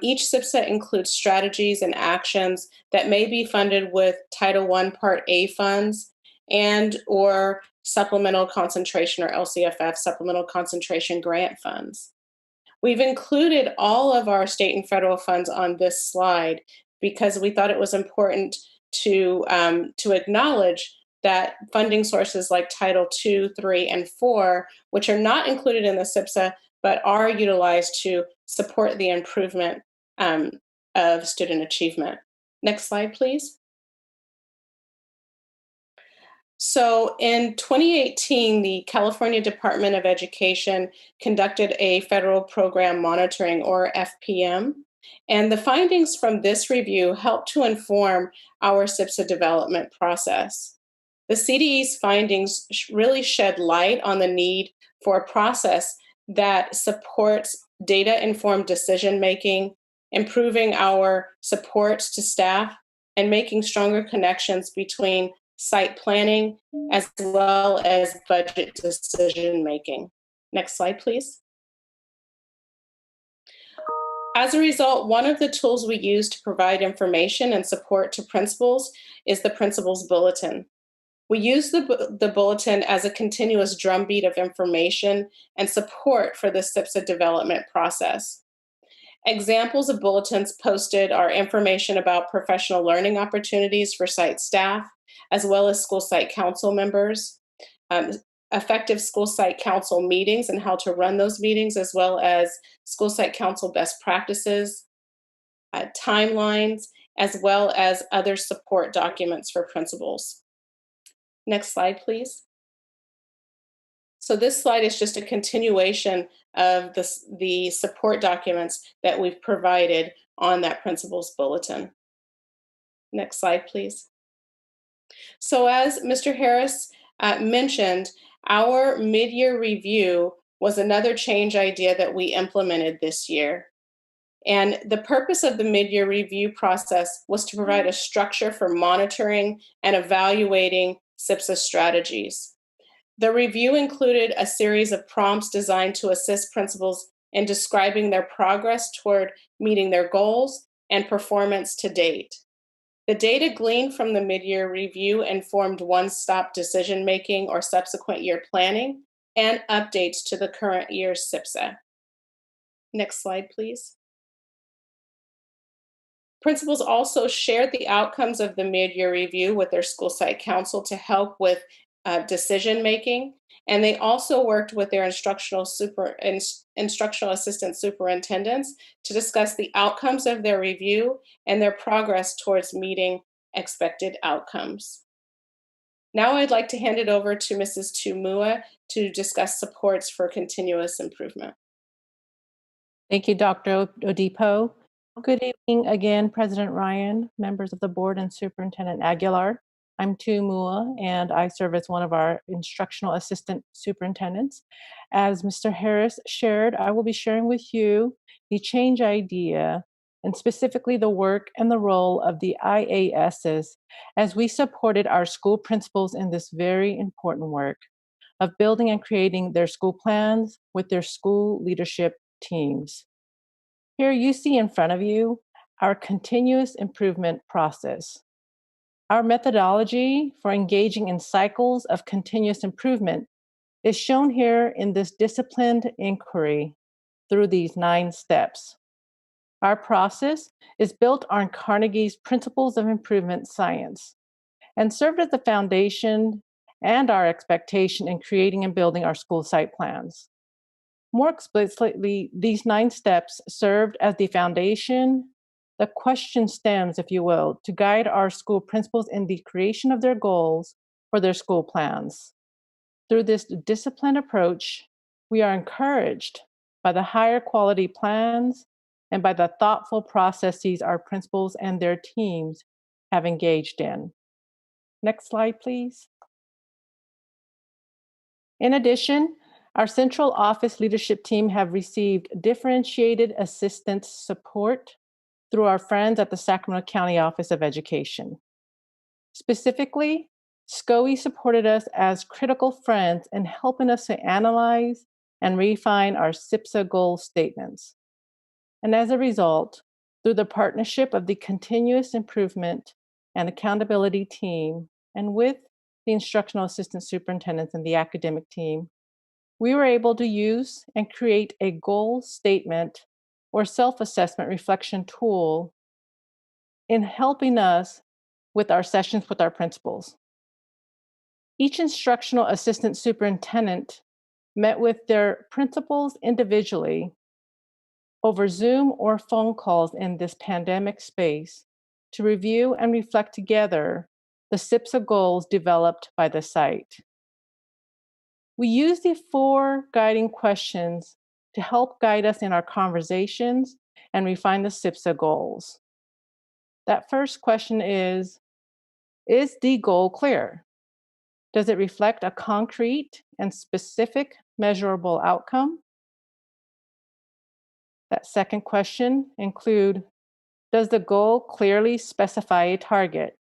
Each SIPSA includes strategies and actions that may be funded with Title I Part A funds and or supplemental concentration or LCFF supplemental concentration grant funds. We've included all of our state and federal funds on this slide because we thought it was important to acknowledge that funding sources like Title II, III, and IV, which are not included in the SIPSA, but are utilized to support the improvement of student achievement. Next slide, please. So in 2018, the California Department of Education conducted a federal program monitoring, or FPM, and the findings from this review helped to inform our SIPSA development process. The CDE's findings really shed light on the need for a process that supports data-informed decision-making, improving our supports to staff, and making stronger connections between site planning as well as budget decision-making. Next slide, please. As a result, one of the tools we use to provide information and support to principals is the Principal's Bulletin. We use the Bulletin as a continuous drumbeat of information and support for the SIPSA development process. Examples of bulletins posted are information about professional learning opportunities for site staff, as well as school site council members, effective school site council meetings and how to run those meetings, as well as school site council best practices, timelines, as well as other support documents for principals. Next slide, please. So this slide is just a continuation of the support documents that we've provided on that principal's bulletin. Next slide, please. So as Mr. Harris mentioned, our mid-year review was another change idea that we implemented this year. And the purpose of the mid-year review process was to provide a structure for monitoring and evaluating SIPSA strategies. The review included a series of prompts designed to assist principals in describing their progress toward meeting their goals and performance to date. The data gleaned from the mid-year review informed one-stop decision-making or subsequent year planning and updates to the current year's SIPSA. Next slide, please. Principals also shared the outcomes of the mid-year review with their school site council to help with decision-making, and they also worked with their instructional assistant superintendents to discuss the outcomes of their review and their progress towards meeting expected outcomes. Now I'd like to hand it over to Mrs. Tumua to discuss supports for continuous improvement. Thank you, Dr. Odipo. Good evening again, President Ryan, members of the board, and Superintendent Aguilar. I'm Tu Mua, and I serve as one of our instructional assistant superintendents. As Mr. Harris shared, I will be sharing with you the change idea, and specifically the work and the role of the IASs as we supported our school principals in this very important work of building and creating their school plans with their school leadership teams. Here you see in front of you our continuous improvement process. Our methodology for engaging in cycles of continuous improvement is shown here in this disciplined inquiry through these 9 steps. Our process is built on Carnegie's Principles of Improvement Science and served as the foundation and our expectation in creating and building our school site plans. More explicitly, these 9 steps served as the foundation, the question stems, if you will, to guide our school principals in the creation of their goals for their school plans. Through this disciplined approach, we are encouraged by the higher quality plans and by the thoughtful processes our principals and their teams have engaged in. Next slide, please. In addition, our central office leadership team have received differentiated assistance support through our friends at the Sacramento County Office of Education. Specifically, SCOE supported us as critical friends in helping us to analyze and refine our SIPSA goal statements. And as a result, through the partnership of the Continuous Improvement and Accountability team, and with the instructional assistant superintendents and the academic team, we were able to use and create a goal statement or self-assessment reflection tool in helping us with our sessions with our principals. Each instructional assistant superintendent met with their principals individually over Zoom or phone calls in this pandemic space to review and reflect together the SIPSA goals developed by the site. We use the 4 guiding questions to help guide us in our conversations and refine the SIPSA goals. That first question is the goal clear? Does it reflect a concrete and specific measurable outcome? That second question include, does the goal clearly specify a target?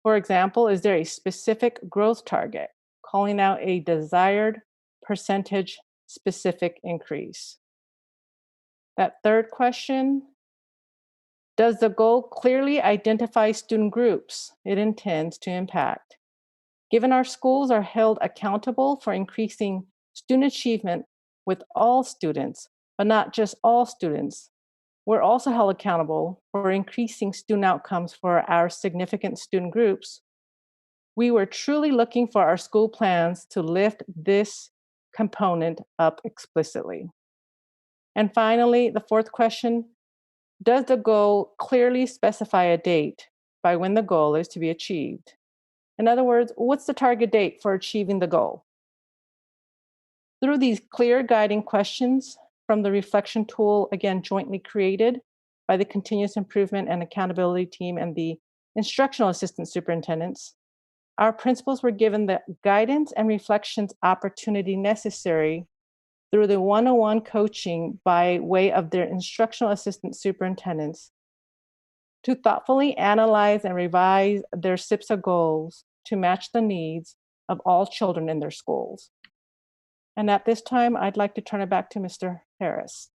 For example, is there a specific growth target, calling out a desired percentage specific increase? That third question, does the goal clearly identify student groups it intends to impact? Given our schools are held accountable for increasing student achievement with all students, but not just all students, we're also held accountable for increasing student outcomes for our significant student groups. We were truly looking for our school plans to lift this component up explicitly. And finally, the fourth question, does the goal clearly specify a date by when the goal is to be achieved? In other words, what's the target date for achieving the goal? Through these clear guiding questions from the reflection tool, again, jointly created by the continuous improvement and accountability team and the instructional assistant superintendents, our principals were given the guidance and reflections opportunity necessary through the one-on-one coaching by way of their instructional assistant superintendents to thoughtfully analyze and revise their SIPSA goals to match the needs of all children in their schools. And at this time, I'd like to turn it back to Mr. Harris.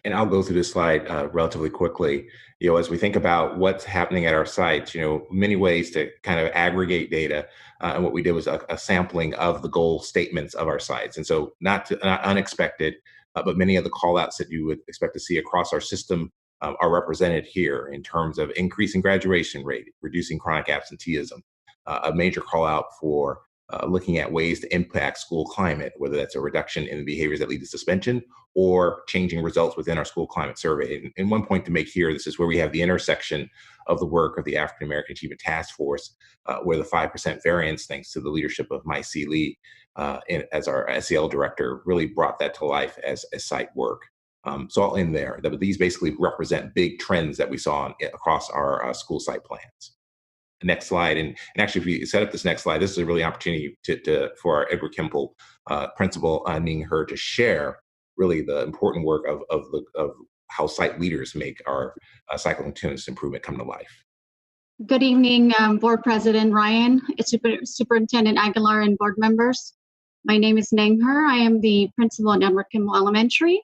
And I'll go through this slide relatively quickly. As we think about what's happening at our sites, many ways to kind of aggregate data. And what we did was a sampling of the goal statements of our sites. And so not unexpected, but many of the call outs that you would expect to see across our system are represented here in terms of increasing graduation rate, reducing chronic absenteeism, a major call out for looking at ways to impact school climate, whether that's a reduction in the behaviors that lead to suspension or changing results within our school climate survey. And one point to make here, this is where we have the intersection of the work of the African American Achievement Task Force, where the 5% variance, thanks to the leadership of Mai C. Lee as our SEL director, really brought that to life as site work. So I'll end there. These basically represent big trends that we saw across our school site plans. Next slide, and actually, if we set up this next slide, this is a really opportunity for our Edward Kimball principal, needing her to share really the important work of how site leaders make our cycle continuous improvement come to life. Good evening, Board President Ryan, Superintendent Aguilar, and board members. My name is Nang Her. I am the principal at Edward Kimball Elementary,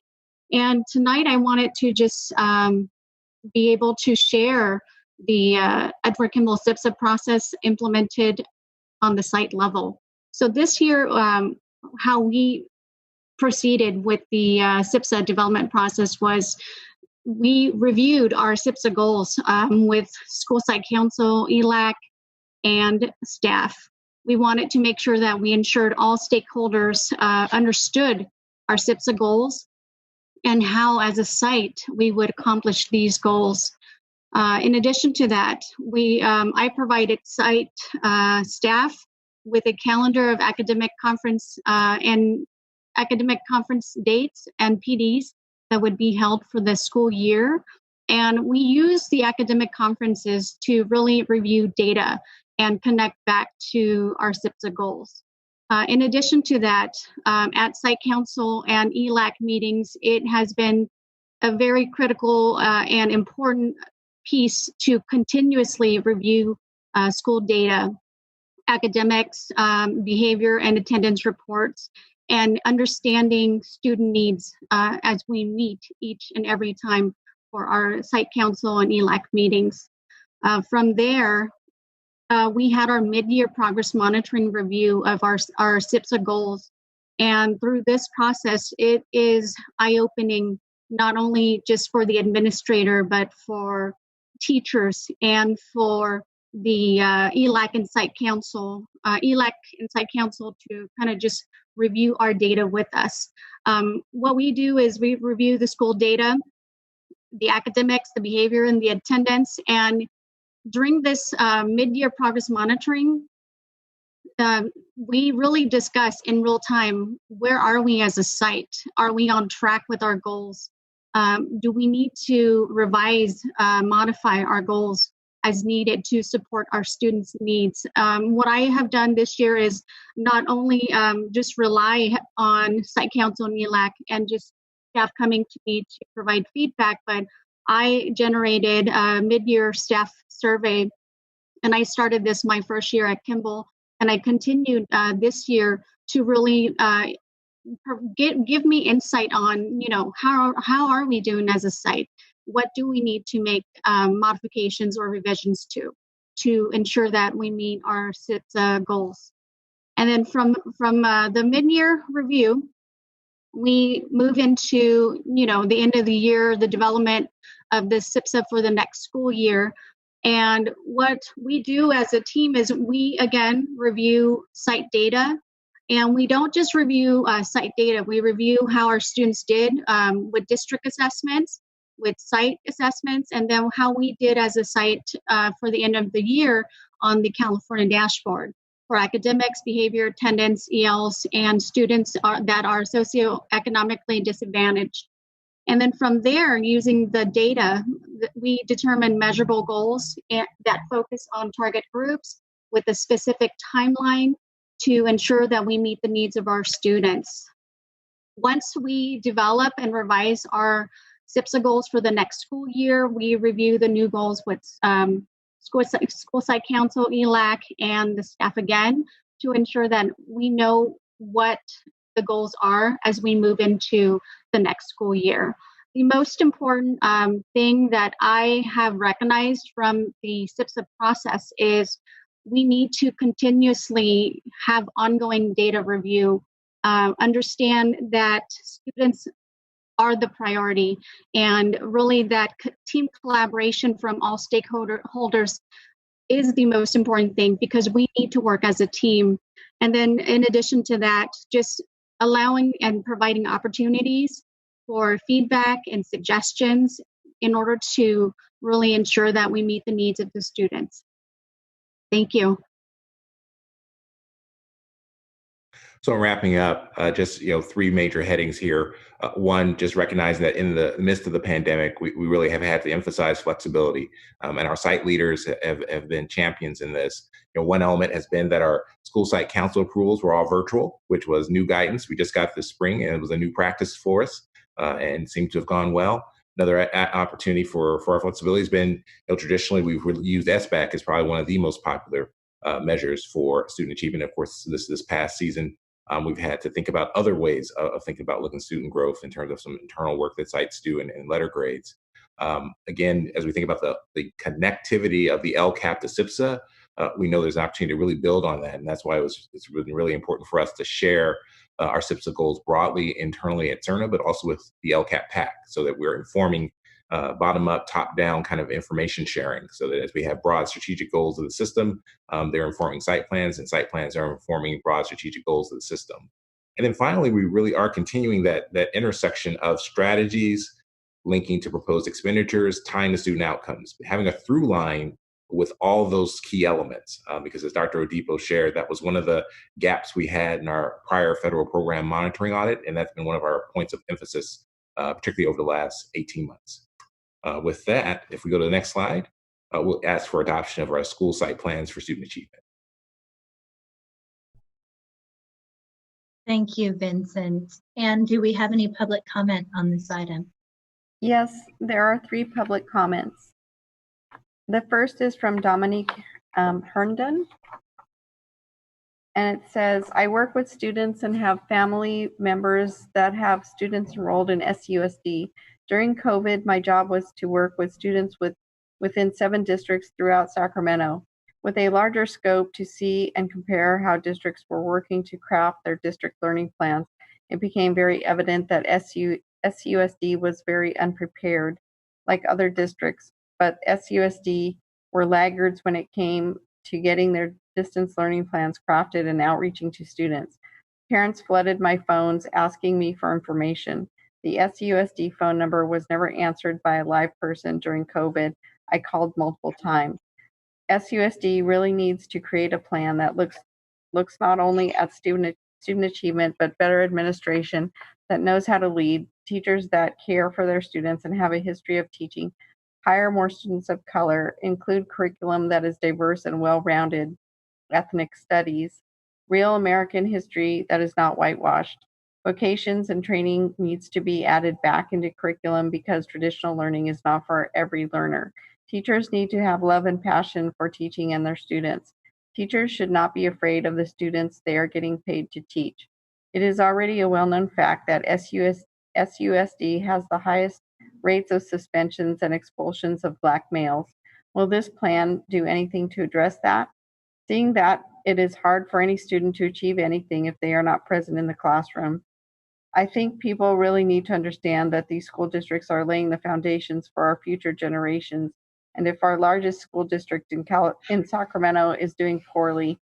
and tonight I wanted to just be able to share the Edward Kimball SIPSA process implemented on the site level. So this year, how we proceeded with the SIPSA development process was we reviewed our SIPSA goals with school site council, ELAC, and staff. We wanted to make sure that we ensured all stakeholders understood our SIPSA goals and how, as a site, we would accomplish these goals. In addition to that, I provided site staff with a calendar of academic conference dates and PDs that would be held for the school year. And we use the academic conferences to really review data and connect back to our SIPSA goals. In addition to that, at Site Council and ELAC meetings, it has been a very critical and important piece to continuously review school data, academics, behavior and attendance reports, and understanding student needs as we meet each and every time for our Site Council and ELAC meetings. From there, we had our mid-year progress monitoring review of our SIPSA goals. And through this process, it is eye-opening, not only just for the administrator, but for teachers and for the ELAC and Site Council, to kind of just review our data with us. What we do is we review the school data, the academics, the behavior, and the attendance. And during this mid-year progress monitoring, we really discuss in real time, where are we as a site? Are we on track with our goals? Do we need to revise, modify our goals as needed to support our students' needs? What I have done this year is not only just rely on Site Council and ELAC and just staff coming to me to provide feedback, but I generated a mid-year staff survey, and I started this my first year at Kimball, and I continued this year to really give me insight on, how are we doing as a site? What do we need to make modifications or revisions to ensure that we meet our SIPSA goals? And then from the mid-year review, we move into, the end of the year, the development of the SIPSA for the next school year. And what we do as a team is we, again, review site data. And we don't just review site data, we review how our students did with district assessments, with site assessments, and then how we did as a site for the end of the year on the California dashboard. for academics, behavior, attendance, ELs, and students that are socioeconomically disadvantaged. And then from there, using the data, we determine measurable goals that focus on target groups with a specific timeline to ensure that we meet the needs of our students. Once we develop and revise our SIPSA goals for the next school year, we review the new goals with school site council, ELAC, and the staff again to ensure that we know what the goals are as we move into the next school year. The most important thing that I have recognized from the SIPSA process is we need to continuously have ongoing data review, understand that students are the priority, and really that team collaboration from all stakeholders is the most important thing, because we need to work as a team. And then in addition to that, just allowing and providing opportunities for feedback and suggestions in order to really ensure that we meet the needs of the students. Thank you. So wrapping up, just three major headings here. One, just recognizing that in the midst of the pandemic, we really have had to emphasize flexibility, and our site leaders have been champions in this. One element has been that our school site council approvals were all virtual, which was new guidance we just got this spring, and it was a new practice for us, and seemed to have gone well. Another opportunity for our flexibility has been, traditionally we've used SBAC as probably one of the most popular measures for student achievement. Of course, this past season, we've had to think about other ways of thinking about looking at student growth in terms of some internal work that sites do in letter grades. Again, as we think about the connectivity of the LCAP to SIPSA, we know there's an opportunity to really build on that. And that's why it's really important for us to share our SIPSA goals broadly internally at CERNA, but also with the LCAP PAC, so that we're informing bottom-up, top-down kind of information sharing, so that as we have broad strategic goals of the system, they're informing site plans, and site plans are informing broad strategic goals of the system. And then finally, we really are continuing that intersection of strategies linking to proposed expenditures, tying to student outcomes, having a through line with all those key elements, because as Dr. Odipo shared, that was one of the gaps we had in our prior federal program monitoring audit, and that's been one of our points of emphasis, particularly over the last 18 months. With that, if we go to the next slide, we'll ask for adoption of our school site plans for student achievement. Thank you, Vincent. And do we have any public comment on this item? Yes, there are 3 public comments. The first is from Dominique Herndon, and it says, I work with students and have family members that have students enrolled in SUSD. During COVID, my job was to work with students within 7 districts throughout Sacramento, with a larger scope to see and compare how districts were working to craft their district learning plans. It became very evident that SUSD was very unprepared, like other districts, but SUSD were laggards when it came to getting their distance learning plans crafted and outreaching to students. Parents flooded my phones asking me for information. The SUSD phone number was never answered by a live person during COVID. I called multiple times. SUSD really needs to create a plan that looks not only at student achievement, but better administration that knows how to lead, teachers that care for their students and have a history of teaching, hire more students of color, include curriculum that is diverse and well-rounded, ethnic studies, real American history that is not whitewashed. Vocations and training needs to be added back into curriculum because traditional learning is not for every learner. Teachers need to have love and passion for teaching and their students. Teachers should not be afraid of the students they are getting paid to teach. It is already a well-known fact that SUSD has the highest rates of suspensions and expulsions of Black males. Will this plan do anything to address that? Seeing that it is hard for any student to achieve anything if they are not present in the classroom, I think people really need to understand that these school districts are laying the foundations for our future generations. And if our largest school district in Sacramento is doing poorly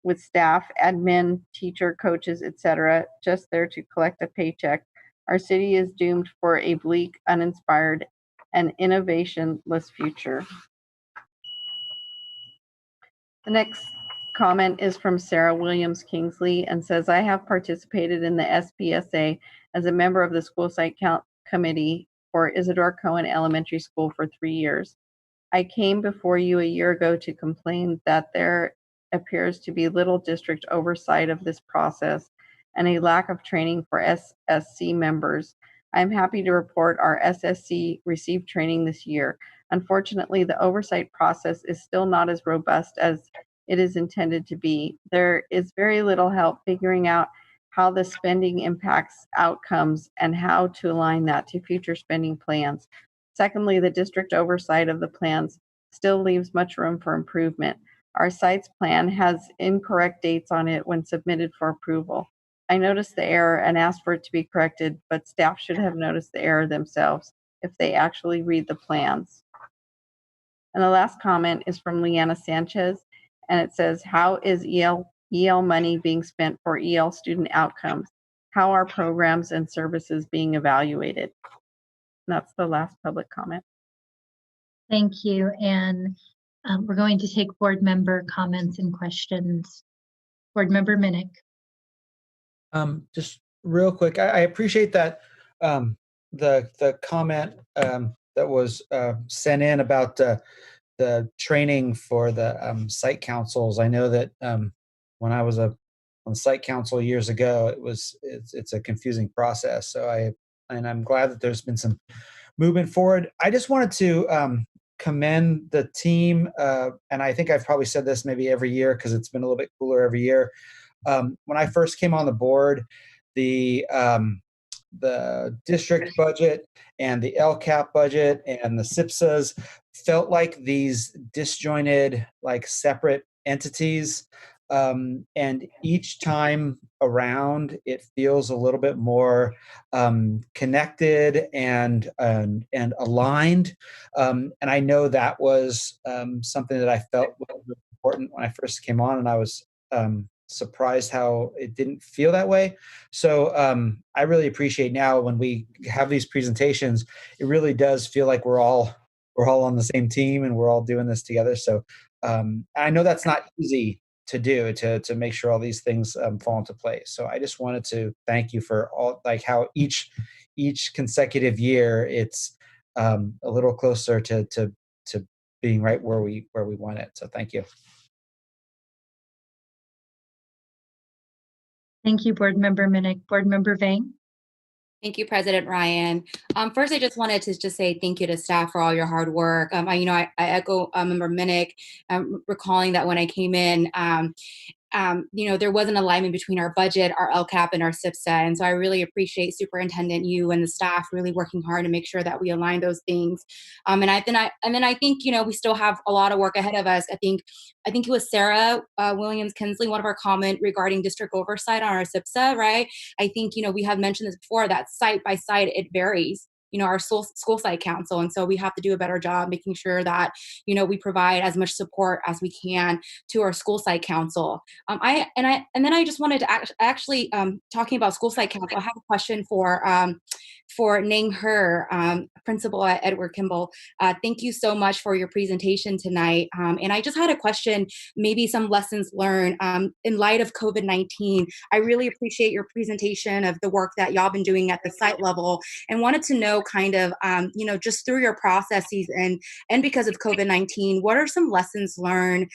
with staff, admin, teacher, coaches, etc., just there to collect a paycheck, our city is doomed for a bleak, uninspired, and innovationless future. The next comment is from Sarah Williams Kingsley and says, I have participated in the SPSA as a member of the school site count committee for Isidore Cohen Elementary School for 3 years. I came before you a year ago to complain that there appears to be little district oversight of this process and a lack of training for SSC members. I'm happy to report our SSC received training this year. Unfortunately, the oversight process is still not as robust as it is intended to be. There is very little help figuring out how the spending impacts outcomes and how to align that to future spending plans. Secondly, the district oversight of the plans still leaves much room for improvement. Our sites plan has incorrect dates on it when submitted for approval. I noticed the error and asked for it to be corrected, but staff should have noticed the error themselves if they actually read the plans. And the last comment is from Leanna Sanchez, and it says, how is EL money being spent for EL student outcomes? How are programs and services being evaluated? And that's the last public comment. Thank you. And we're going to take board member comments and questions. Board member Minnick. Just real quick, I appreciate that the comment that was sent in about the training for the site councils. I know that when I was on site council years ago, it's a confusing process. So I'm glad that there's been some movement forward. I just wanted to commend the team, and I think I've probably said this maybe every year because it's been a little bit cooler every year. When I first came on the board, the district budget and the LCAP budget and the SIPSAs felt like these disjointed, like separate entities. And each time around, it feels a little bit more connected and aligned. And I know that was something that I felt was important when I first came on, and I was surprised how it didn't feel that way. So I really appreciate now when we have these presentations, it really does feel like we're all on the same team and we're all doing this together. So I know that's not easy to do, to make sure all these things fall into place. So I just wanted to thank you for all, like how each consecutive year it's a little closer to being right where we want it. So thank you. Thank you, board member Minnick. Board member Vang. Thank you, President Ryan. First, I just wanted to just say thank you to staff for all your hard work. I echo Member Minnick, recalling that when I came in, there was an alignment between our budget, our LCAP, and our SIPSA. And so I really appreciate Superintendent, you and the staff really working hard to make sure that we align those things. And then I think, we still have a lot of work ahead of us. I think it was Sarah Williams Kinsley, one of our comment regarding district oversight on our SIPSA, right? I think, we have mentioned this before, that site by site, it varies. Our school site council. And so we have to do a better job making sure that, we provide as much support as we can to our school site council. And then I just wanted to actually talking about school site council, I have a question for Ning Her, principal at Edward Kimball. Thank you so much for your presentation tonight. And I just had a question, maybe some lessons learned in light of COVID-19. I really appreciate your presentation of the work that y'all been doing at the site level, and wanted to know kind of, just through your processes and because of COVID-19, what are some lessons learned,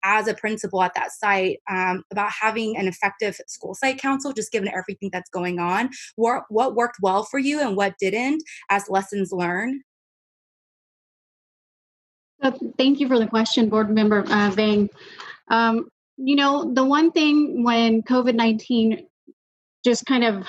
as a principal at that site about having an effective school site council, just given everything that's going on? What worked well for you and what didn't as lessons learned? Thank you for the question, Board Member Vang. The one thing when COVID-19 just kind of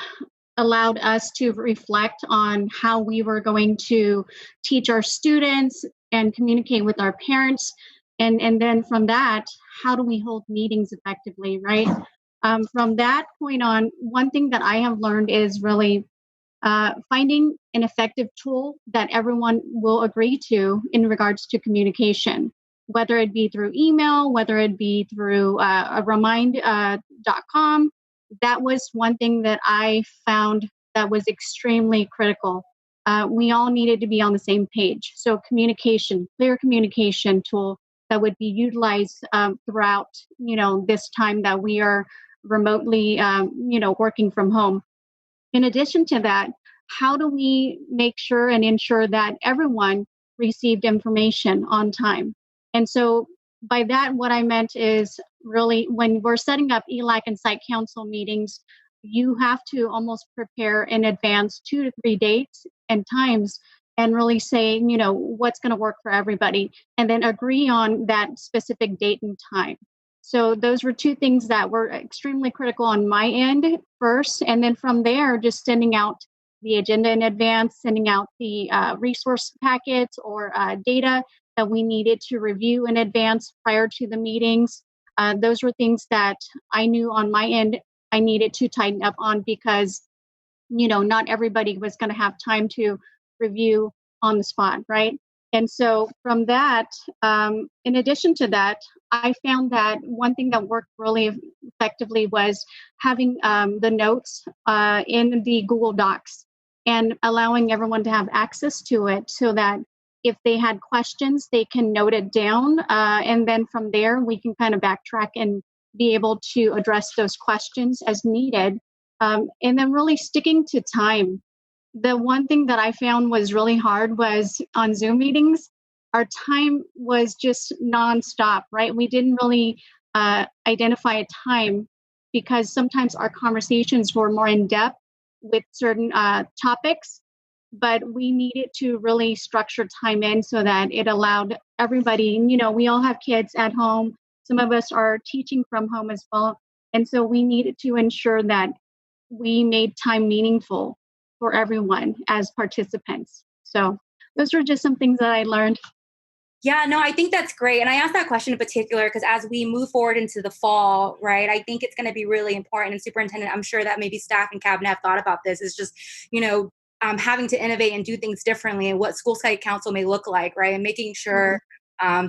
allowed us to reflect on how we were going to teach our students and communicate with our parents. And then from that, how do we hold meetings effectively, right? From that point on, one thing that I have learned is really finding an effective tool that everyone will agree to in regards to communication, whether it be through email, whether it be through a remind.com. That was one thing that I found that was extremely critical. We all needed to be on the same page. So communication, clear communication tool that would be utilized throughout, this time that we are remotely, working from home. In addition to that, how do we make sure and ensure that everyone received information on time? And so by that, what I meant is really when we're setting up ELAC and site council meetings, you have to almost prepare in advance 2 to 3 dates and times and really say, what's going to work for everybody, and then agree on that specific date and time. So those were two things that were extremely critical on my end first. And then from there, just sending out the agenda in advance, sending out the resource packets or data that we needed to review in advance prior to the meetings. Those were things that I knew on my end I needed to tighten up on because, not everybody was going to have time to review on the spot, right? And so from that, in addition to that, I found that one thing that worked really effectively was having the notes in the Google Docs and allowing everyone to have access to it so that if they had questions, they can note it down. And then from there, we can kind of backtrack and be able to address those questions as needed. And then really sticking to time. The one thing that I found was really hard was on Zoom meetings, our time was just nonstop, right? We didn't really identify a time because sometimes our conversations were more in depth with certain topics, but we needed to really structure time in so that it allowed everybody, we all have kids at home. Some of us are teaching from home as well. And so we needed to ensure that we made time meaningful for everyone as participants. So those were just some things that I learned. Yeah, no, I think that's great. And I asked that question in particular because as we move forward into the fall, right, I think it's going to be really important. And Superintendent, I'm sure that maybe staff and cabinet have thought about this, is just, having to innovate and do things differently and what school site council may look like, right? And making sure,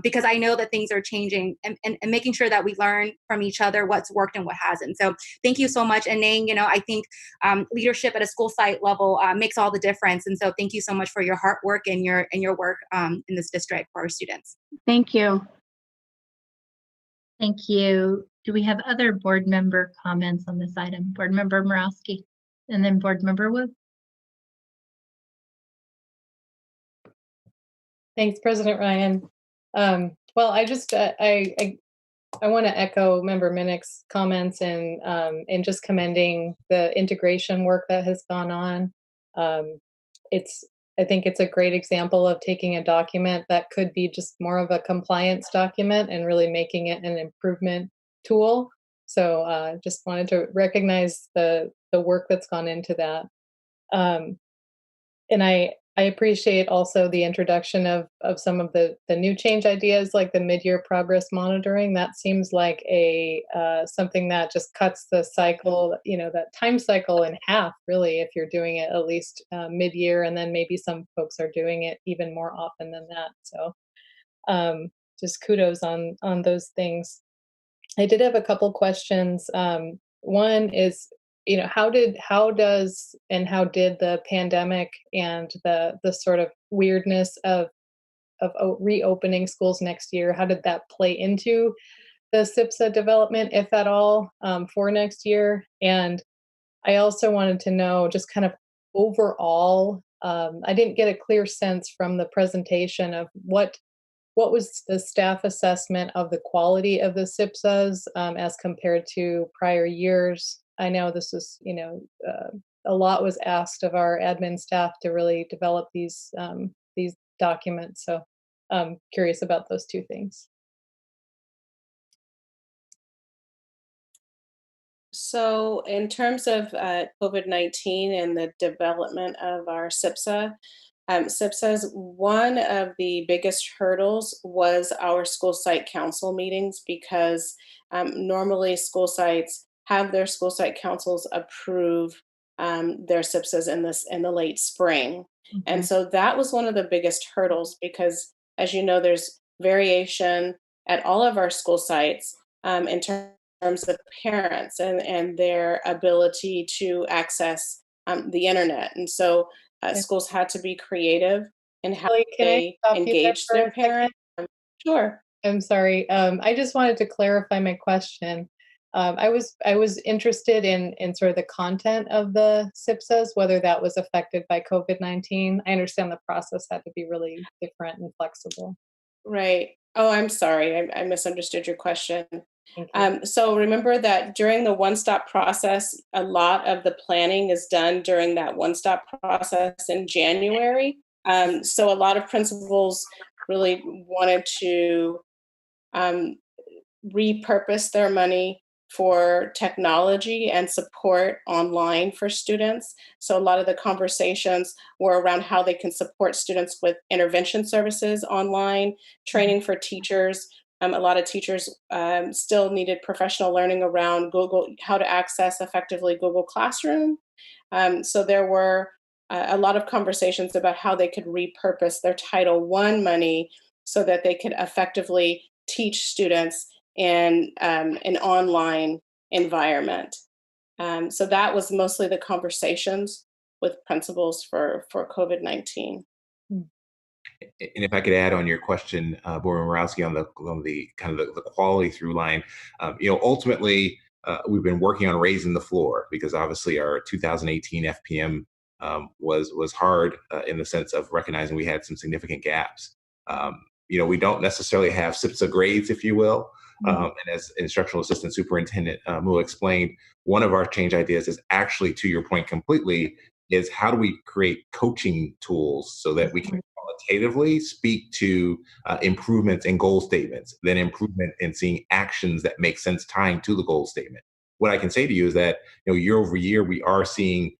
because I know that things are changing and making sure that we learn from each other what's worked and what hasn't. So thank you so much. And Nang, I think leadership at a school site level makes all the difference. And so thank you so much for your hard work and your work in this district for our students. Thank you. Thank you. Do we have other board member comments on this item? Board Member Morowski and then Board Member Wood. Thanks, President Ryan. Well, I just I want to echo Member Minnick's comments and just commending the integration work that has gone on. I think it's a great example of taking a document that could be just more of a compliance document and really making it an improvement tool. So just wanted to recognize the work that's gone into that. And I appreciate also the introduction of some of the new change ideas, like the mid-year progress monitoring. That seems like something that just cuts the cycle, that time cycle in half, really, if you're doing it at least mid-year, and then maybe some folks are doing it even more often than that. So just kudos on those things. I did have a couple questions. One is, how did the pandemic and the sort of weirdness of reopening schools next year, how did that play into the SIPSA development, if at all, for next year? And I also wanted to know just kind of overall, I didn't get a clear sense from the presentation of what was the staff assessment of the quality of the SIPSAs as compared to prior years. I know this is, a lot was asked of our admin staff to really develop these documents. So I'm curious about those two things. So in terms of COVID-19 and the development of our SIPSA, SIPSAs, one of the biggest hurdles was our school site council meetings because normally school sites have their school site councils approve their SIPSAs in the late spring. Mm-hmm. And so that was one of the biggest hurdles because, as you know, there's variation at all of our school sites in terms of parents and their ability to access the internet. And so schools had to be creative in how they engage their parents. Sure. I'm sorry. I just wanted to clarify my question. I was interested in sort of the content of the SIPSAs, whether that was affected by COVID-19. I understand the process had to be really different and flexible. Right. Oh, I'm sorry. I misunderstood your question. Thank you. So remember that during the one-stop process, a lot of the planning is done during that one-stop process in January. So a lot of principals really wanted to repurpose their money for technology and support online for students. So a lot of the conversations were around how they can support students with intervention services online, training for teachers. A lot of teachers still needed professional learning around Google, how to access effectively Google Classroom. So there were a lot of conversations about how they could repurpose their Title I money so that they could effectively teach students in an online environment. So that was mostly the conversations with principals for COVID-19. And if I could add on your question, Board Morowski, on the kind of the quality through line, ultimately we've been working on raising the floor, because obviously our 2018 FPM was hard in the sense of recognizing we had some significant gaps. We don't necessarily have SIPSA grades, if you will. And as Instructional Assistant Superintendent Mua explained, one of our change ideas is actually, to your point completely, is how do we create coaching tools so that we can qualitatively speak to improvements in goal statements, then improvement in seeing actions that make sense tying to the goal statement. What I can say to you is that year over year we are seeing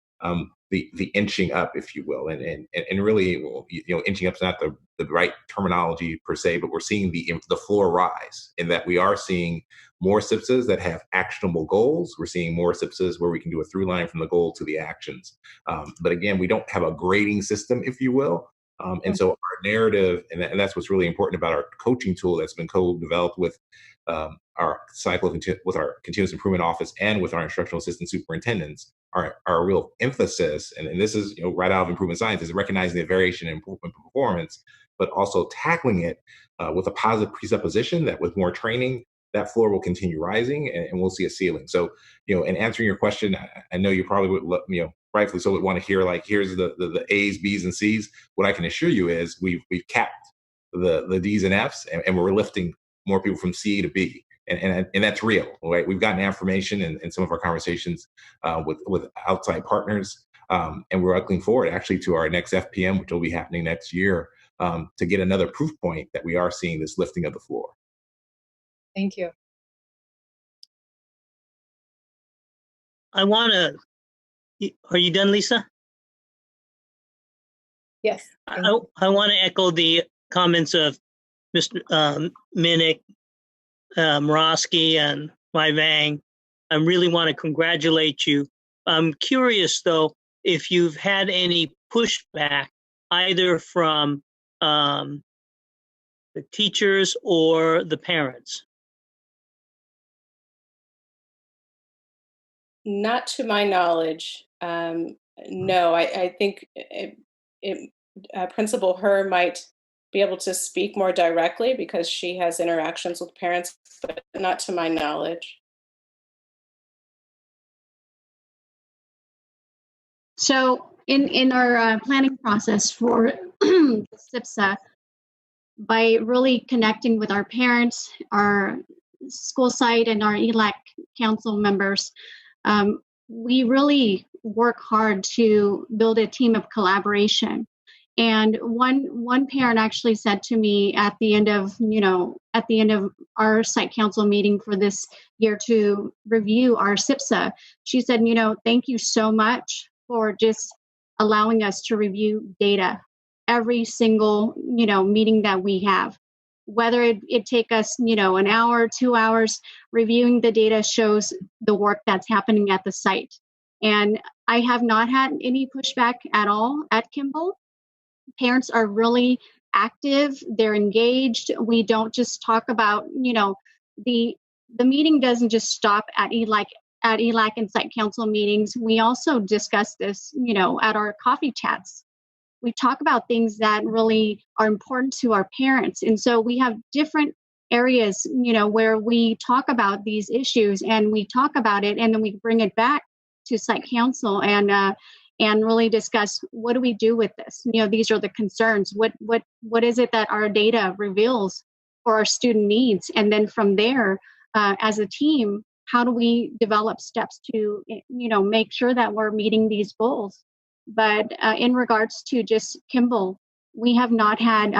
the inching up, if you will, and really, inching up is not the right terminology per se, but we're seeing the floor rise, in that we are seeing more SIPSAs that have actionable goals. We're seeing more SIPSAs where we can do a through line from the goal to the actions. But again, we don't have a grading system, if you will. And so our narrative, and that's what's really important about our coaching tool that's been co-developed with our cycle with our continuous improvement office and with our instructional assistant superintendents. Our real emphasis, and this is right out of improvement science, is recognizing the variation in improvement performance, but also tackling it with a positive presupposition that with more training, that floor will continue rising and we'll see a ceiling. So, in answering your question, I know you probably would, rightfully so, would want to hear, like, here's the A's, B's, and C's. What I can assure you is we've capped the D's and F's, and we're lifting more people from C to B. And that's real, right? We've gotten affirmation in some of our conversations with outside partners, and we're looking forward actually to our next FPM, which will be happening next year, to get another proof point that we are seeing this lifting of the floor. Thank you. Are you done, Lisa? Yes. I want to echo the comments of Mr. Minnick, Morowski, and Mai Vang. I really want to congratulate you. I'm curious, though, if you've had any pushback either from the teachers or the parents. Not to my knowledge. No, I think Principal Herr might be able to speak more directly because she has interactions with parents, but not to my knowledge. So in our planning process for SIPSA, by really connecting with our parents, our school site, and our ELAC council members, we really work hard to build a team of collaboration. And one parent actually said to me at the end of our site council meeting for this year to review our SIPSA, she said, thank you so much for just allowing us to review data every single, meeting that we have. Whether it take us, an hour, 2 hours, reviewing the data shows the work that's happening at the site. And I have not had any pushback at all at Kimball. Parents are really active, they're engaged. We don't just talk about, the meeting doesn't just stop at ELAC and site council meetings. We also discuss this, at our coffee chats. We talk about things that really are important to our parents. And so we have different areas, where we talk about these issues and we talk about it, and then we bring it back to site council and really discuss, what do we do with this? These are the concerns. What is it that our data reveals for our student needs? And then from there, as a team, how do we develop steps to, make sure that we're meeting these goals? But in regards to just Kimball, we have not had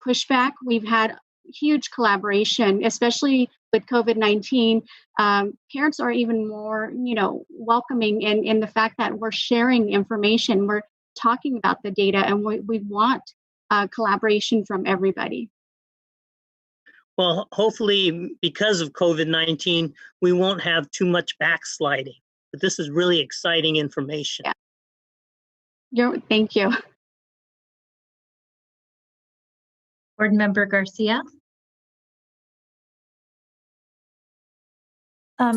pushback. We've had huge collaboration, especially with COVID-19. Parents are even more, welcoming in the fact that we're sharing information, we're talking about the data, and we want collaboration from everybody. Well, hopefully, because of COVID-19, we won't have too much backsliding. But this is really exciting information. Yeah. Thank you. Board Member Garcia.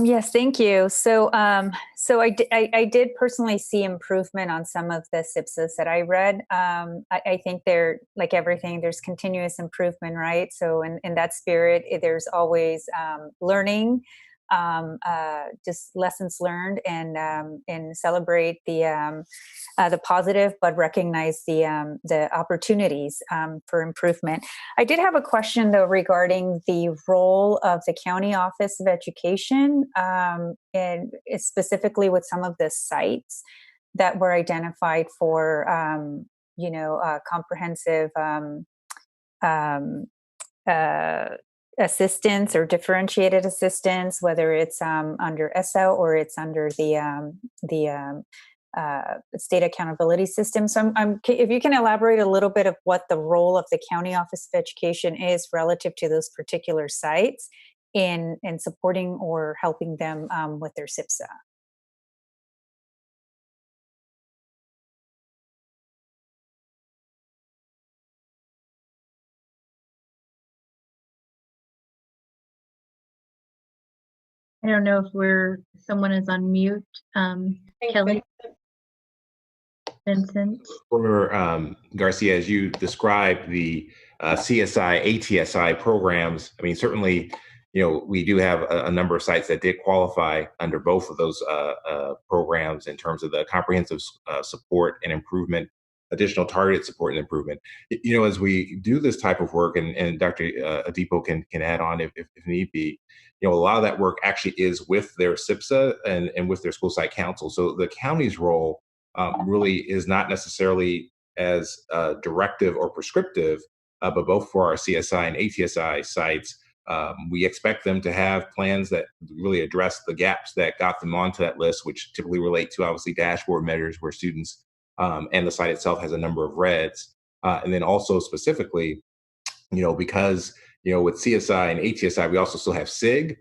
Yes, thank you. So I did personally see improvement on some of the SIPSAs that I read. I think they're, like everything, there's continuous improvement, right? So in that spirit, there's always learning, just lessons learned, and celebrate the positive, but recognize the opportunities for improvement. I did have a question though regarding the role of the County Office of Education, and specifically with some of the sites that were identified for, comprehensive assistance or differentiated assistance, whether it's under ESSA or it's under the state accountability system. So if you can elaborate a little bit of what the role of the County Office of Education is relative to those particular sites in supporting or helping them with their SIPSA. I don't know if someone is on mute. Kelly? Vincent? For Garcia, as you described the CSI, ATSI programs, I mean, certainly, we do have a number of sites that did qualify under both of those programs in terms of the comprehensive support and improvement, additional targeted support and improvement. As we do this type of work, and Dr. Adipo can add on if need be, a lot of that work actually is with their SIPSA and with their school site council. So the county's role really is not necessarily as directive or prescriptive, but both for our CSI and ATSI sites, we expect them to have plans that really address the gaps that got them onto that list, which typically relate to obviously dashboard measures where students and the site itself has a number of reds. And then also specifically, because, with CSI and ATSI, we also still have SIG.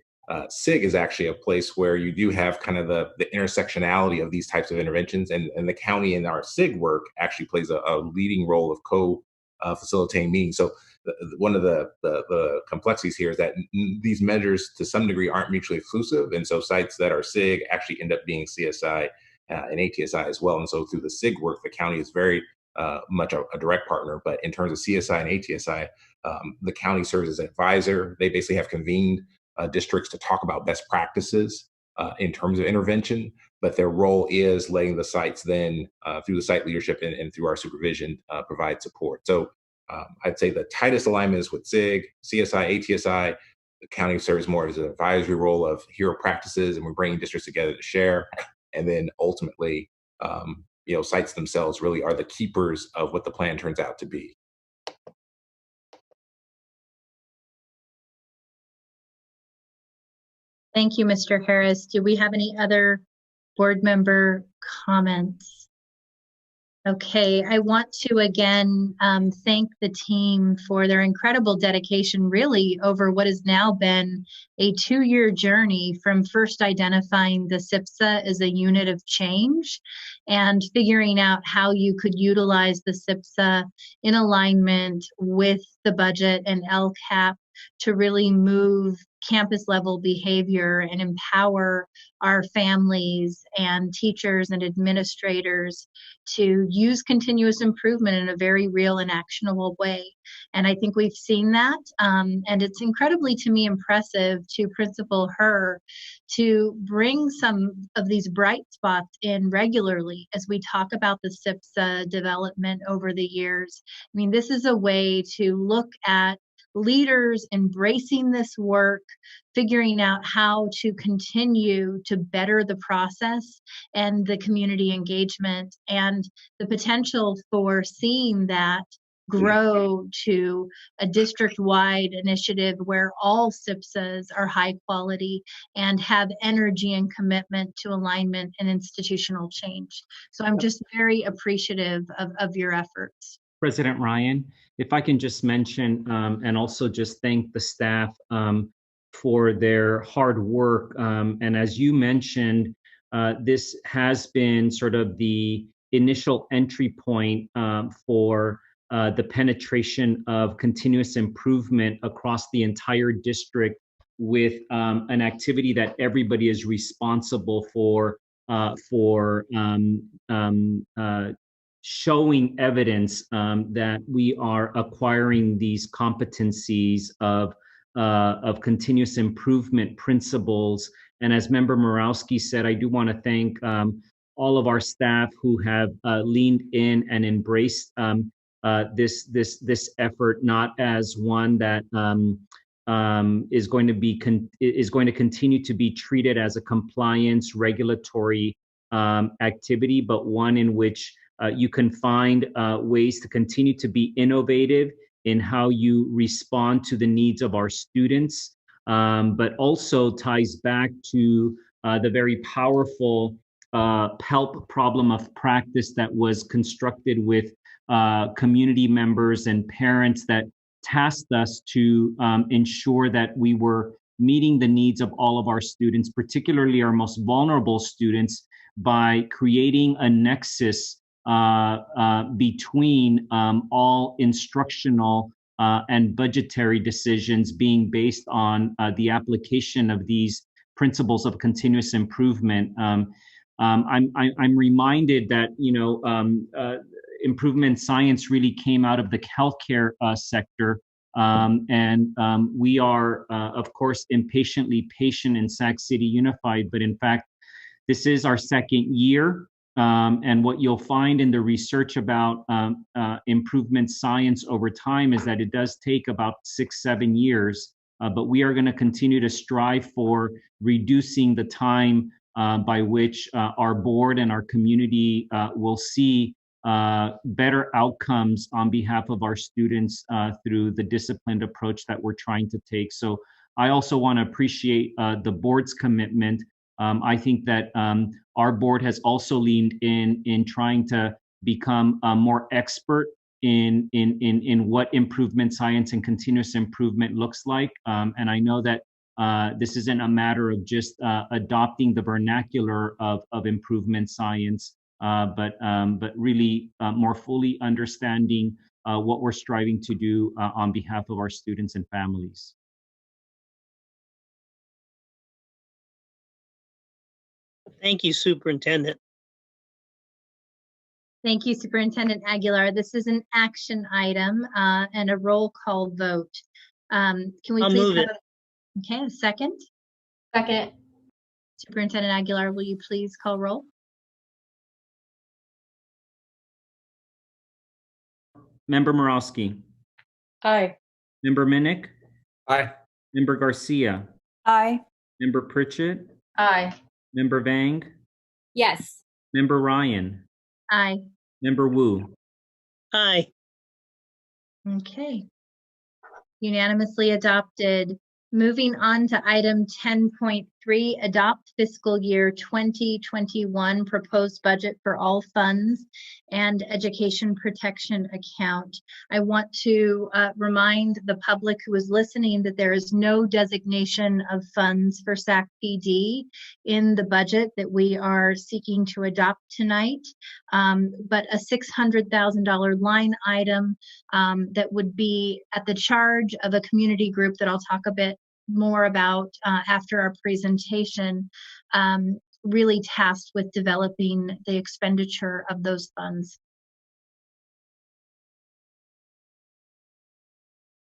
SIG is actually a place where you do have kind of the intersectionality of these types of interventions, and the county in our SIG work actually plays a leading role of co-facilitating meetings. So one of the complexities here is that these measures to some degree aren't mutually exclusive, and so sites that are SIG actually end up being CSI and ATSI as well. And so through the SIG work, the county is very much a direct partner, but in terms of CSI and ATSI, the county serves as an advisor. They basically have convened districts to talk about best practices in terms of intervention, but their role is letting the sites then, through the site leadership and through our supervision, provide support. So I'd say the tightest alignment is with SIG, CSI, ATSI. The county serves more as an advisory role of hero practices, and we're bringing districts together to share. And then ultimately, sites themselves really are the keepers of what the plan turns out to be. Thank you, Mr. Harris. Do we have any other board member comments? Okay, I want to again thank the team for their incredible dedication really over what has now been a 2-year journey from first identifying the SIPSA as a unit of change and figuring out how you could utilize the SIPSA in alignment with the budget and LCAP to really move campus level behavior and empower our families and teachers and administrators to use continuous improvement in a very real and actionable way. And I think we've seen that. And it's incredibly, to me, impressive to Principal Herr to bring some of these bright spots in regularly as we talk about the SIPSA development over the years. I mean, this is a way to look at leaders embracing this work, figuring out how to continue to better the process and the community engagement, and the potential for seeing that grow to a district-wide initiative where all SIPSAs are high quality and have energy and commitment to alignment and institutional change. So I'm just very appreciative of your efforts. President Ryan, if I can just mention and also just thank the staff for their hard work. And as you mentioned, this has been sort of the initial entry point for the penetration of continuous improvement across the entire district with an activity that everybody is responsible for showing evidence that we are acquiring these competencies of continuous improvement principles. And as Member Morawski said, I do want to thank all of our staff who have leaned in and embraced this effort, not as one that is going to continue to be treated as a compliance regulatory activity, but one in which you can find ways to continue to be innovative in how you respond to the needs of our students, but also ties back to the very powerful PELP problem of practice that was constructed with community members and parents that tasked us to ensure that we were meeting the needs of all of our students, particularly our most vulnerable students, by creating a nexus between all instructional and budgetary decisions being based on the application of these principles of continuous improvement. I'm reminded that improvement science really came out of the healthcare sector, and we are, of course, impatiently patient in Sac City Unified, but in fact, this is our second year. And what you'll find in the research about improvement science over time is that it does take about 6-7 years, but we are going to continue to strive for reducing the time by which our board and our community will see better outcomes on behalf of our students through the disciplined approach that we're trying to take. So I also want to appreciate the board's commitment. I think that our board has also leaned in trying to become more expert in what improvement science and continuous improvement looks like. And I know that this isn't a matter of just adopting the vernacular of improvement science, but really more fully understanding what we're striving to do on behalf of our students and families. Thank you, Superintendent. Thank you, Superintendent Aguilar. This is an action item and a roll call vote. Can we I'll please move have it. Okay, a second? Second. Superintendent Aguilar, will you please call roll? Member Morawski. Aye. Member Minnick. Aye. Member Garcia. Aye. Member Pritchett. Aye. Member Vang. Yes. Member Ryan. Aye. Member Wu. Aye. Okay. Unanimously adopted. Moving on to item 10.3, 3, adopt fiscal year 2021 proposed budget for all funds and education protection account. I want to remind the public who is listening that there is no designation of funds for SAC PD in the budget that we are seeking to adopt tonight, but a $600,000 line item that would be at the charge of a community group that I'll talk a bit more about after our presentation, really tasked with developing the expenditure of those funds.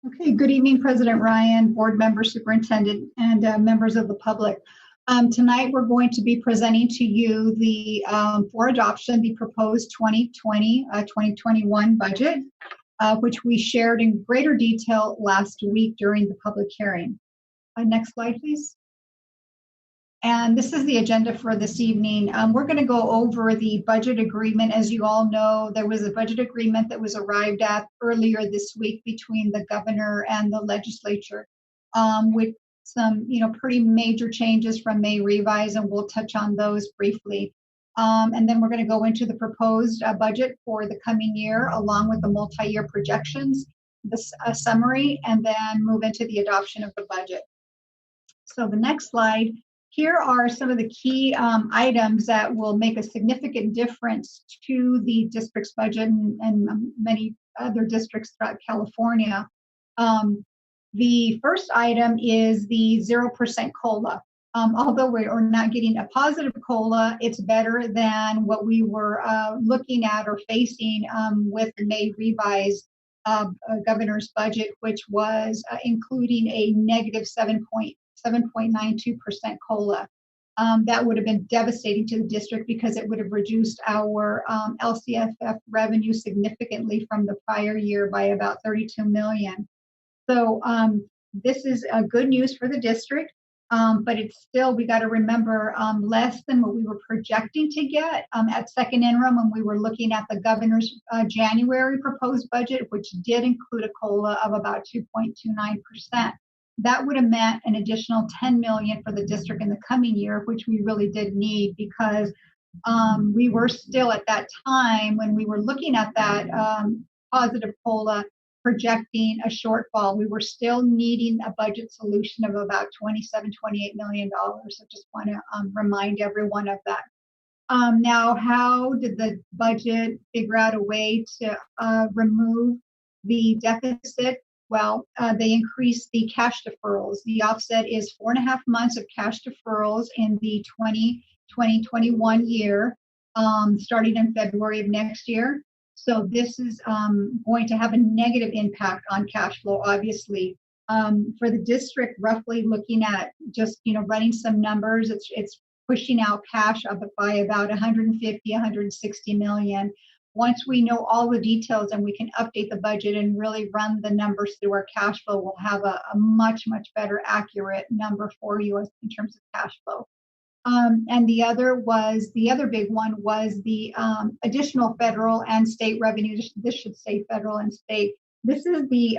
Okay, good evening, President Ryan, board members, superintendent, and members of the public. Tonight, we're going to be presenting to you the for adoption, the proposed 2020-2021 budget, which we shared in greater detail last week during the public hearing. Next slide, please. And this is the agenda for this evening. We're going to go over the budget agreement. As you all know, there was a budget agreement that was arrived at earlier this week between the governor and the legislature, with some, pretty major changes from May revise, and we'll touch on those briefly. And then we're going to go into the proposed budget for the coming year, along with the multi-year projections, this summary, and then move into the adoption of the budget. So the next slide, here are some of the key items that will make a significant difference to the district's budget and many other districts throughout California. The first item is the 0% COLA. Although we're not getting a positive COLA, it's better than what we were looking at or facing with the May revised governor's budget, which was including a negative 7.92% COLA. That would have been devastating to the district because it would have reduced our LCFF revenue significantly from the prior year by about $32 million. So this is good news for the district, but it's still, we got to remember, less than what we were projecting to get at second interim when we were looking at the governor's January proposed budget, which did include a COLA of about 2.29%. That would have meant an additional $10 million for the district in the coming year, which we really did need because we were still at that time when we were looking at that positive COLA projecting a shortfall. We were still needing a budget solution of about $28 million. So just want to remind everyone of that. Now, how did the budget figure out a way to remove the deficit? Well, they increased the cash deferrals. The offset is 4.5 months of cash deferrals in the 2020-21 year, starting in February of next year. So this is going to have a negative impact on cash flow, obviously. For the district, roughly looking at just, running some numbers, it's pushing out cash up by about 160 million. Once we know all the details and we can update the budget and really run the numbers through our cash flow, we'll have a much, much better accurate number for you in terms of cash flow. And the other big one was the additional federal and state revenue. This should say federal and state. This is the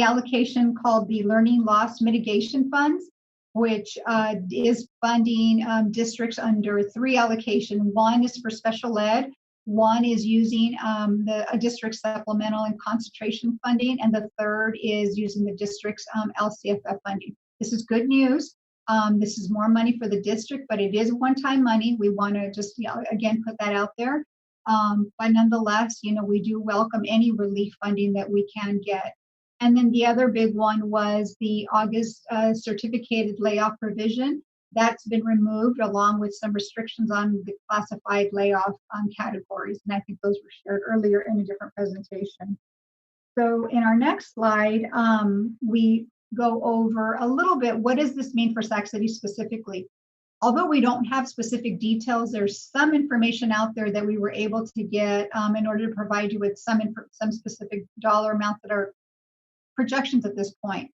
allocation called the Learning Loss Mitigation Funds, which is funding districts under 3 allocations. One is for special ed. One is using a district supplemental and concentration funding, and the third is using the district's LCFF funding. This is good news. This is more money for the district, but it is one-time money. We want to just, again, put that out there. But nonetheless, we do welcome any relief funding that we can get. And then the other big one was the August certificated layoff provision. That's been removed along with some restrictions on the classified layoff categories. And I think those were shared earlier in a different presentation. So in our next slide, we go over a little bit, what does this mean for Sac City specifically? Although we don't have specific details, there's some information out there that we were able to get in order to provide you with some specific dollar amounts that are projections at this point.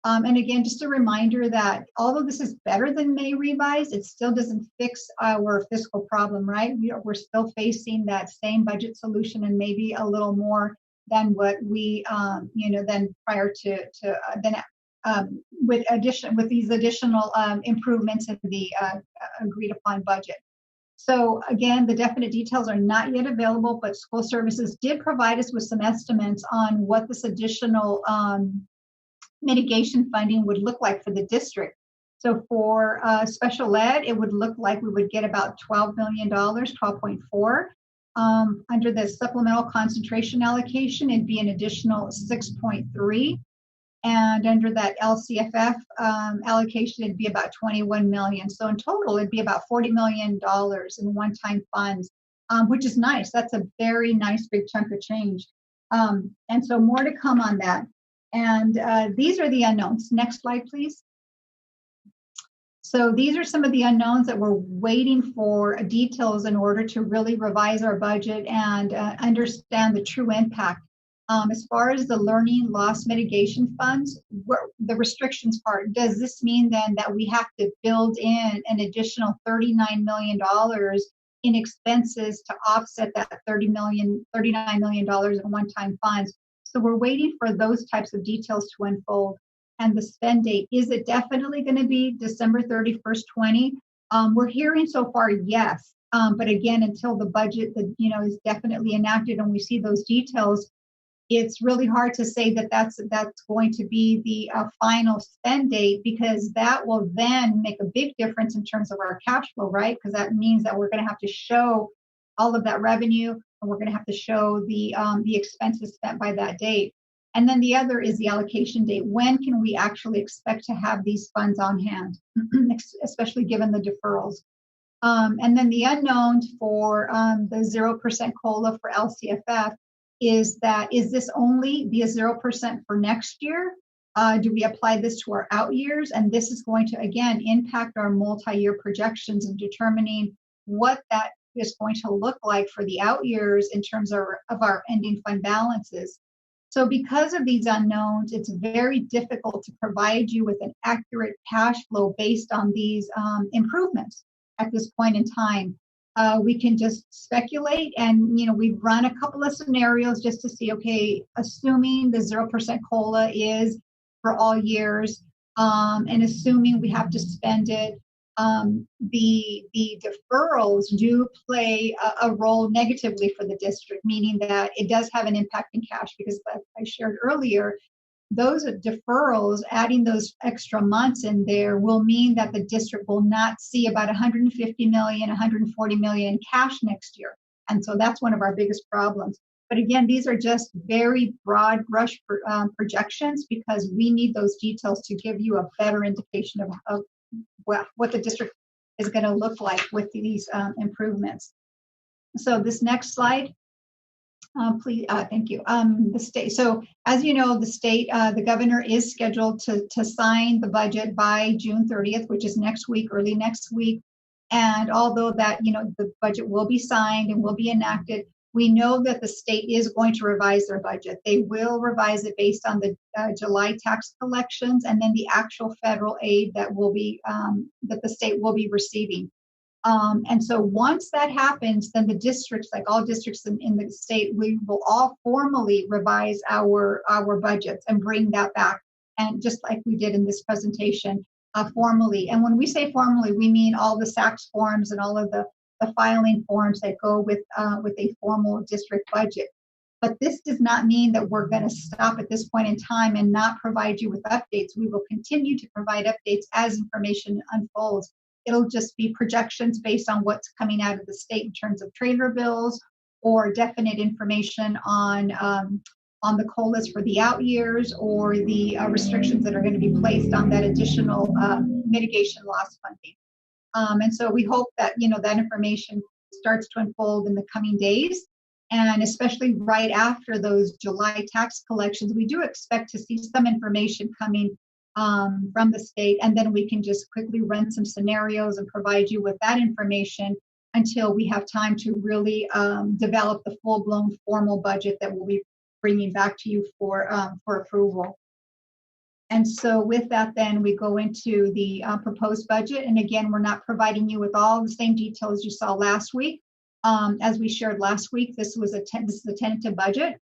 And again, just a reminder that although this is better than May revised, it still doesn't fix our fiscal problem, right? We're still facing that same budget solution and maybe a little more than what we, than prior to, than with these additional improvements in the agreed upon budget. So again, the definite details are not yet available, but school services did provide us with some estimates on what this additional mitigation funding would look like for the district. So for special ed, it would look like we would get about $12 million, 12.4. Under the supplemental concentration allocation, it'd be an additional 6.3. And under that LCFF allocation, it'd be about 21 million. So in total, it'd be about $40 million in one-time funds, which is nice. That's a very nice big chunk of change. And so more to come on that. And these are the unknowns. Next slide, please. So these are some of the unknowns that we're waiting for details in order to really revise our budget and understand the true impact. As far as the learning loss mitigation funds, the restrictions part, does this mean then that we have to build in an additional $39 million in expenses to offset that $39 million in one-time funds? So we're waiting for those types of details to unfold. And the spend date, is it definitely going to be December 31st, 20? We're hearing so far, yes. But again, until the budget is definitely enacted and we see those details, it's really hard to say that that's going to be the final spend date, because that will then make a big difference in terms of our cash flow, right? Because that means that we're going to have to show all of that revenue, and we're going to have to show the expenses spent by that date. And then the other is the allocation date. When can we actually expect to have these funds on hand, especially given the deferrals? And then the unknown for the 0% COLA for LCFF is this only be a 0% for next year? Do we apply this to our out years? And this is going to, again, impact our multi-year projections and determining what that is going to look like for the out years in terms of our ending fund balances. So because of these unknowns, it's very difficult to provide you with an accurate cash flow based on these improvements at this point in time. We can just speculate, and we've run a couple of scenarios just to see, okay, assuming the 0% COLA is for all years, and assuming we have to spend it, the deferrals do play a role negatively for the district, meaning that it does have an impact in cash, because as I shared earlier, those deferrals, adding those extra months in there, will mean that the district will not see about 150 million, 140 million cash next year. And so that's one of our biggest problems. But again, these are just very broad brush projections, because we need those details to give you a better indication of what the district is going to look like with these improvements. So this next slide. Please, thank you. The state. So as you know, the state, the governor is scheduled to sign the budget by June 30th, which is next week, early next week. And although that, the budget will be signed and will be enacted, we know that the state is going to revise their budget. They will revise it based on the July tax collections and then the actual federal aid that will be that the state will be receiving. And so once that happens, then the districts, like all districts in the state, we will all formally revise our budgets and bring that back. And just like we did in this presentation, formally. And when we say formally, we mean all the SACS forms and all of the filing forms that go with a formal district budget. But this does not mean that we're going to stop at this point in time and not provide you with updates. We will continue to provide updates as information unfolds. It'll just be projections based on what's coming out of the state in terms of trailer bills, or definite information on the COLAs for the out years, or the restrictions that are going to be placed on that additional mitigation loss funding. And so we hope that that information starts to unfold in the coming days, and especially right after those July tax collections, we do expect to see some information coming from the state, and then we can just quickly run some scenarios and provide you with that information until we have time to really develop the full-blown formal budget that we'll be bringing back to you for approval. And so with that, then we go into the proposed budget. And again, we're not providing you with all the same details you saw last week. As we shared last week, this is a tentative budget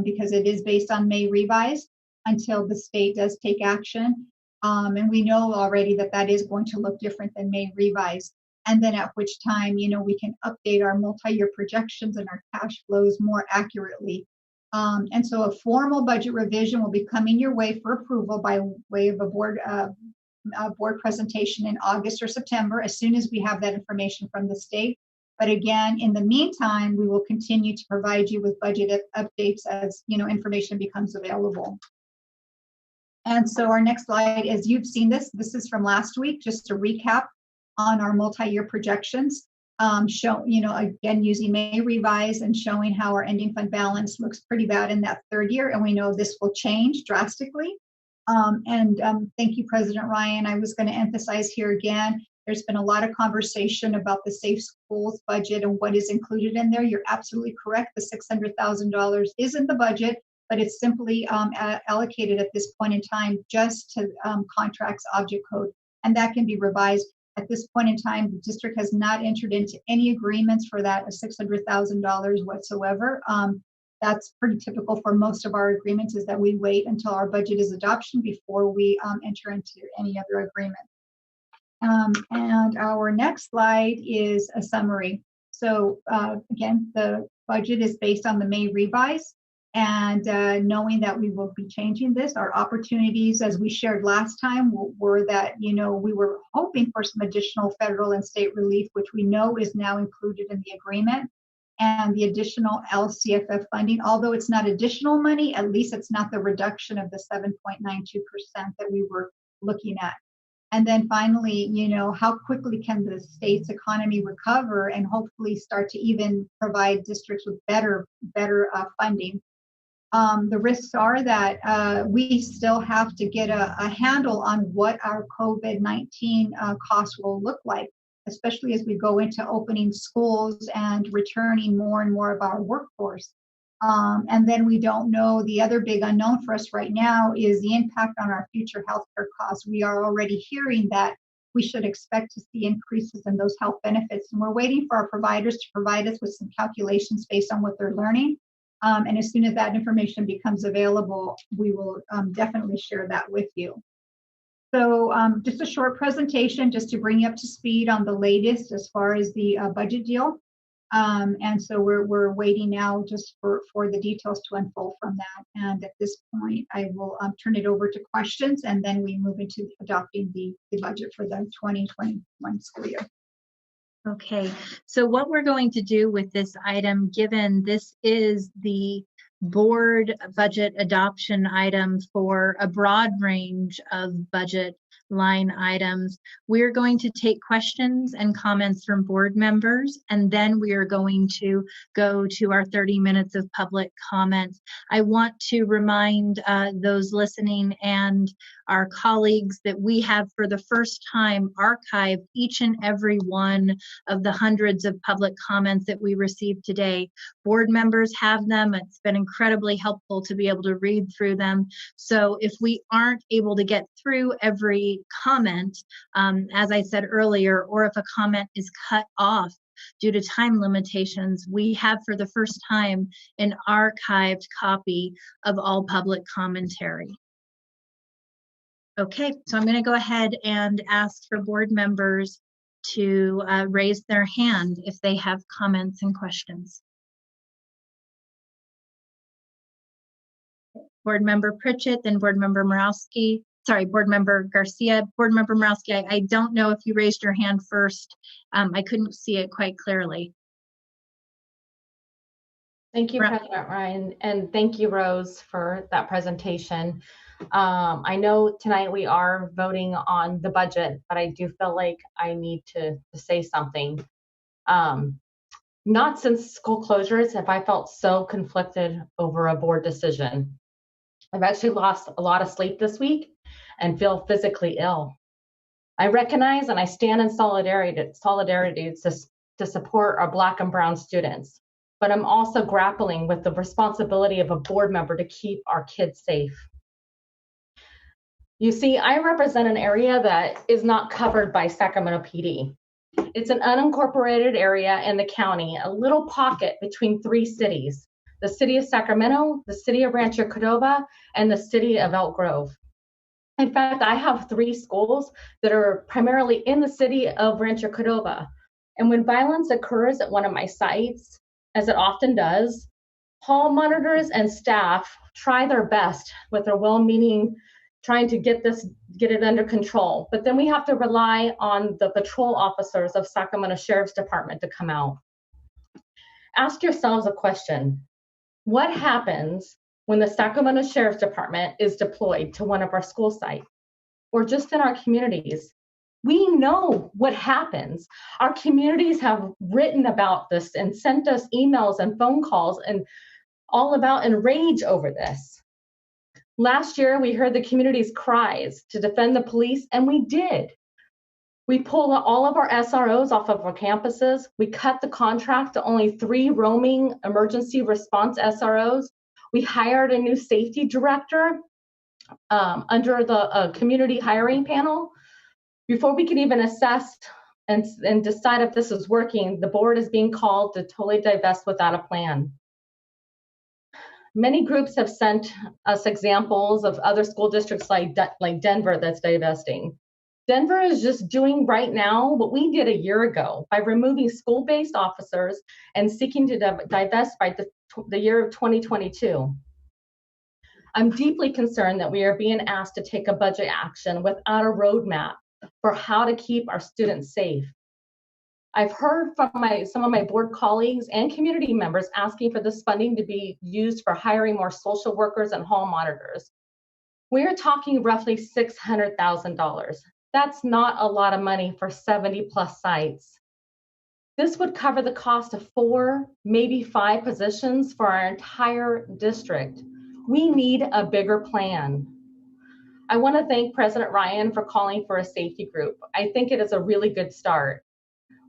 because it is based on May revise. until the state does take action. And we know already that that is going to look different than May revised. And then at which time, we can update our multi-year projections and our cash flows more accurately. And so a formal budget revision will be coming your way for approval by way of a board presentation in August or September, as soon as we have that information from the state. But again, in the meantime, we will continue to provide you with budget updates as information becomes available. And so our next slide is, you've seen this. This is from last week, just a recap on our multi-year projections. Again, using May revise and showing how our ending fund balance looks pretty bad in that third year, and we know this will change drastically. Thank you, President Ryan. I was going to emphasize here again, there's been a lot of conversation about the Safe Schools budget and what is included in there. You're absolutely correct. The $600,000 is in the budget, but it's simply allocated at this point in time just to contracts object code, and that can be revised. At this point in time, the district has not entered into any agreements for that of $600,000 whatsoever. That's pretty typical for most of our agreements, is that we wait until our budget is adoption before we enter into any other agreement. And our next slide is a summary. So again, the budget is based on the May revise. And knowing that we will be changing this, our opportunities, as we shared last time, were that, we were hoping for some additional federal and state relief, which we know is now included in the agreement, and the additional LCFF funding. Although it's not additional money, at least it's not the reduction of the 7.92% that we were looking at. And then finally, how quickly can the state's economy recover and hopefully start to even provide districts with better funding. The risks are that we still have to get a handle on what our COVID-19 costs will look like, especially as we go into opening schools and returning more and more of our workforce. And then we don't know, the other big unknown for us right now is the impact on our future healthcare costs. We are already hearing that we should expect to see increases in those health benefits, and we're waiting for our providers to provide us with some calculations based on what they're learning. And as soon as that information becomes available, we will definitely share that with you. So just a short presentation just to bring you up to speed on the latest as far as the budget deal. And so we're waiting now just for the details to unfold from that. And at this point, I will turn it over to questions, and then we move into adopting the budget for the 2021 school year. Okay, so what we're going to do with this item, given this is the board budget adoption item for a broad range of budget line items, we're going to take questions and comments from board members, and then we are going to go to our 30 minutes of public comments. I want to remind those listening and our colleagues that we have for the first time archived each and every one of the hundreds of public comments that we received today. Board members have them. It's been incredibly helpful to be able to read through them. So if we aren't able to get through every comment, as I said earlier, or if a comment is cut off due to time limitations, we have for the first time an archived copy of all public commentary. Okay, so I'm going to go ahead and ask for board members to raise their hand if they have comments and questions. Board Member Pritchett, then Board Member Morawski. Sorry, Board Member Garcia. Board Member Morawski, I don't know if you raised your hand first. I couldn't see it quite clearly. Thank you, President Ryan, and thank you, Rose, for that presentation. I know tonight we are voting on the budget, but I do feel like I need to say something. Not since school closures have I felt so conflicted over a board decision. I've actually lost a lot of sleep this week and feel physically ill. I recognize and I stand in solidarity to support our Black and Brown students, but I'm also grappling with the responsibility of a board member to keep our kids safe. You see, I represent an area that is not covered by Sacramento PD. It's an unincorporated area in the county, a little pocket between three cities. the city of Sacramento, the city of Rancho Cordova, and the city of Elk Grove. In fact, I have 3 schools that are primarily in the city of Rancho Cordova. And when violence occurs at one of my sites, as it often does, hall monitors and staff try their best with their well-meaning, trying to get it under control. But then we have to rely on the patrol officers of Sacramento Sheriff's Department to come out. Ask yourselves a question. What happens when the Sacramento Sheriff's Department is deployed to one of our school sites or just in our communities? We know what happens. Our communities have written about this and sent us emails and phone calls and all about enrage over this. Last year, we heard the community's cries to defend the police, and we did. We pulled all of our SROs off of our campuses. We cut the contract to only 3 roaming emergency response SROs. We hired a new safety director under the community hiring panel. Before we can even assess and decide if this is working, the board is being called to totally divest without a plan. Many groups have sent us examples of other school districts like Denver that's divesting. Denver is just doing right now what we did a year ago by removing school-based officers and seeking to divest by the year of 2022. I'm deeply concerned that we are being asked to take a budget action without a roadmap for how to keep our students safe. I've heard from some of my board colleagues and community members asking for this funding to be used for hiring more social workers and hall monitors. We're talking roughly $600,000. That's not a lot of money for 70+ sites. This would cover the cost of 4, maybe 5 positions for our entire district. We need a bigger plan. I want to thank President Ryan for calling for a safety group. I think it is a really good start.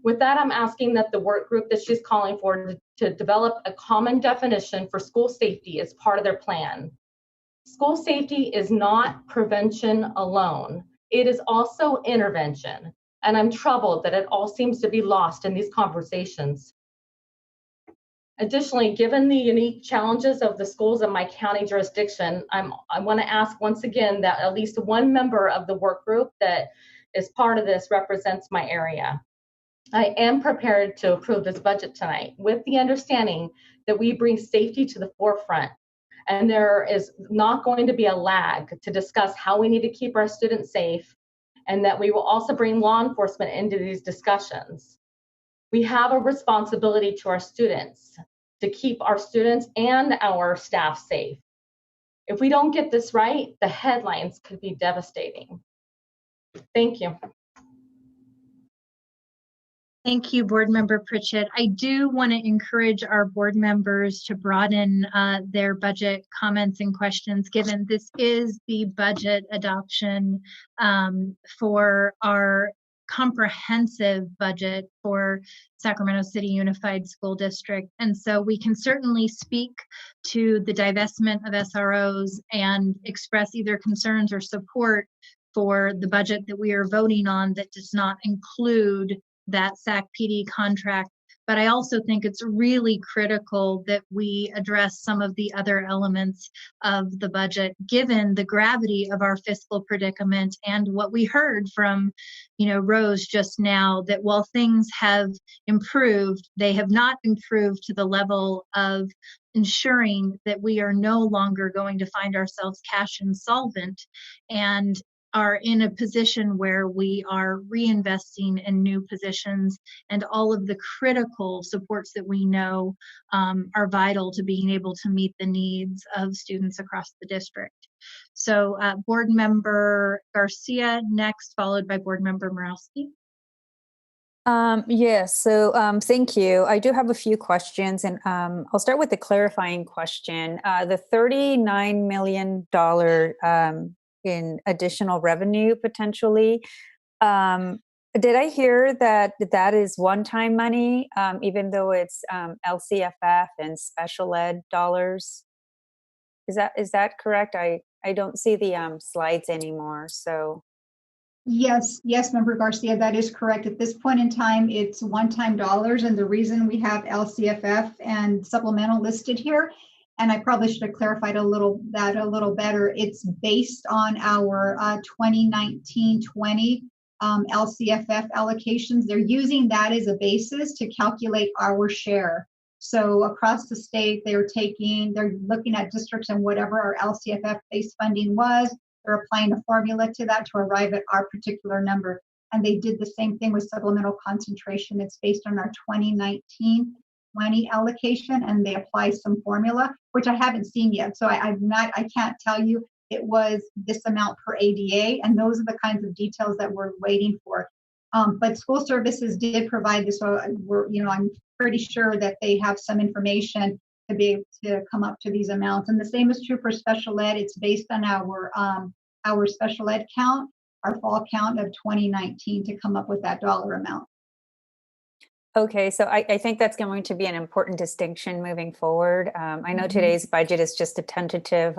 With that, I'm asking that the work group that she's calling for to develop a common definition for school safety as part of their plan. School safety is not prevention alone. It is also intervention. And I'm troubled that it all seems to be lost in these conversations. Additionally, given the unique challenges of the schools in my county jurisdiction, I want to ask once again that at least one member of the work group that is part of this represents my area. I am prepared to approve this budget tonight with the understanding that we bring safety to the forefront. And there is not going to be a lag to discuss how we need to keep our students safe, and that we will also bring law enforcement into these discussions. We have a responsibility to our students to keep our students and our staff safe. If we don't get this right, the headlines could be devastating. Thank you. Thank you, Board Member Pritchett. I do want to encourage our board members to broaden their budget comments and questions, given this is the budget adoption for our comprehensive budget for Sacramento City Unified School District. And so we can certainly speak to the divestment of SROs and express either concerns or support for the budget that we are voting on that does not include that SAC PD contract. But I also think it's really critical that we address some of the other elements of the budget, given the gravity of our fiscal predicament and what we heard from, Rose just now, that while things have improved, they have not improved to the level of ensuring that we are no longer going to find ourselves cash insolvent and are in a position where we are reinvesting in new positions and all of the critical supports that we know are vital to being able to meet the needs of students across the district. So Board Member Garcia next, followed by Board Member Morowski. Yes, so thank you. I do have a few questions, and I'll start with the clarifying question. The $39 million in additional revenue potentially. Did I hear that that is one-time money, even though it's LCFF and special ed dollars? Is that correct? I don't see the slides anymore, so Yes, Member Garcia, that is correct. At this point in time, it's one-time dollars, and the reason we have LCFF and supplemental listed here, and I probably should have clarified a little better. It's based on our 2019-20 LCFF allocations. They're using that as a basis to calculate our share. So across the state, they're looking at districts and whatever our LCFF-based funding was. They're applying a formula to that to arrive at our particular number. And they did the same thing with supplemental concentration. It's based on our 2019-20 allocation, and they apply some formula, which I haven't seen yet. So I can't tell you it was this amount per ADA, and those are the kinds of details that we're waiting for. But school services did provide this, so I'm pretty sure that they have some information to be able to come up to these amounts. And the same is true for special ed. It's based on our special ed count, our fall count of 2019 to come up with that dollar amount. Okay, so I think that's going to be an important distinction moving forward. I know today's budget is just a tentative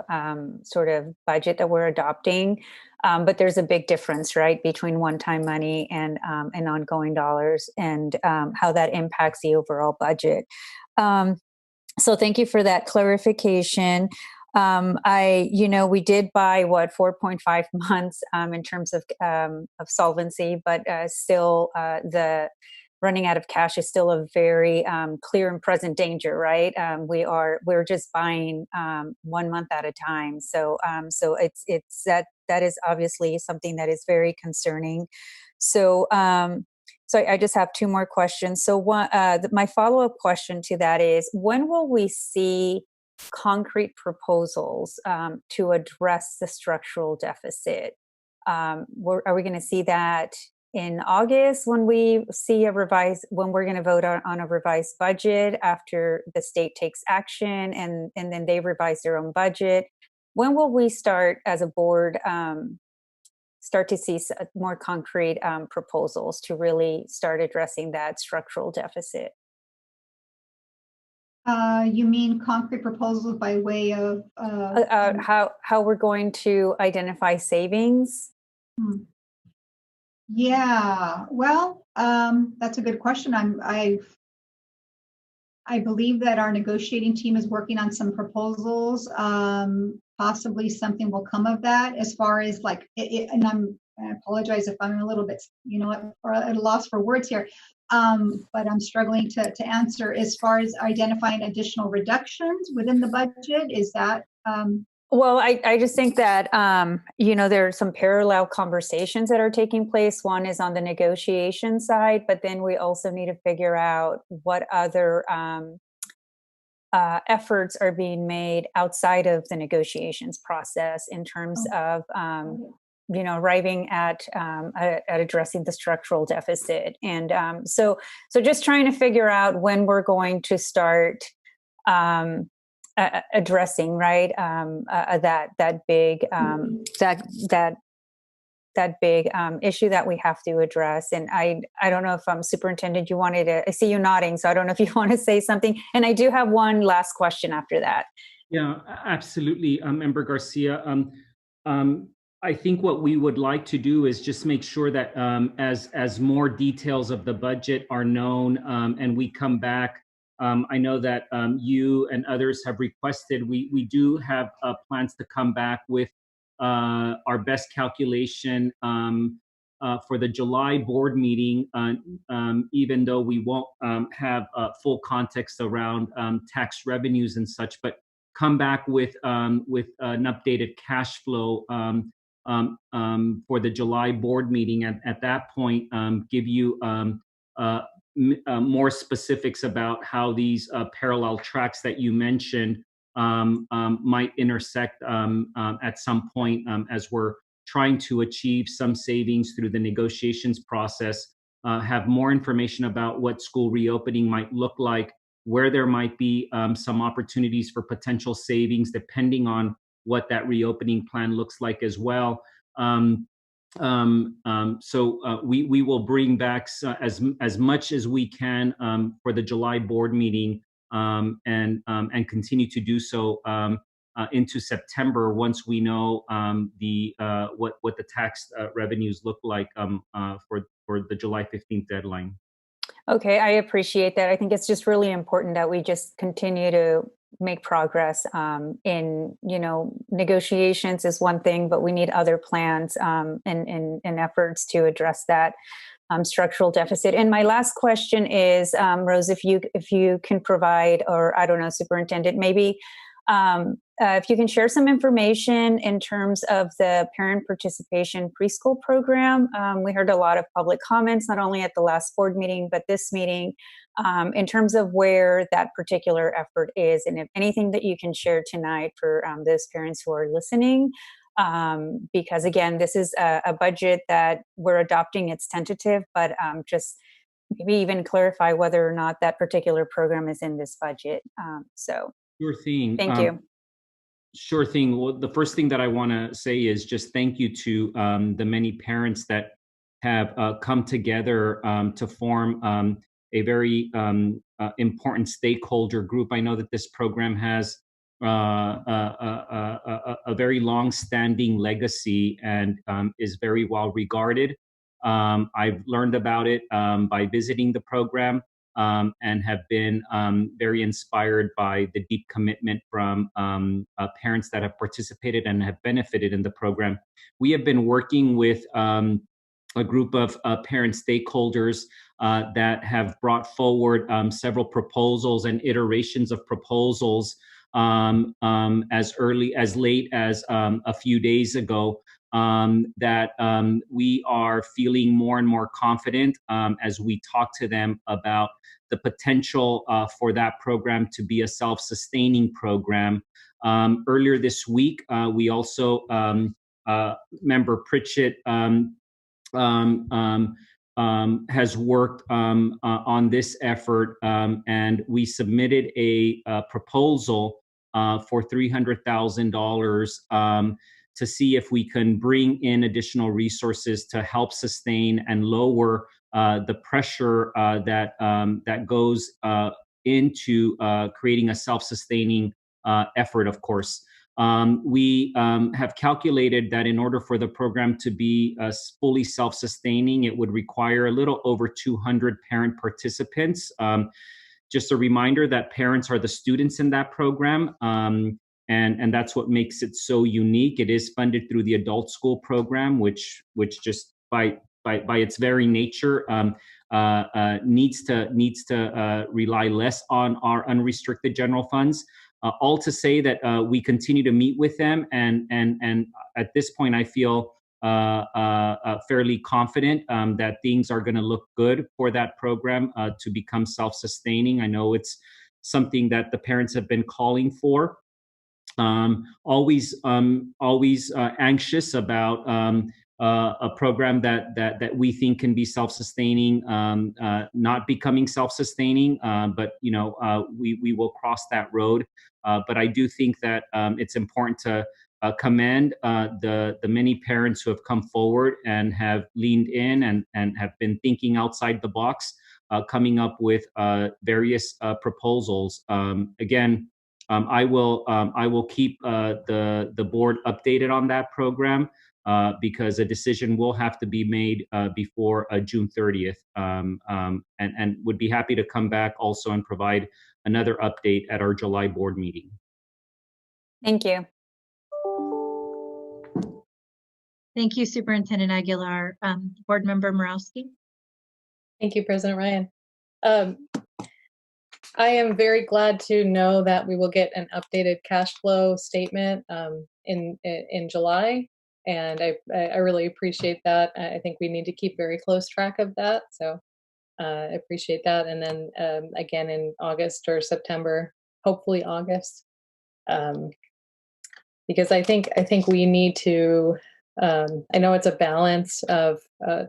sort of budget that we're adopting, but there's a big difference, right, between one-time money and ongoing dollars, and how that impacts the overall budget. So thank you for that clarification. We did buy 4.5 months in terms of solvency, but still the running out of cash is still a very clear and present danger, right? We're just buying 1 month at a time. So it's that is obviously something that is very concerning. So I just have two more questions. So my follow-up question to that is, when will we see concrete proposals to address the structural deficit? Are we going to see that in August when we see when we're going to vote on a revised budget after the state takes action and then they revise their own budget? When will we start as a board start to see more concrete proposals to really start addressing that structural deficit? You mean concrete proposals by way of how we're going to identify savings? Yeah, well, that's a good question. I believe that our negotiating team is working on some proposals. Possibly something will come of that. As far as and I apologize if I'm a little bit, at a loss for words here. But I'm struggling to answer. As far as identifying additional reductions within the budget, is that? Well, I just think that, there are some parallel conversations that are taking place. One is on the negotiation side, but then we also need to figure out what other efforts are being made outside of the negotiations process in terms of, arriving at addressing the structural deficit. And so just trying to figure out when we're going to start addressing, right, that big issue that we have to address. And I don't know if Superintendent, I see you nodding, so I don't know if you want to say something. And I do have one last question after that. Yeah, absolutely, Member Garcia. I think what we would like to do is just make sure that as more details of the budget are known and we come back. I know that you and others have requested, we do have plans to come back with our best calculation for the July board meeting, even though we won't have full context around tax revenues and such, but come back with an updated cash flow for the July board meeting. At that point, give you more specifics about how these parallel tracks that you mentioned might intersect at some point as we're trying to achieve some savings through the negotiations process, have more information about what school reopening might look like, where there might be some opportunities for potential savings depending on what that reopening plan looks like as well. So we will bring back as much as we can for the July board meeting and continue to do so into September once we know what the tax revenues look like for the July 15th deadline. Okay, I appreciate that. I think it's just really important that we just continue to make progress in, negotiations is one thing, but we need other plans and efforts to address that structural deficit. And my last question is, Rose, if you can provide, or I don't know, Superintendent, maybe if you can share some information in terms of the parent participation preschool program. We heard a lot of public comments, not only at the last board meeting, but this meeting, in terms of where that particular effort is, and if anything that you can share tonight for those parents who are listening. Because again, this is a budget that we're adopting. It's tentative, but just maybe even clarify whether or not that particular program is in this budget. Sure thing. Thank you. Sure thing. Well, the first thing that I want to say is just thank you to the many parents that have come together to form a very important stakeholder group. I know that this program has a very long-standing legacy and is very well regarded. I've learned about it by visiting the program and have been very inspired by the deep commitment from parents that have participated and have benefited in the program. We have been working with a group of parent stakeholders that have brought forward several proposals and iterations of proposals as late as a few days ago, that we are feeling more and more confident as we talk to them about the potential for that program to be a self-sustaining program. Earlier this week, we also, Member Pritchett has worked on this effort, and we submitted a proposal for $300,000 to see if we can bring in additional resources to help sustain and lower the pressure that goes into creating a self-sustaining effort, of course. We have calculated that in order for the program to be fully self-sustaining, it would require a little over 200 parent participants. Just a reminder that parents are the students in that program, and that's what makes it so unique. It is funded through the adult school program, which just by its very nature needs to rely less on our unrestricted general funds. All to say that we continue to meet with them, and at this point, I feel fairly confident that things are going to look good for that program to become self-sustaining. I know it's something that the parents have been calling for. Always anxious about a program that we think can be self-sustaining, not becoming self-sustaining, but we will cross that road. But I do think that it's important to commend the many parents who have come forward and have leaned in and have been thinking outside the box, coming up with various proposals. Again, I will keep the board updated on that program because a decision will have to be made before June 30th, and would be happy to come back also and provide another update at our July board meeting. Thank you. Thank you, Superintendent Aguilar. Board Member Morawski. Thank you, President Ryan. I am very glad to know that we will get an updated cash flow statement in July, and I really appreciate that. I think we need to keep very close track of that, so I appreciate that. And then again in August or September, hopefully August, because I think we need to. I know it's a balance of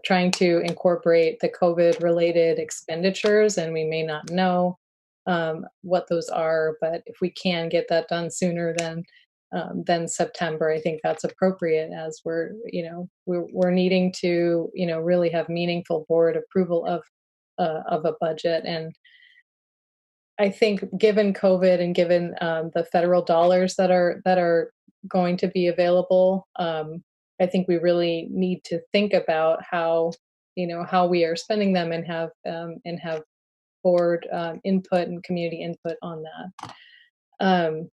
trying to incorporate the COVID-related expenditures, and we may not know what those are, but if we can get that done sooner than September, I think that's appropriate, as we're needing to really have meaningful board approval of a budget. And I think given COVID and given the federal dollars that are going to be available, I think we really need to think about how we are spending them and have board input and community input on that.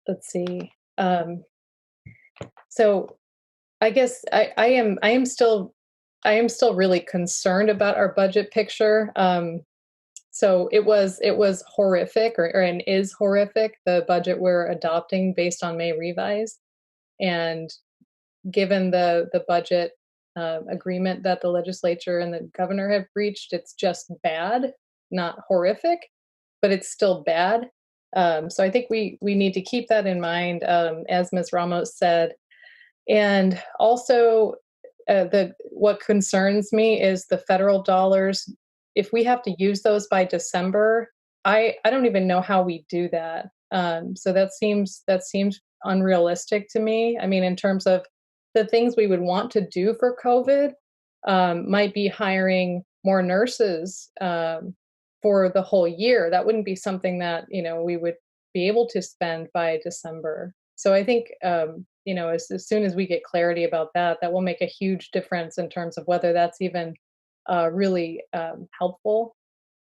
Let's see. So I guess I am still really concerned about our budget picture. So it was horrific, and is horrific, the budget we're adopting based on May revise. And given the budget agreement that the legislature and the governor have reached, it's just bad, not horrific, but it's still bad. So I think we need to keep that in mind, as Ms. Ramos said. And also, what concerns me is the federal dollars. If we have to use those by December, I don't even know how we do that. So that seems unrealistic to me. I mean, in terms of the things we would want to do for COVID, might be hiring more nurses for the whole year. That wouldn't be something that we would be able to spend by December. So I think as soon as we get clarity about that, that will make a huge difference in terms of whether that's even really helpful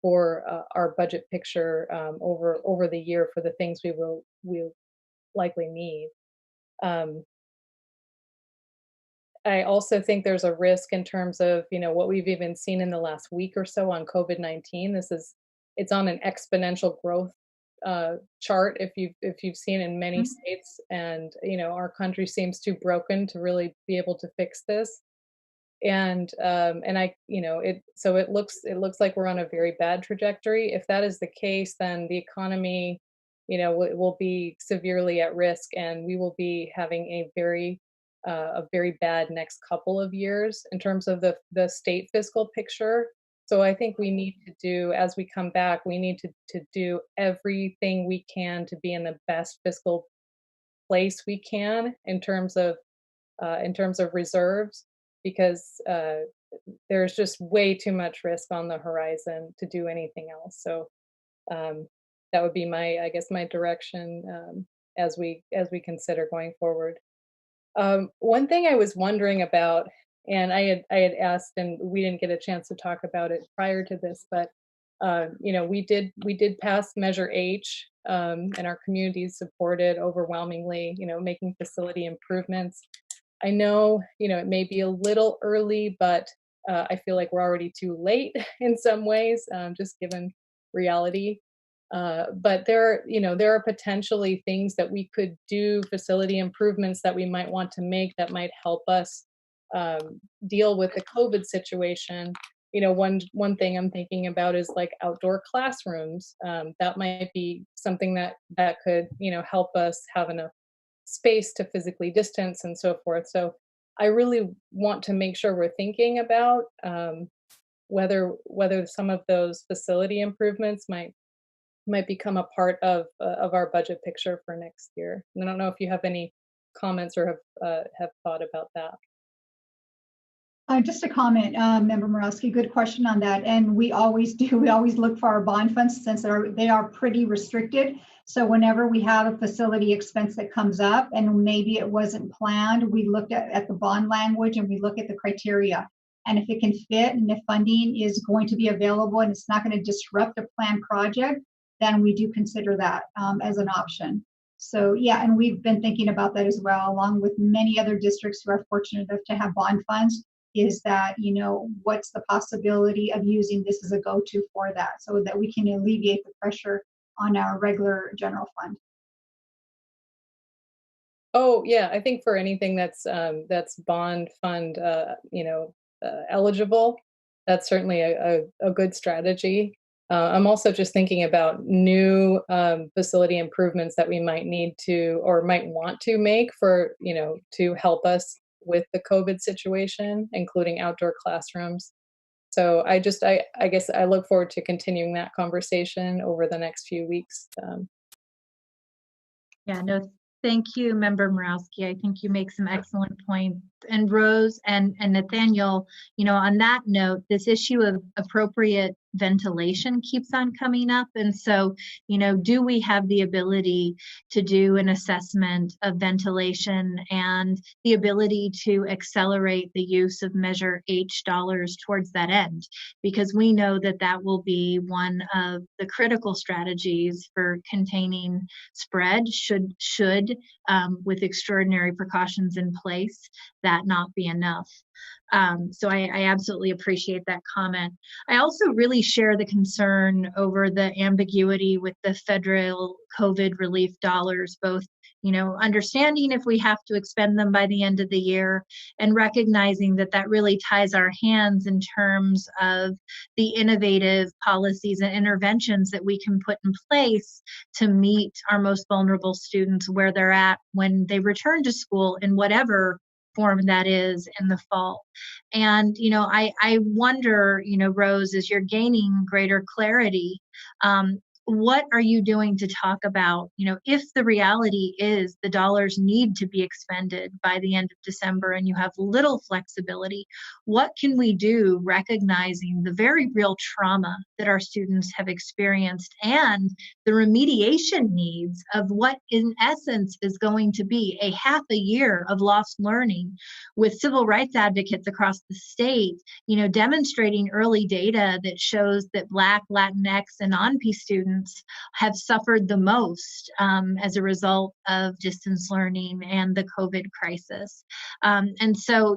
for our budget picture over the year for the things we'll likely need. I also think there's a risk in terms of what we've even seen in the last week or so on COVID-19. It's on an exponential growth chart if you've seen in many states, and our country seems too broken to really be able to fix this. And it looks like we're on a very bad trajectory. If that is the case, then the economy will be severely at risk, and we will be having a very bad next couple of years in terms of the state fiscal picture. So I think we need to do, as we come back, we need to do everything we can to be in the best fiscal place we can in terms of reserves, because there's just way too much risk on the horizon to do anything else. So that would be my direction as we consider going forward. One thing I was wondering about, and I had asked, and we didn't get a chance to talk about it prior to this, but we did pass Measure H, and our communities supported overwhelmingly, making facility improvements. I know, it may be a little early, but I feel like we're already too late in some ways, just given reality. But there are potentially things that we could do, facility improvements that we might want to make that might help us deal with the COVID situation. One thing I'm thinking about is like outdoor classrooms. That might be something that could help us have enough space to physically distance and so forth. So I really want to make sure we're thinking about whether some of those facility improvements might become a part of our budget picture for next year. And I don't know if you have any comments or have thought about that. Just a comment, Member Morawski, good question on that. And we always do. We always look for our bond funds since they are pretty restricted. So whenever we have a facility expense that comes up and maybe it wasn't planned, we look at the bond language and we look at the criteria. And if it can fit and if funding is going to be available and it's not going to disrupt a planned project, then we do consider that as an option. So yeah, and we've been thinking about that as well, along with many other districts who are fortunate enough to have bond funds, is that, what's the possibility of using this as a go-to for that so that we can alleviate the pressure on our regular general fund. Oh yeah, I think for anything that's bond fund eligible, that's certainly a good strategy. I'm also just thinking about new facility improvements that we might need to or might want to make for to help us with the COVID situation, including outdoor classrooms. So I guess I look forward to continuing that conversation over the next few weeks. Yeah, no, Thank you, Member Morawski. I think you make some excellent points. And Rose and Nathaniel, on that note, this issue of appropriate ventilation keeps on coming up. And so, do we have the ability to do an assessment of ventilation and the ability to accelerate the use of Measure H dollars towards that end? Because we know that that will be one of the critical strategies for containing spread should with extraordinary precautions in place, that not be enough. So I absolutely appreciate that comment. I also really share the concern over the ambiguity with the federal COVID relief dollars, both understanding if we have to expend them by the end of the year and recognizing that that really ties our hands in terms of the innovative policies and interventions that we can put in place to meet our most vulnerable students where they're at when they return to school in whatever form that is in the fall. And, I wonder, Rose, as you're gaining greater clarity, what are you doing to talk about, if the reality is the dollars need to be expended by the end of December and you have little flexibility, what can we do recognizing the very real trauma that our students have experienced and the remediation needs of what in essence is going to be a half a year of lost learning with civil rights advocates across the state, demonstrating early data that shows that Black, Latinx, and non-P students have suffered the most as a result of distance learning and the COVID crisis. And so,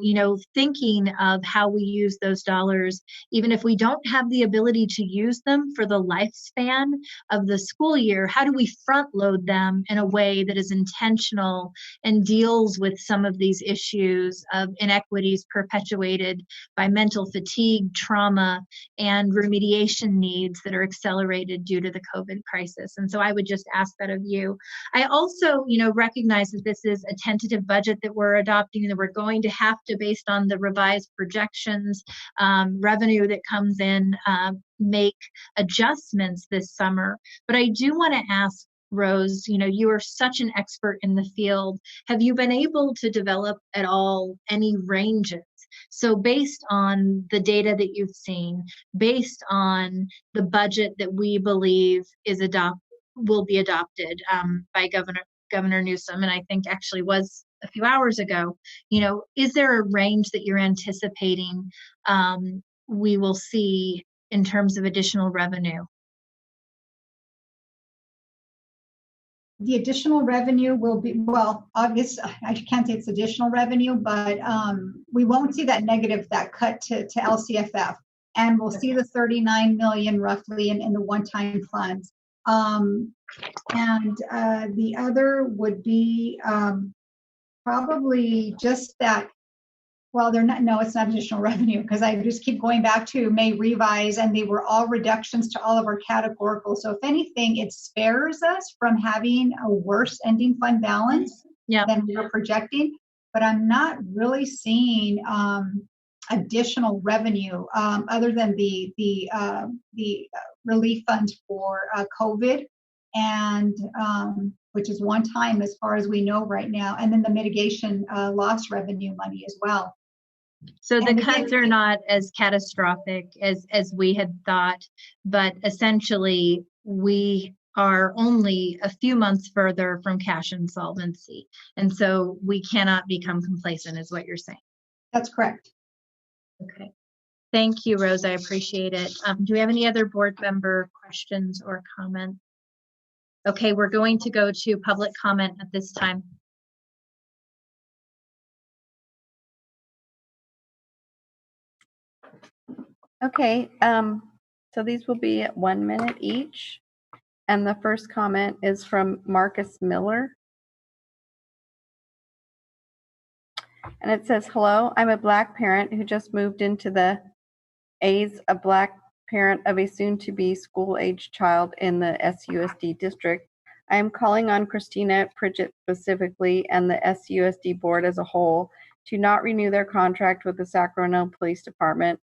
thinking of how we use those dollars, even if we don't have the ability to use them for the lifespan of the school year, how do we front load them in a way that is intentional and deals with some of these issues of inequities perpetuated by mental fatigue, trauma, and remediation needs that are accelerated due to the COVID crisis. And so I would just ask that of you. I also, recognize that this is a tentative budget that we're adopting, and that we're going to have to, based on the revised projections, revenue that comes in, make adjustments this summer. But I do want to ask, Rose, you are such an expert in the field. Have you been able to develop at all any ranges? So based on the data that you've seen, based on the budget that we believe will be adopted by Governor Newsom, and I think actually was a few hours ago, is there a range that you're anticipating we will see in terms of additional revenue? The additional revenue will be, well, obvious, I can't say it's additional revenue, but we won't see that negative, that cut to LCFF. And we'll see the 39 million roughly in the one-time funds. And the other would be probably just that, well, they're not, no, it's not additional revenue, because I just keep going back to May revise, and they were all reductions to all of our categorical. So if anything, it spares us from having a worse ending fund balance than we were projecting. But I'm not really seeing additional revenue other than the relief fund for COVID, and which is one time as far as we know right now, and then the mitigation loss revenue money as well. So the cuts are not as catastrophic as we had thought, but essentially we are only a few months further from cash insolvency. And so we cannot become complacent, is what you're saying. That's correct. Okay. Thank you, Rose. I appreciate it. Do we have any other board member questions or comments? Okay, we're going to go to public comment at this time. Okay, so these will be at 1 minute each. And the first comment is from Marcus Miller. And it says, hello, I'm a Black parent who just moved into the A's, a Black parent of a soon-to-be school-age child in the SUSD district. I am calling on Christina Pridgett specifically and the SUSD board as a whole to not renew their contract with the Sacramento Police Department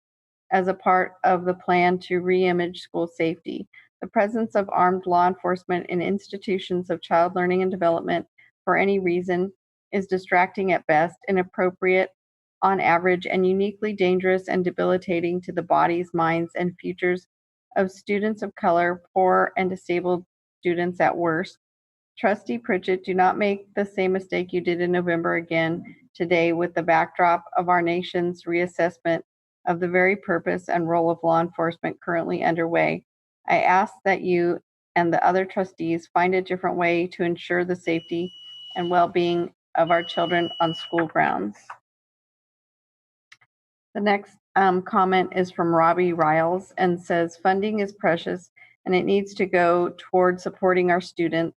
as a part of the plan to re-image school safety. The presence of armed law enforcement in institutions of child learning and development for any reason is distracting at best, inappropriate on average, and uniquely dangerous and debilitating to the bodies, minds, and futures of students of color, poor, and disabled students at worst. Trustee Pritchett, do not make the same mistake you did in November again today with the backdrop of our nation's reassessment of the very purpose and role of law enforcement currently underway. I ask that you and the other trustees find a different way to ensure the safety and well-being of our children on school grounds. The next comment is from Robbie Riles and says, funding is precious and it needs to go toward supporting our students,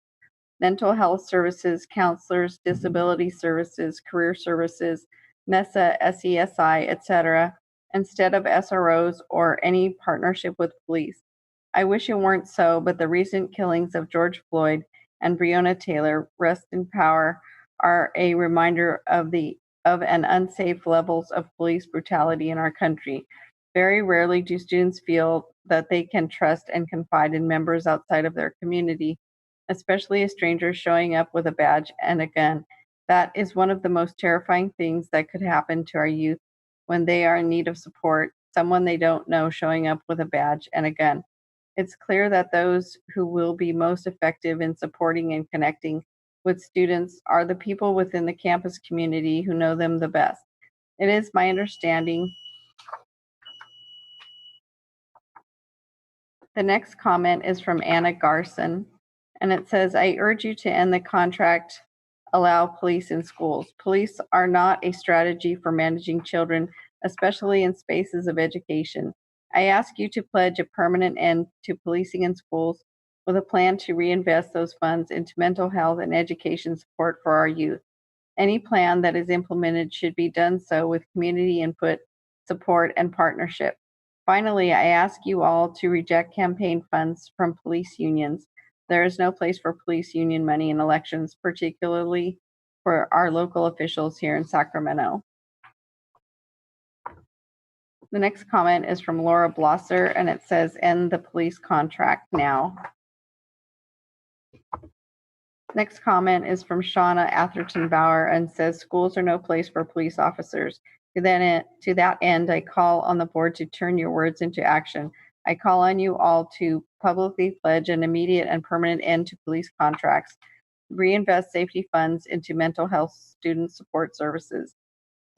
mental health services, counselors, disability services, career services, MESA, SESI, etc., instead of SROs or any partnership with police. I wish it weren't so, but the recent killings of George Floyd and Breonna Taylor, rest in power, are a reminder of an unsafe levels of police brutality in our country. Very rarely do students feel that they can trust and confide in members outside of their community, especially a stranger showing up with a badge and a gun. That is one of the most terrifying things that could happen to our youth when they are in need of support, someone they don't know showing up with a badge and a gun. It's clear that those who will be most effective in supporting and connecting with students are the people within the campus community who know them the best. It is my understanding. The next comment is from Anna Garson, and it says, I urge you to end the contract, allow police in schools. Police are not a strategy for managing children, especially in spaces of education. I ask you to pledge a permanent end to policing in schools with a plan to reinvest those funds into mental health and education support for our youth. Any plan that is implemented should be done so with community input, support, and partnership. Finally, I ask you all to reject campaign funds from police unions. There is no place for police union money in elections, particularly for our local officials here in Sacramento. The next comment is from Laura Blosser, and it says, end the police contract now. Next comment is from Shauna Atherton Bauer and says, schools are no place for police officers. To that end, I call on the board to turn your words into action. I call on you all to publicly pledge an immediate and permanent end to police contracts, reinvest safety funds into mental health student support services,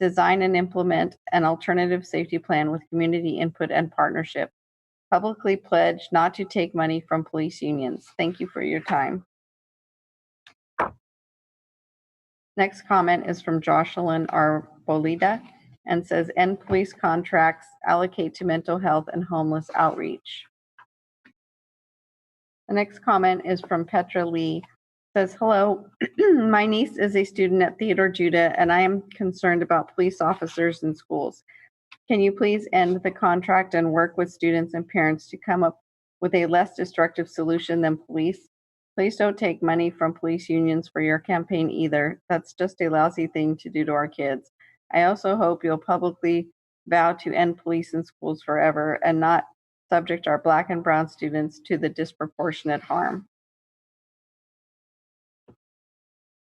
design and implement an alternative safety plan with community input and partnership, publicly pledge not to take money from police unions. Thank you for your time. Next comment is from Jocelyn Arboleda and says, end police contracts, allocate to mental health and homeless outreach. The next comment is from Petra Lee. Says, hello, my niece is a student at Theodore Judah and I am concerned about police officers in schools. Can you please end the contract and work with students and parents to come up with a less destructive solution than police? Please don't take money from police unions for your campaign either. That's just a lousy thing to do to our kids. I also hope you'll publicly vow to end police in schools forever and not subject our Black and brown students to the disproportionate harm.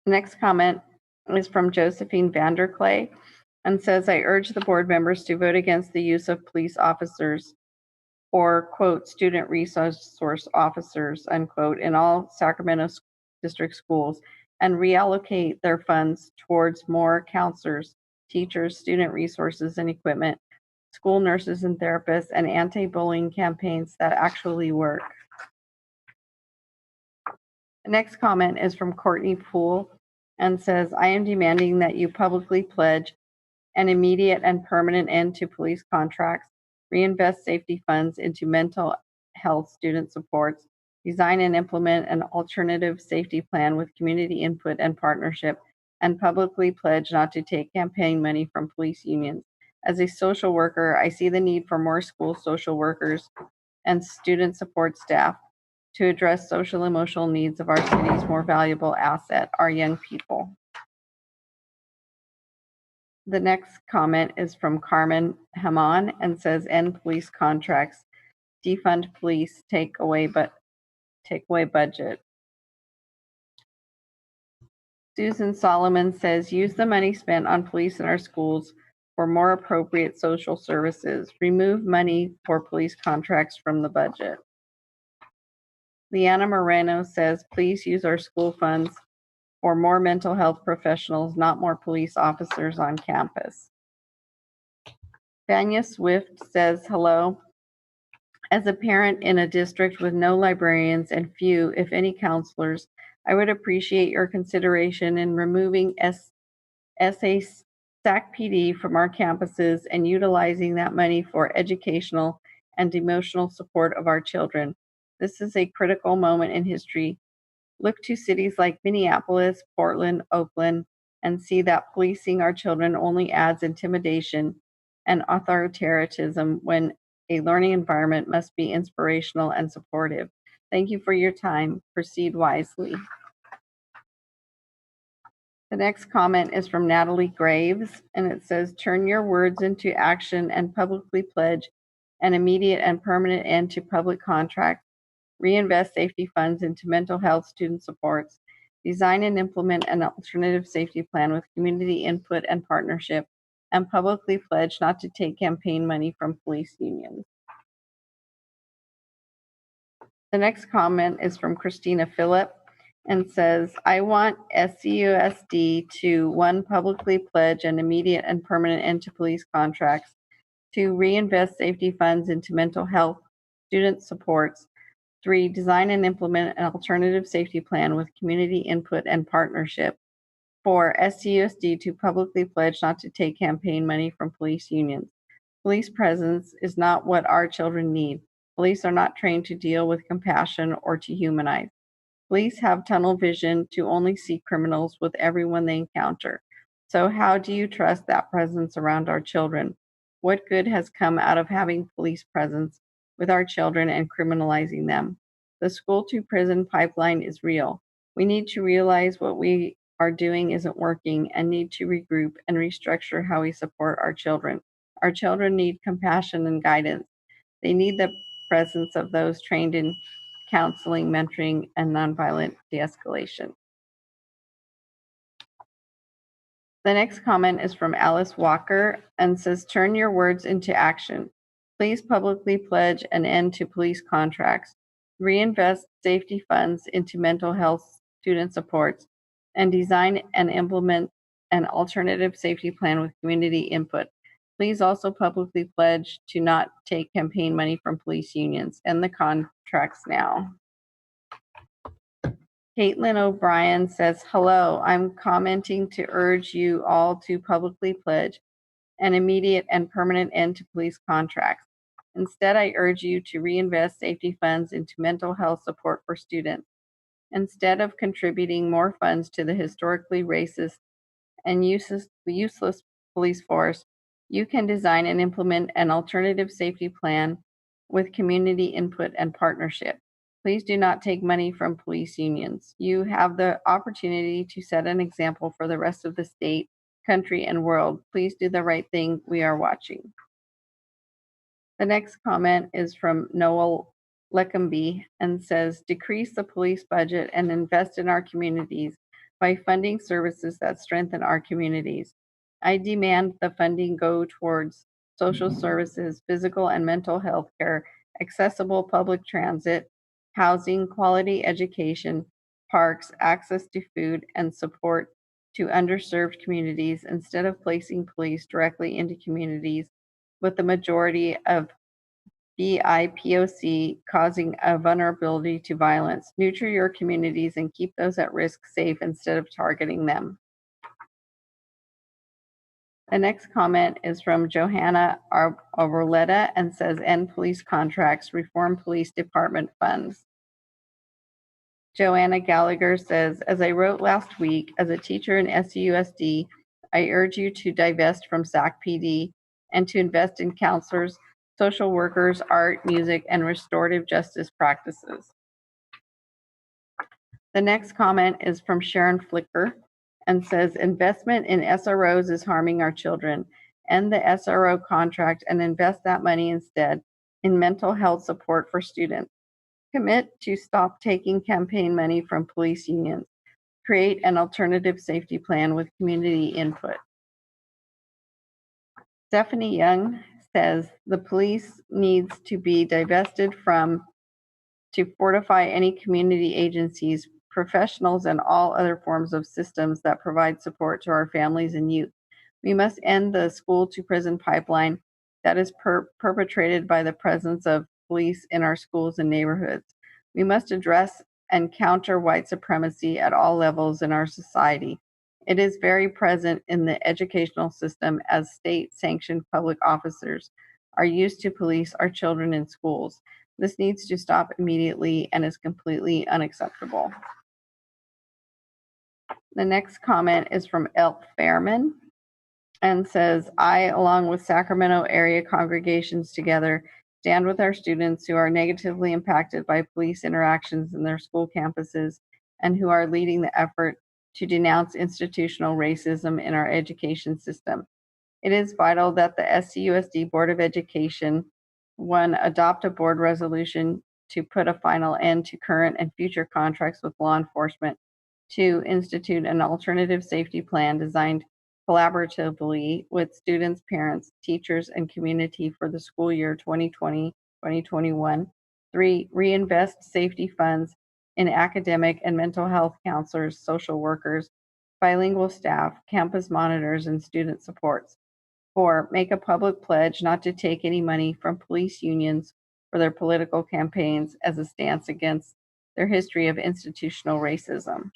The next comment is from Josephine Vanderclay and says, I urge the board members to vote against the use of police officers or, quote, student resource officers, unquote, in all Sacramento district schools and reallocate their funds towards more counselors, teachers, student resources and equipment, school nurses and therapists, and anti-bullying campaigns that actually work. The next comment is from Courtney Poole and says, I am demanding that you publicly pledge an immediate and permanent end to police contracts, reinvest safety funds into mental health student supports, design and implement an alternative safety plan with community input and partnership, and publicly pledge not to take campaign money from police unions. As a social worker, I see the need for more school social workers and student support staff to address social emotional needs of our city's more valuable asset, our young people. The next comment is from Carmen Haman and says, end police contracts, defund police, take away budget. Susan Solomon says, use the money spent on police in our schools for more appropriate social services. Remove money for police contracts from the budget. Leanna Moreno says, please use our school funds for more mental health professionals, not more police officers on campus. Vanya Swift says, hello. As a parent in a district with no librarians and few, if any, counselors, I would appreciate your consideration in removing SAC PD from our campuses and utilizing that money for educational and emotional support of our children. This is a critical moment in history. Look to cities like Minneapolis, Portland, Oakland, and see that policing our children only adds intimidation and authoritarianism when a learning environment must be inspirational and supportive. Thank you for your time. Proceed wisely. The next comment is from Natalie Graves, and it says, turn your words into action and publicly pledge an immediate and permanent end to public contracts, reinvest safety funds into mental health student supports, design and implement an alternative safety plan with community input and partnership, and publicly pledge not to take campaign money from police unions. The next comment is from Christina Phillip and says, I want SCUSD to 1, publicly pledge an immediate and permanent end to police contracts, 2, reinvest safety funds into mental health student supports, 3, design and implement an alternative safety plan with community input and partnership, 4, SCUSD to publicly pledge not to take campaign money from police unions. Police presence is not what our children need. Police are not trained to deal with compassion or to humanize. Police have tunnel vision to only see criminals with everyone they encounter. So how do you trust that presence around our children? What good has come out of having police presence with our children and criminalizing them? The school to prison pipeline is real. We need to realize what we are doing isn't working and need to regroup and restructure how we support our children. Our children need compassion and guidance. They need the presence of those trained in counseling, mentoring, and nonviolent de-escalation. The next comment is from Alice Walker and says, turn your words into action. Please publicly pledge an end to police contracts, reinvest safety funds into mental health student supports, and design and implement an alternative safety plan with community input. Please also publicly pledge to not take campaign money from police unions. End the contracts now. Caitlin O'Brien says, hello, I'm commenting to urge you all to publicly pledge an immediate and permanent end to police contracts. Instead, I urge you to reinvest safety funds into mental health support for students. Instead of contributing more funds to the historically racist and useless police force, you can design and implement an alternative safety plan with community input and partnership. Please do not take money from police unions. You have the opportunity to set an example for the rest of the state, country, and world. Please do the right thing. We are watching. The next comment is from Noel Lecumby and says, decrease the police budget and invest in our communities by funding services that strengthen our communities. I demand the funding go towards social services, physical and mental health care, accessible public transit, housing, quality education, parks, access to food, and support to underserved communities instead of placing police directly into communities with the majority of BIPOC causing a vulnerability to violence. Nurture your communities and keep those at risk safe instead of targeting them. The next comment is from Johanna Arboleta and says, end police contracts, reform police department funds. Joanna Gallagher says, as I wrote last week, as a teacher in SUSD, I urge you to divest from SAC PD and to invest in counselors, social workers, art, music, and restorative justice practices. The next comment is from Sharon Flicker and says, investment in SROs is harming our children. End the SRO contract and invest that money instead in mental health support for students. Commit to stop taking campaign money from police unions. Create an alternative safety plan with community input. Stephanie Young says the police needs to be divested from to fortify any community agencies, professionals, and all other forms of systems that provide support to our families and youth. We must end the school to prison pipeline that is perpetrated by the presence of police in our schools and neighborhoods. We must address and counter white supremacy at all levels in our society. It is very present in the educational system as state-sanctioned public officers are used to police our children in schools. This needs to stop immediately and is completely unacceptable. The next comment is from Elk Fairman and says, I, along with Sacramento area congregations together, stand with our students who are negatively impacted by police interactions in their school campuses and who are leading the effort to denounce institutional racism in our education system. It is vital that the SCUSD Board of Education, 1, adopt a board resolution to put a final end to current and future contracts with law enforcement. 2, institute an alternative safety plan designed collaboratively with students, parents, teachers, and community for the school year 2020-2021. 3, reinvest safety funds in academic and mental health counselors, social workers, bilingual staff, campus monitors, and student supports. 4, make a public pledge not to take any money from police unions for their political campaigns as a stance against their history of institutional racism.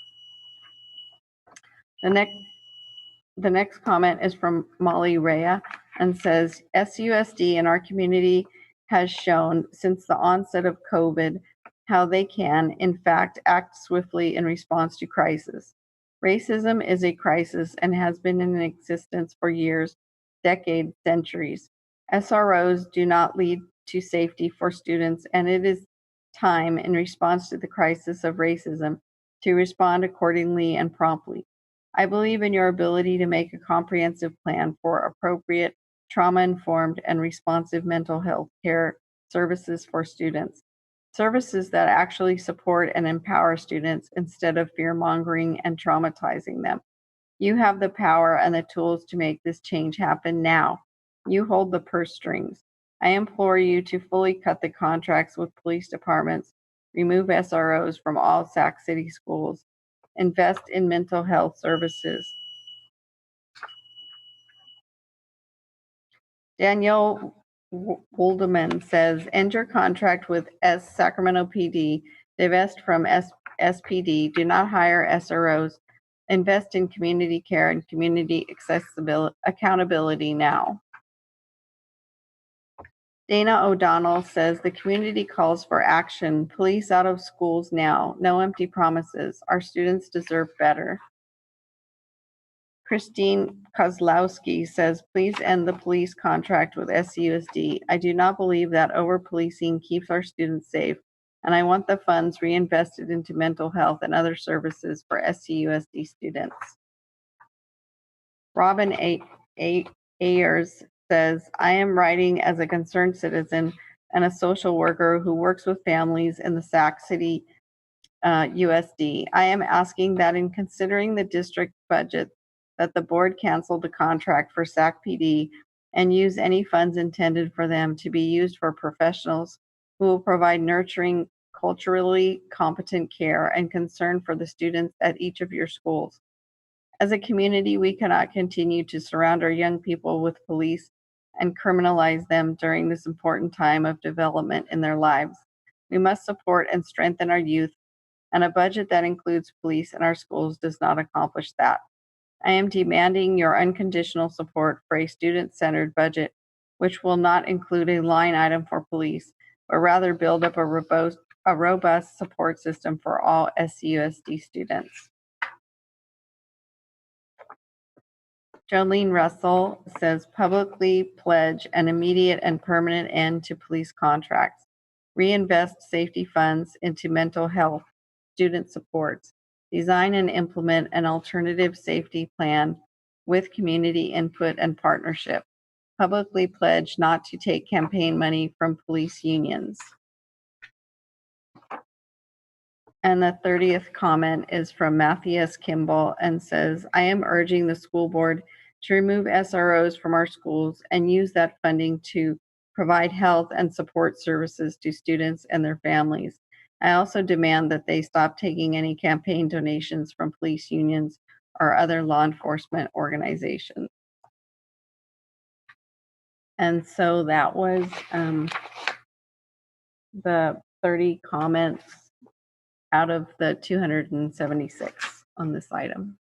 The next comment is from Molly Rea and says, SUSD in our community has shown since the onset of COVID how they can, in fact, act swiftly in response to crisis. Racism is a crisis and has been in existence for years, decades, centuries. SROs do not lead to safety for students, and it is time, in response to the crisis of racism, to respond accordingly and promptly. I believe in your ability to make a comprehensive plan for appropriate, trauma-informed, and responsive mental health care services for students. Services that actually support and empower students instead of fear-mongering and traumatizing them. You have the power and the tools to make this change happen now. You hold the purse strings. I implore you to fully cut the contracts with police departments, remove SROs from all Sac City schools, invest in mental health services. Danielle Woldeman says, end your contract with Sacramento PD, divest from SPD, do not hire SROs, invest in community care and community accountability now. Dana O'Donnell says, the community calls for action, police out of schools now, no empty promises, our students deserve better. Christine Kozlowski says, please end the police contract with SUSD. I do not believe that over-policing keeps our students safe, and I want the funds reinvested into mental health and other services for SUSD students. Robin Ayers says, I am writing as a concerned citizen and a social worker who works with families in the Sac City USD. I am asking that in considering the district budget, that the board cancel the contract for SAC PD and use any funds intended for them to be used for professionals who will provide nurturing, culturally competent care and concern for the students at each of your schools. As a community, we cannot continue to surround our young people with police and criminalize them during this important time of development in their lives. We must support and strengthen our youth, and a budget that includes police in our schools does not accomplish that. I am demanding your unconditional support for a student-centered budget, which will not include a line item for police, but rather build up a robust support system for all SUSD students. Jolene Russell says, publicly pledge an immediate and permanent end to police contracts. Reinvest safety funds into mental health, student supports. Design and implement an alternative safety plan with community input and partnership. Publicly pledge not to take campaign money from police unions. And the 30th comment is from Matthias Kimball and says, I am urging the school board to remove SROs from our schools and use that funding to provide health and support services to students and their families. I also demand that they stop taking any campaign donations from police unions or other law enforcement organizations. And so that was the 30 comments out of the 276 on this item.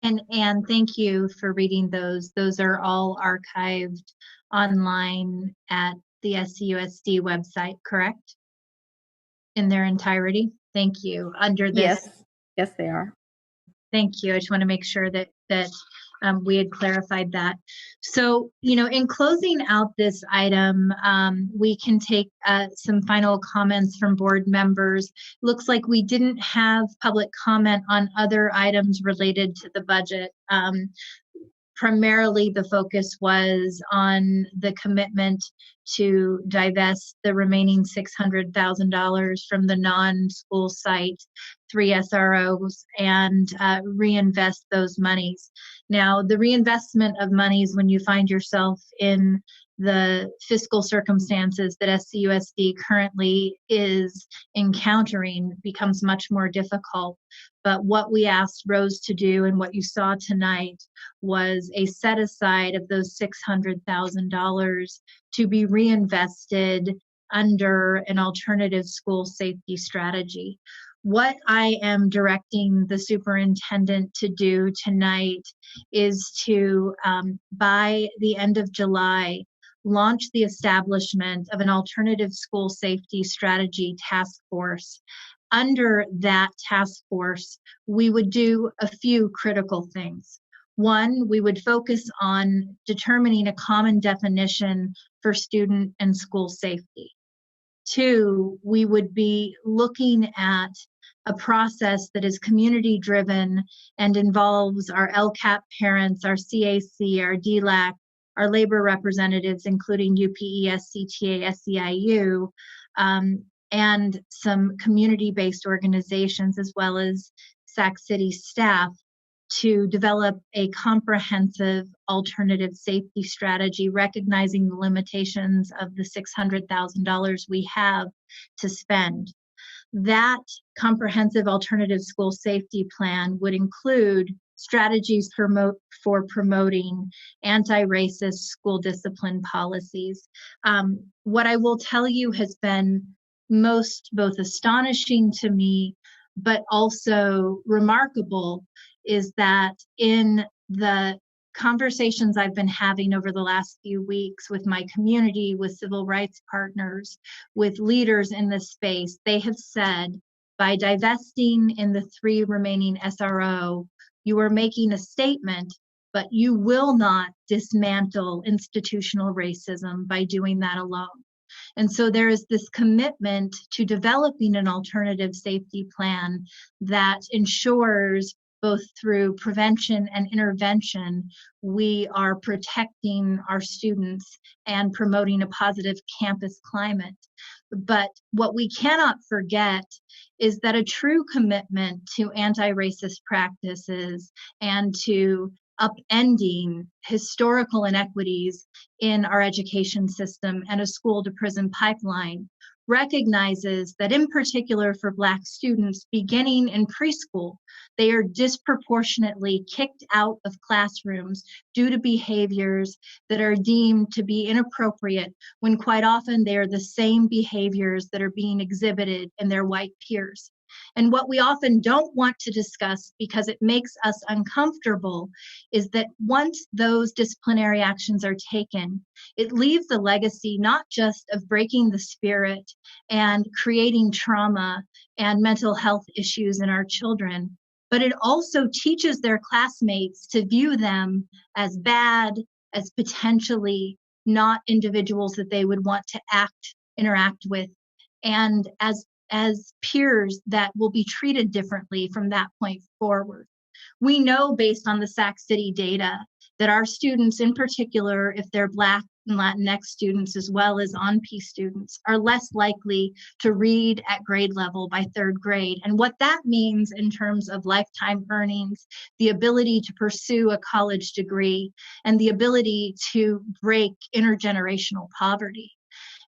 And thank you for reading those. Those are all archived online at the SCUSD website, correct? In their entirety? Thank you. Under this. Yes, they are. Thank you. I just want to make sure that we had clarified that. So, in closing out this item, we can take some final comments from board members. Looks like we didn't have public comment on other items related to the budget. Primarily, the focus was on the commitment to divest the remaining $600,000 from the non-school site, 3 SROs, and reinvest those monies. Now, the reinvestment of monies when you find yourself in the fiscal circumstances that SCUSD currently is encountering becomes much more difficult. But what we asked Rose to do and what you saw tonight was a set aside of those $600,000 to be reinvested under an alternative school safety strategy. What I am directing the superintendent to do tonight is to, by the end of July, launch the establishment of an alternative school safety strategy task force. Under that task force, we would do a few critical things. One, we would focus on determining a common definition for student and school safety. Two, we would be looking at a process that is community driven and involves our LCAP parents, our CAC, our DLAC, our labor representatives, including UPE, SCTA, SEIU, and some community-based organizations, as well as Sac City staff, to develop a comprehensive alternative safety strategy, recognizing the limitations of the $600,000 we have to spend. That comprehensive alternative school safety plan would include strategies for promoting anti-racist school discipline policies. What I will tell you has been both astonishing to me, but also remarkable, is that in the conversations I've been having over the last few weeks with my community, with civil rights partners, with leaders in this space, they have said, by divesting in the 3 remaining SRO, you are making a statement, but you will not dismantle institutional racism by doing that alone. And so there is this commitment to developing an alternative safety plan that ensures, both through prevention and intervention, we are protecting our students and promoting a positive campus climate. But what we cannot forget is that a true commitment to anti-racist practices and to upending historical inequities in our education system and a school to prison pipeline recognizes that, in particular for Black students beginning in preschool, they are disproportionately kicked out of classrooms due to behaviors that are deemed to be inappropriate, when quite often they are the same behaviors that are being exhibited in their white peers. And what we often don't want to discuss, because it makes us uncomfortable, is that once those disciplinary actions are taken, it leaves a legacy not just of breaking the spirit and creating trauma and mental health issues in our children, but it also teaches their classmates to view them as bad, as potentially not individuals that they would want to interact with, and as peers that will be treated differently from that point forward. We know, based on the Sac City data, that our students in particular, if they're Black and Latinx students as well as on-P students, are less likely to read at grade level by 3rd grade. And what that means in terms of lifetime earnings, the ability to pursue a college degree, and the ability to break intergenerational poverty.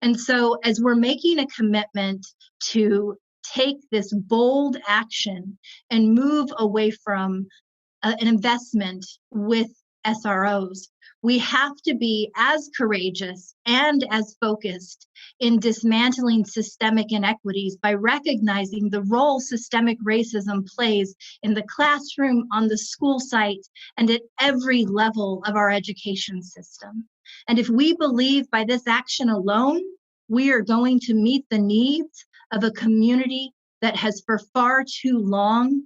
And so as we're making a commitment to take this bold action and move away from an investment with SROs, we have to be as courageous and as focused in dismantling systemic inequities by recognizing the role systemic racism plays in the classroom, on the school site, and at every level of our education system. And if we believe by this action alone, we are going to meet the needs of a community that has for far too long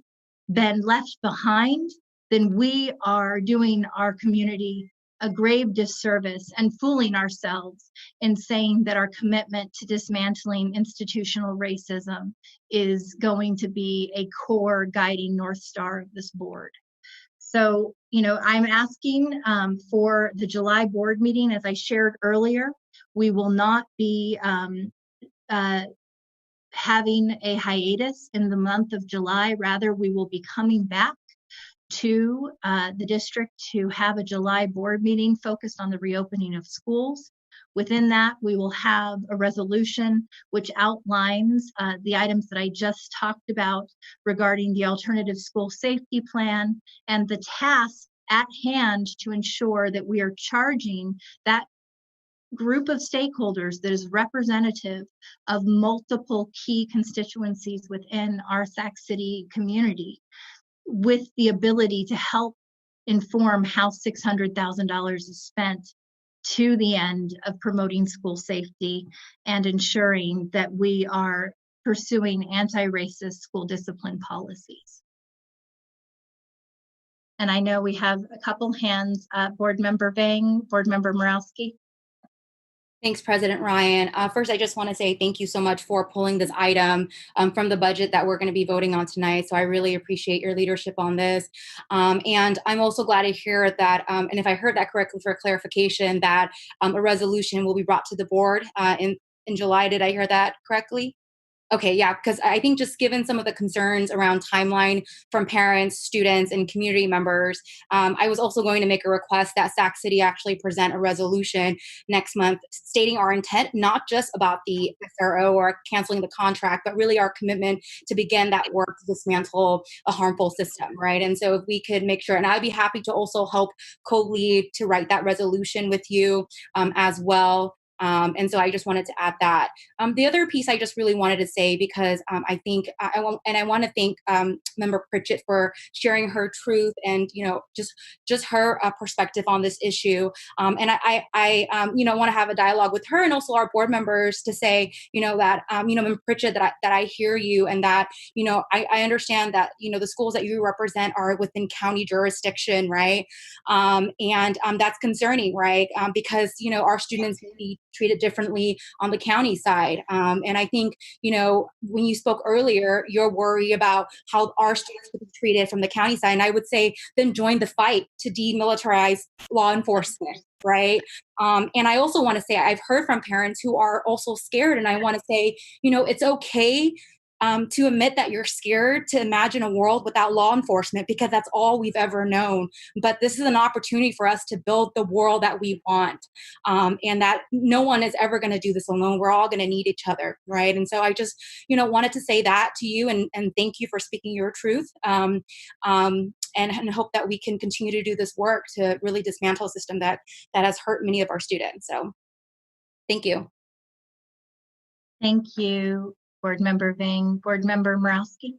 been left behind, then we are doing our community a grave disservice and fooling ourselves in saying that our commitment to dismantling institutional racism is going to be a core guiding North Star of this board. So, I'm asking for the July board meeting. As I shared earlier, we will not be having a hiatus in the month of July. Rather, we will be coming back to the district to have a July board meeting focused on the reopening of schools. Within that, we will have a resolution which outlines the items that I just talked about regarding the alternative school safety plan and the tasks at hand to ensure that we are charging that group of stakeholders that is representative of multiple key constituencies within our Sac City community, with the ability to help inform how $600,000 is spent to the end of promoting school safety and ensuring that we are pursuing anti-racist school discipline policies. And I know we have a couple hands, Board Member Vang, Board Member Morawski. Thanks, President Ryan. First, I just want to say thank you so much for pulling this item from the budget that we're going to be voting on tonight. So I really appreciate your leadership on this. And I'm also glad to hear that, and if I heard that correctly for clarification, that a resolution will be brought to the board in July. Did I hear that correctly? Okay, yeah, because I think just given some of the concerns around timeline from parents, students, and community members, I was also going to make a request that Sac City actually present a resolution next month stating our intent, not just about the SRO or canceling the contract, but really our commitment to begin that work to dismantle a harmful system, right? And so if we could make sure, and I'd be happy to also help co-lead to write that resolution with you as well. And so I just wanted to add that. The other piece I just really wanted to say, because I think I want to thank Member Pritchett for sharing her truth and just her perspective on this issue. And I want to have a dialogue with her and also our board members to say that Member Pritchett, that I hear you, and that I understand that the schools that you represent are within county jurisdiction, right? And that's concerning, right? Because our students need treated differently on the county side. And I think, when you spoke earlier, your worry about how our students would be treated from the county side, and I would say then join the fight to demilitarize law enforcement, right? And I also want to say, I've heard from parents who are also scared, and I want to say, it's okay to admit that you're scared to imagine a world without law enforcement, because that's all we've ever known. But this is an opportunity for us to build the world that we want, and that no one is ever going to do this alone. We're all going to need each other, right? And so I just, wanted to say that to you, and thank you for speaking your truth, and hope that we can continue to do this work to really dismantle a system that has hurt many of our students. So thank you. Thank you, Board Member Vang. Board Member Morawski.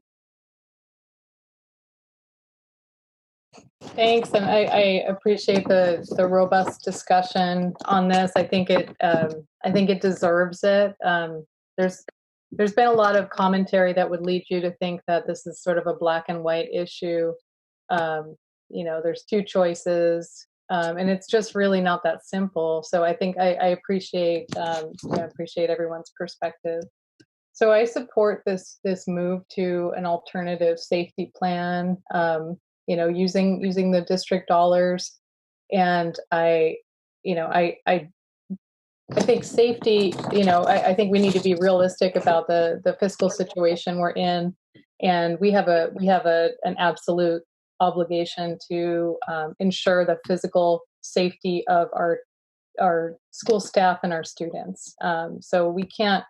Thanks, and I appreciate the robust discussion on this. I think it deserves it. There's been a lot of commentary that would lead you to think that this is sort of a black and white issue. There's two choices, and it's just really not that simple. So I think I appreciate everyone's perspective. So I support this move to an alternative safety plan. Using the district dollars And I think safety, I think we need to be realistic about the fiscal situation we're in, and we have an absolute obligation to ensure the physical safety of our school staff and our students. So we can't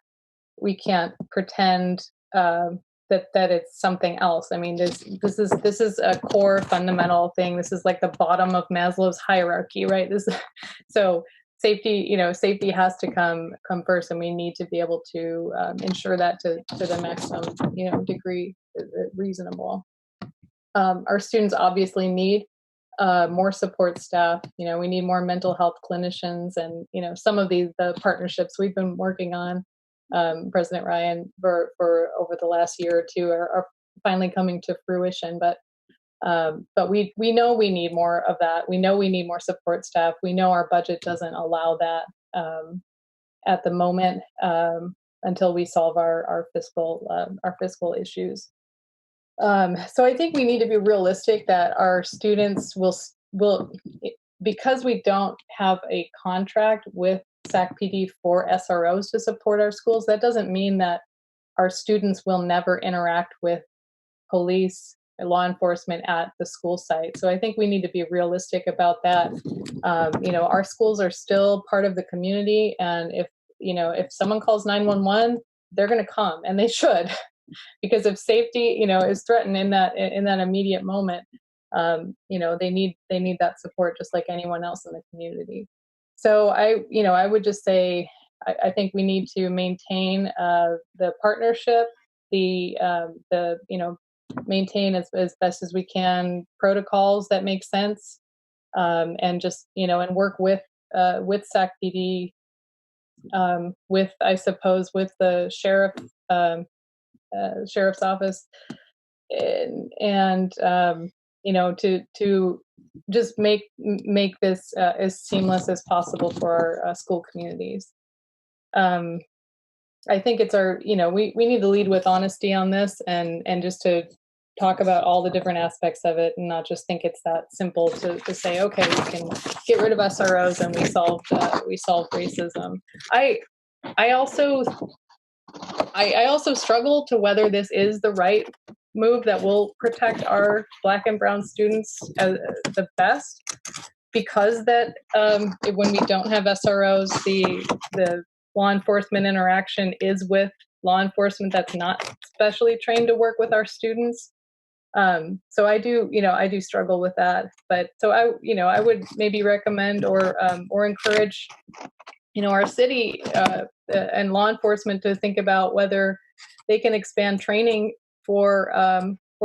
pretend that it's something else. I mean, this is a core fundamental thing. This is like the bottom of Maslow's hierarchy, right? So safety has to come first, and we need to be able to ensure that to the maximum degree reasonable. Our students obviously need more support staff. We need more mental health clinicians, and some of the partnerships we've been working on, President Ryan, for over the last year or two are finally coming to fruition. But we know we need more of that. We know we need more support staff. We know our budget doesn't allow that at the moment until we solve our fiscal issues. So I think we need to be realistic that our students will, because we don't have a contract with SAC-PD for SROs to support our schools, that doesn't mean that our students will never interact with police and law enforcement at the school site. So I think we need to be realistic about that. Our schools are still part of the community, and if someone calls 911, they're going to come, and they should. Because if safety, is threatened in that immediate moment, they need that support just like anyone else in the community. So I would just say I think we need to maintain the partnership, maintain as best as we can protocols that make sense, and just and work with SAC-PD, with the sheriff's office, and to just make this as seamless as possible for our school communities. I think it's we need to lead with honesty on this, and just to talk about all the different aspects of it, and not just think it's that simple to say, okay, we can get rid of SROs and we solve racism. I also struggle to whether this is the right move that will protect our Black and Brown students the best, because that when we don't have SROs, the law enforcement interaction is with law enforcement that's not specially trained to work with our students. So I do struggle with that. But so I would maybe recommend or encourage our city and law enforcement to think about whether they can expand training for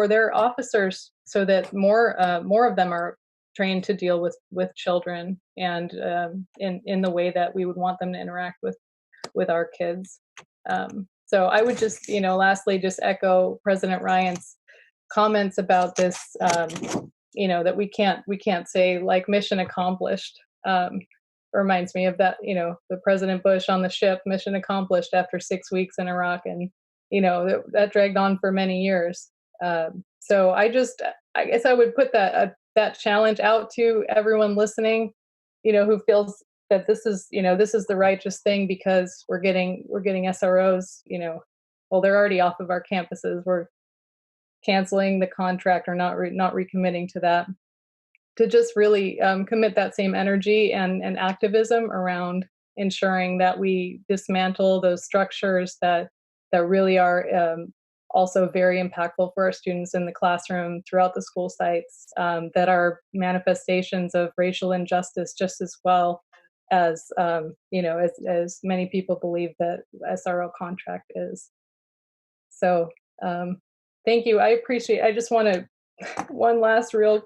their officers, so that more of them are trained to deal with children, and in the way that we would want them to interact with our kids. So I would just lastly just echo President Ryan's comments about this. That we can't say like mission accomplished. Reminds me of that, the President Bush on the ship, mission accomplished after 6 weeks in Iraq, and that dragged on for many years. So I guess I would put that challenge out to everyone listening, who feels that this is the righteous thing, because we're getting SROs. Well, they're already off of our campuses. We're canceling the contract or not recommitting to that. To just really commit that same energy and activism around ensuring that we dismantle those structures that really are also very impactful for our students in the classroom, throughout the school sites, that are manifestations of racial injustice just as well as as many people believe that SRO contract is. So thank you. I appreciate. I just want to one last real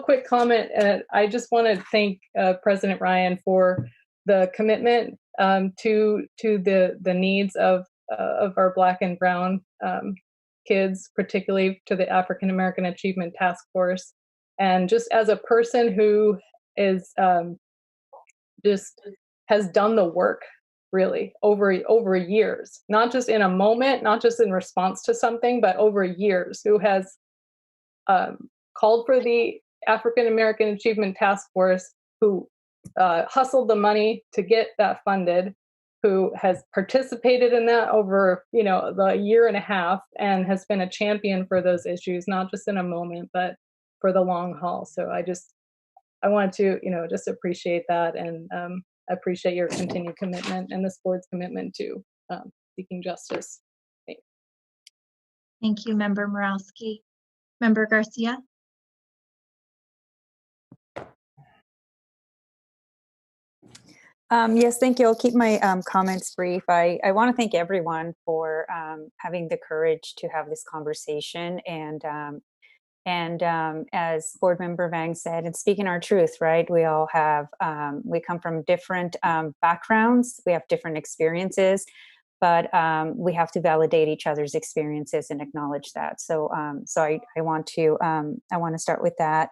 quick comment. I just want to thank President Ryan for the commitment to the needs of our Black and Brown kids, particularly to the African American Achievement Task Force. And just as a person who is just has done the work really over years, not just in a moment, not just in response to something, but over years, who has called for the African American Achievement Task Force, who hustled the money to get that funded, who has participated in that over, the year and a half, and has been a champion for those issues, not just in a moment, but for the long haul. So I wanted to, just appreciate that, and appreciate your continued commitment and this board's commitment to seeking justice. Thanks. Thank you, Member Morowski. Member Garcia? Yes, thank you. I'll keep my comments brief. I want to thank everyone for having the courage to have this conversation. And as Board Member Vang said, and speaking our truth, right? We all have, we come from different backgrounds. We have different experiences, but we have to validate each other's experiences and acknowledge that. So, I want to start with that.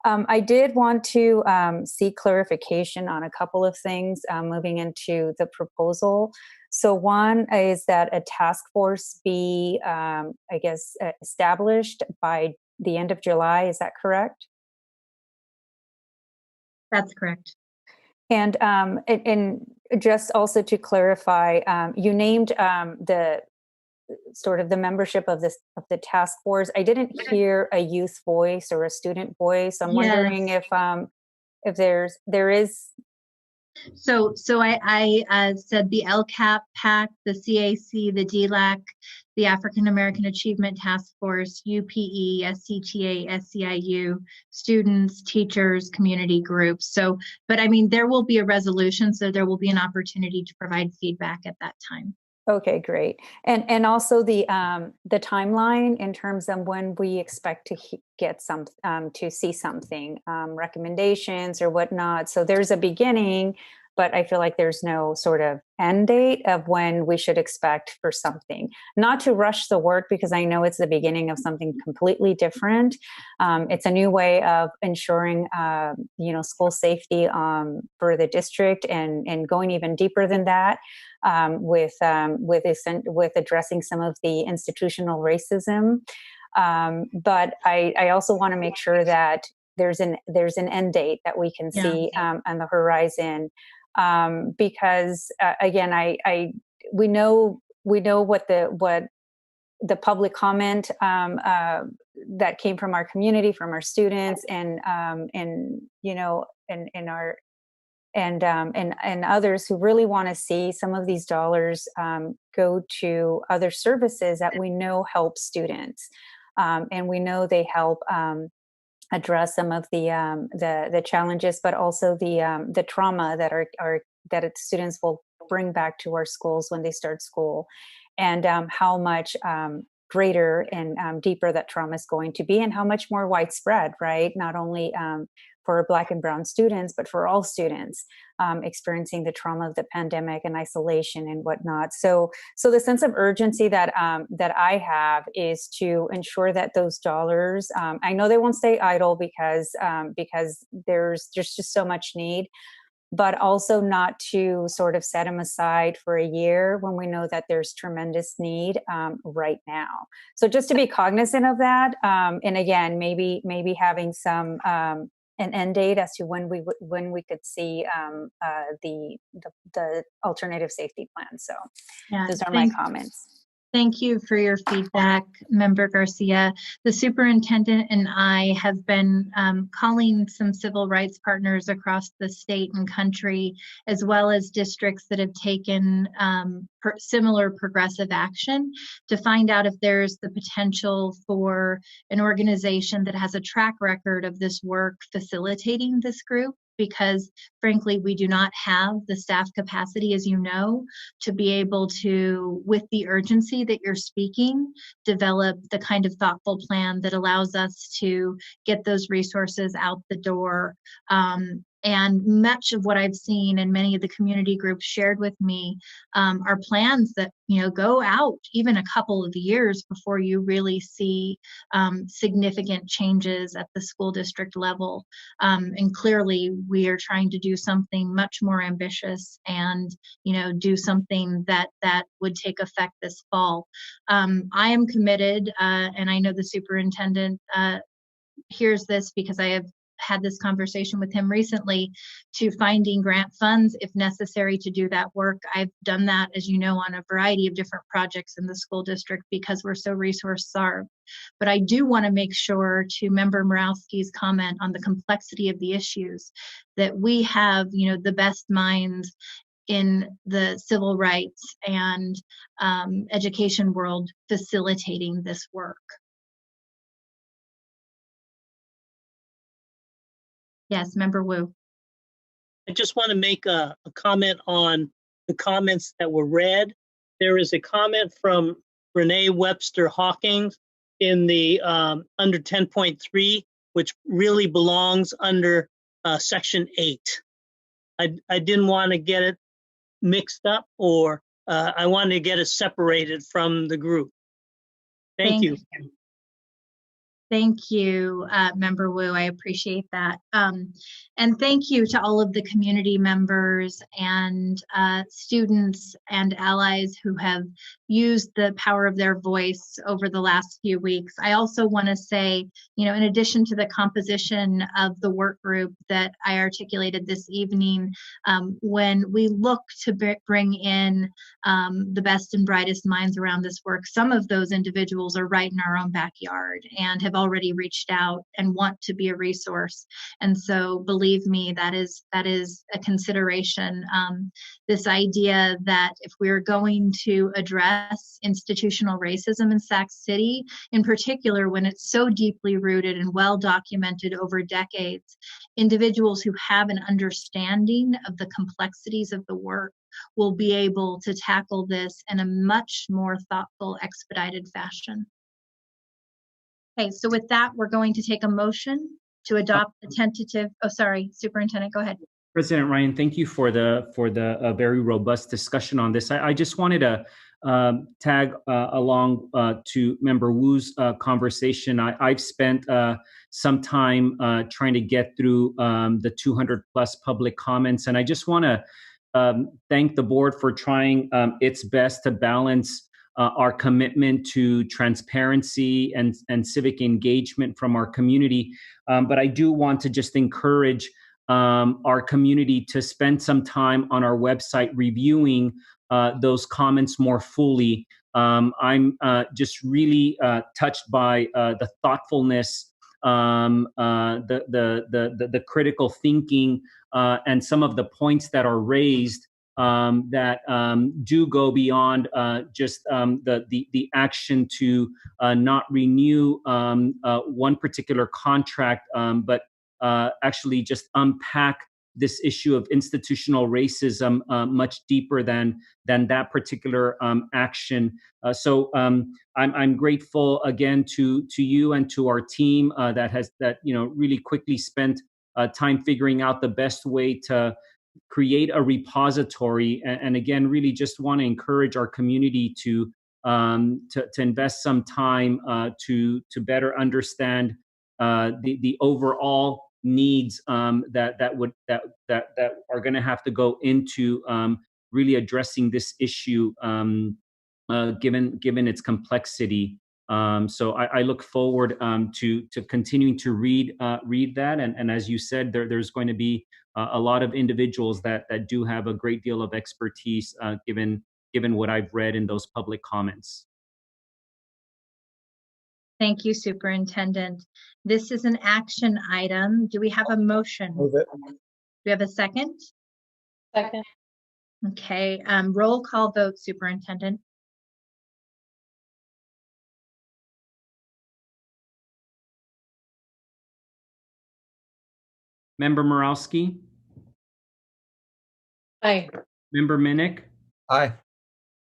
I did want to seek clarification on a couple of things moving into the proposal. So one is that a task force be, established by the end of July. Is that correct? That's correct. And just also to clarify, you named the sort of the membership of the task force. I didn't hear a youth voice or a student voice. I'm wondering if there is. So I said the LCAP, PAC, the CAC, the DLAC, the African American Achievement Task Force, UPE, SCTA, SCIU, students, teachers, community groups. So, but I mean, there will be a resolution, so there will be an opportunity to provide feedback at that time. Okay, great. And also the timeline in terms of when we expect to get to see something, recommendations or whatnot. So there's a beginning, but I feel like there's no sort of end date of when we should expect for something. Not to rush the work, because I know it's the beginning of something completely different. It's a new way of ensuring, school safety for the district, and going even deeper than that. With addressing some of the institutional racism, but I also want to make sure that there's an end date that we can see on the horizon, because again, we know what the public comment that came from our community, from our students, and others who really want to see some of these dollars go to other services that we know help students, and we know they help address some of the challenges, but also the trauma that students will bring back to our schools when they start school, and how much greater and deeper that trauma is going to be, and how much more widespread, right? Not only for Black and Brown students, but for all students experiencing the trauma of the pandemic and isolation and whatnot. So the sense of urgency that I have is to ensure that those dollars, I know they won't stay idle because there's just so much need, but also not to sort of set them aside for a year when we know that there's tremendous need right now. So just to be cognizant of that, and again, maybe having some an end date as to when we could see the alternative safety plan. So those are my comments. Thank you for your feedback, Member Garcia. The superintendent and I have been calling some civil rights partners across the state and country, as well as districts that have taken similar progressive action, to find out if there's the potential for an organization that has a track record of this work facilitating this group. Because frankly, we do not have the staff capacity, as you know, to be able to, with the urgency that you're speaking, develop the kind of thoughtful plan that allows us to get those resources out the door. And much of what I've seen and many of the community groups shared with me are plans that go out even a couple of years before you really see significant changes at the school district level. And clearly, we are trying to do something much more ambitious and do something that would take effect this fall. I am committed, and I know the superintendent hears this, because I have had this conversation with him recently, to finding grant funds if necessary to do that work. I've done that, as you know, on a variety of different projects in the school district because we're so resource starved. But I do want to make sure, to Member Morawski's comment on the complexity of the issues, that we have, the best minds in the civil rights and education world facilitating this work. Yes, Member Wu. I just want to make a comment on the comments that were read. There is a comment from Renee Webster Hawkins in the under 10.3, which really belongs under section 8. I didn't want to get it mixed up, or I wanted to get it separated from the group. Thank you. Thank you, Member Wu. I appreciate that. And thank you to all of the community members and students and allies who have used the power of their voice over the last few weeks. I also want to say, in addition to the composition of the work group that I articulated this evening, when we look to bring in the best and brightest minds around this work, some of those individuals are right in our own backyard and have already reached out and want to be a resource. And so believe me, that is a consideration. This idea that if we're going to address institutional racism in Sac City, in particular when it's so deeply rooted and well documented over decades, individuals who have an understanding of the complexities of the work will be able to tackle this in a much more thoughtful, expedited fashion. Okay, so with that, we're going to take a motion to adopt the tentative. Oh, sorry, Superintendent, go ahead. President Ryan, thank you for the very robust discussion on this. I just wanted to tag along to Member Wu's conversation. I've spent some time trying to get through the 200 plus public comments, and I just want to thank the board for trying its best to balance our commitment to transparency and civic engagement from our community. But I do want to just encourage our community to spend some time on our website reviewing those comments more fully. I'm just really touched by the thoughtfulness, the critical thinking, and some of the points that are raised that do go beyond just the action to not renew one particular contract, but actually just unpack this issue of institutional racism much deeper than that particular action. So I'm grateful again to you and to our team that really quickly spent time figuring out the best way to create a repository, and again, really just want to encourage our community to invest some time to better understand the overall needs that are going to have to go into really addressing this issue, given its complexity. So I look forward to continuing to read that, and as you said, there's going to be a lot of individuals that do have a great deal of expertise, given what I've read in those public comments. Thank you, Superintendent. This is an action item. Do we have a motion? Move it. Do we have a second? Second. Okay, roll call vote, Superintendent. Member Morawski? Aye. Member Minnick? Aye.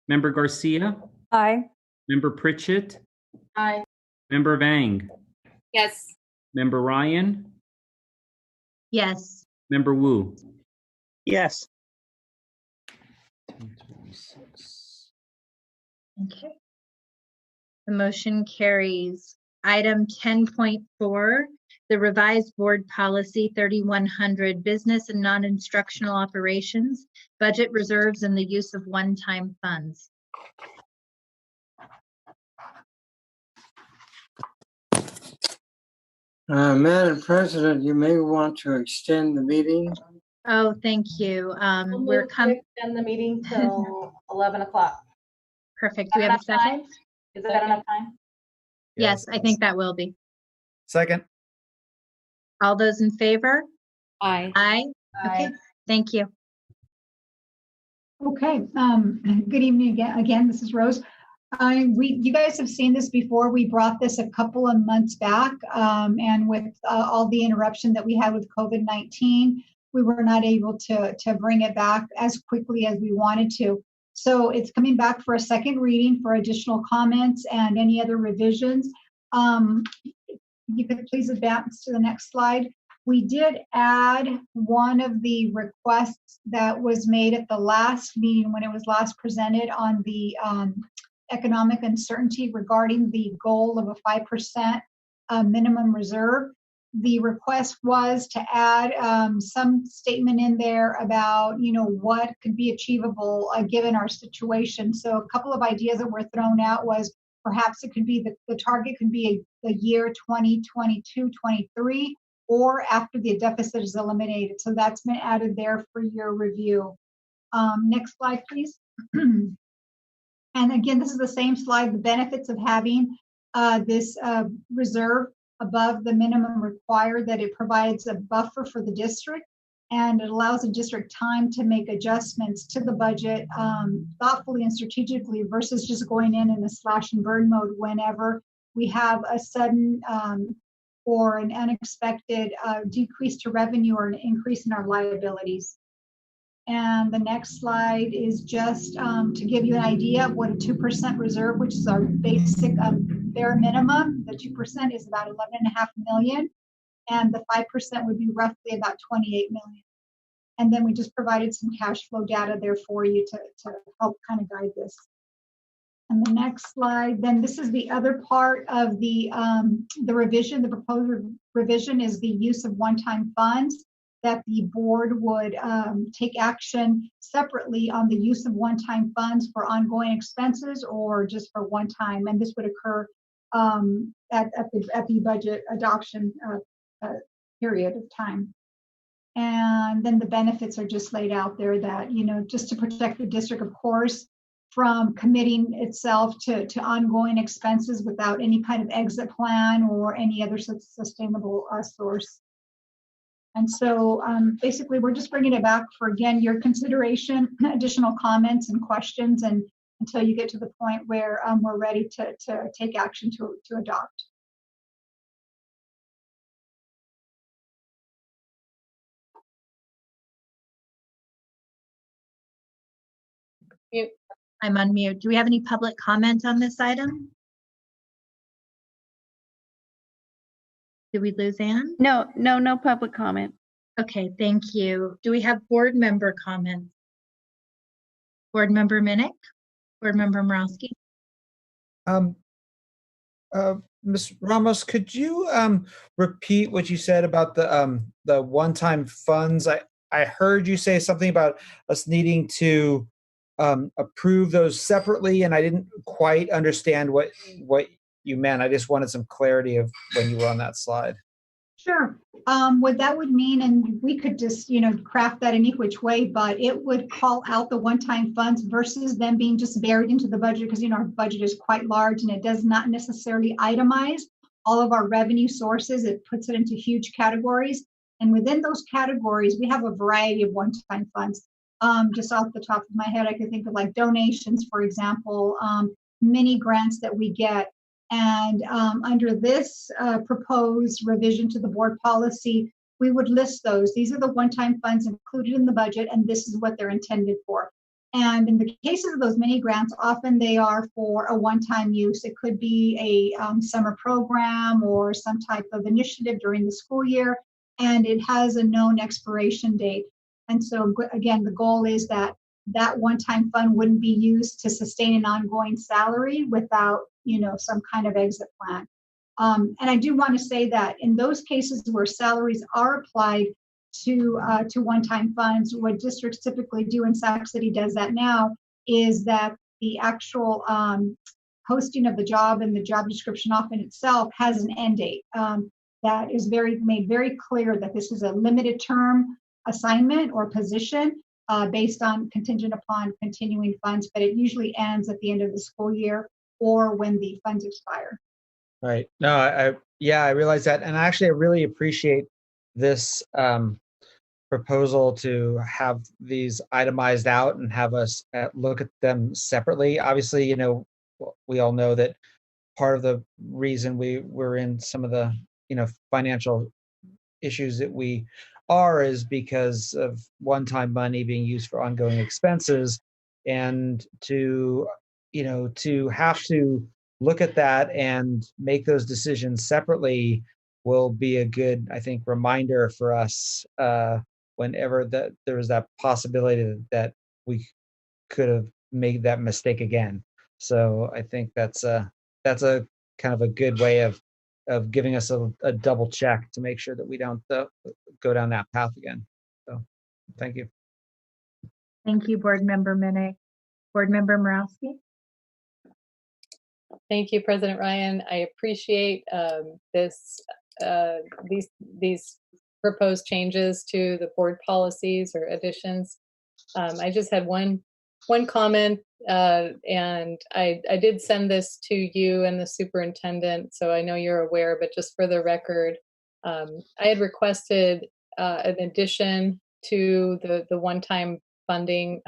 Member Garcia? Aye. Member Pritchett? Aye. Member Vang? Yes. Member Ryan? Yes. Member Wu? Yes. Okay. The motion carries. Item 10.4, the revised board policy 3100, business and non-instructional operations, budget reserves and the use of one-time funds. Madam President, you may want to extend the meeting. Oh, thank you. We'll We're move to coming. extend the meeting till 11 o'clock. Perfect. Do we have a second? Is that enough time? Yes, I think that will be. Second. All those in favor? Aye. Aye. Okay, thank you. Okay, good evening again. This is Rose. You guys have seen this before. We brought this a couple of months back, and with all the interruption that we had with COVID-19, we were not able to bring it back as quickly as we wanted to. So it's coming back for a second reading for additional comments and any other revisions. You could please advance to the next slide. We did add one of the requests that was made at the last meeting when it was last presented on the economic uncertainty regarding the goal of a 5% minimum reserve. The request was to add some statement in there about, what could be achievable given our situation. So a couple of ideas that were thrown out was perhaps it could be the target could be a year 2022, 23, or after the deficit is eliminated. So that's been added there for your review. Next slide, please. And again, this is the same slide, the benefits of having this reserve above the minimum required, that it provides a buffer for the district, and it allows the district time to make adjustments to the budget thoughtfully and strategically versus just going in a slash and burn mode whenever we have a sudden or an unexpected decrease to revenue or an increase in our liabilities. And the next slide is just to give you an idea of what a 2% reserve, which is our basic bare minimum. The 2% is about 11.5 million, and the 5% would be roughly about 28 million. And then we just provided some cash flow data there for you to help kind of guide this. And the next slide, then this is the other part of the revision. The proposed revision is the use of one-time funds, that the board would take action separately on the use of one-time funds for ongoing expenses or just for one time. And this would occur at the budget adoption period of time. And then the benefits are just laid out there that, just to protect the district, of course, from committing itself to ongoing expenses without any kind of exit plan or any other sustainable source. And so basically, we're just bringing it back for, again, your consideration, additional comments and questions, and until you get to the point where we're ready to take action to adopt. I'm on mute. Do we have any public comment on this item? Did we lose Ann? No public comment. Okay, thank you. Do we have board member comments? Board member Minnick? Board member Morowski? Ms. Ramos, could you repeat what you said about the one-time funds? I heard you say something about us needing to approve those separately, and I didn't quite understand what you meant. I just wanted some clarity of when you were on that slide. Sure. What that would mean, and we could just, craft that any which way, but it would call out the one-time funds versus them being just buried into the budget, because, our budget is quite large and it does not necessarily itemize all of our revenue sources. It puts it into huge categories. And within those categories, we have a variety of one-time funds. Just off the top of my head, I could think of like donations, for example, mini grants that we get. And under this proposed revision to the board policy, we would list those. These are the one-time funds included in the budget, and this is what they're intended for. And in the cases of those mini grants, often they are for a one-time use. It could be a summer program or some type of initiative during the school year, and it has a known expiration date. And so, again, the goal is that that one-time fund wouldn't be used to sustain an ongoing salary without, some kind of exit plan. And I do want to say that in those cases where salaries are applied to one-time funds, what districts typically do, and Sac City does that now, is that the actual posting of the job and the job description often itself has an end date. that is made very clear that this is a limited term assignment or position based on contingent upon continuing funds, but it usually ends at the end of the school year or when the funds expire. Right. No, I realize that. And actually, I really appreciate this proposal to have these itemized out and have us look at them separately. Obviously, you know, we all know that part of the reason we're in some of the, you know, financial issues that we are is because of one-time money being used for ongoing expenses. And to, you know, to have to look at that and make those decisions separately will be a good, I think, reminder for us whenever there was that possibility that we could have made that mistake again. So I think that's a kind of a good way of giving us a double check to make sure that we don't go down that path again. So thank you. Thank you, Board Member Minnick. Board Member Morawski. Thank you, President Ryan. I appreciate these proposed changes to the board policies or additions. I just had one comment, and I did send this to you and the superintendent, so I know you're aware, but just for the record, I had requested an addition to the one-time funding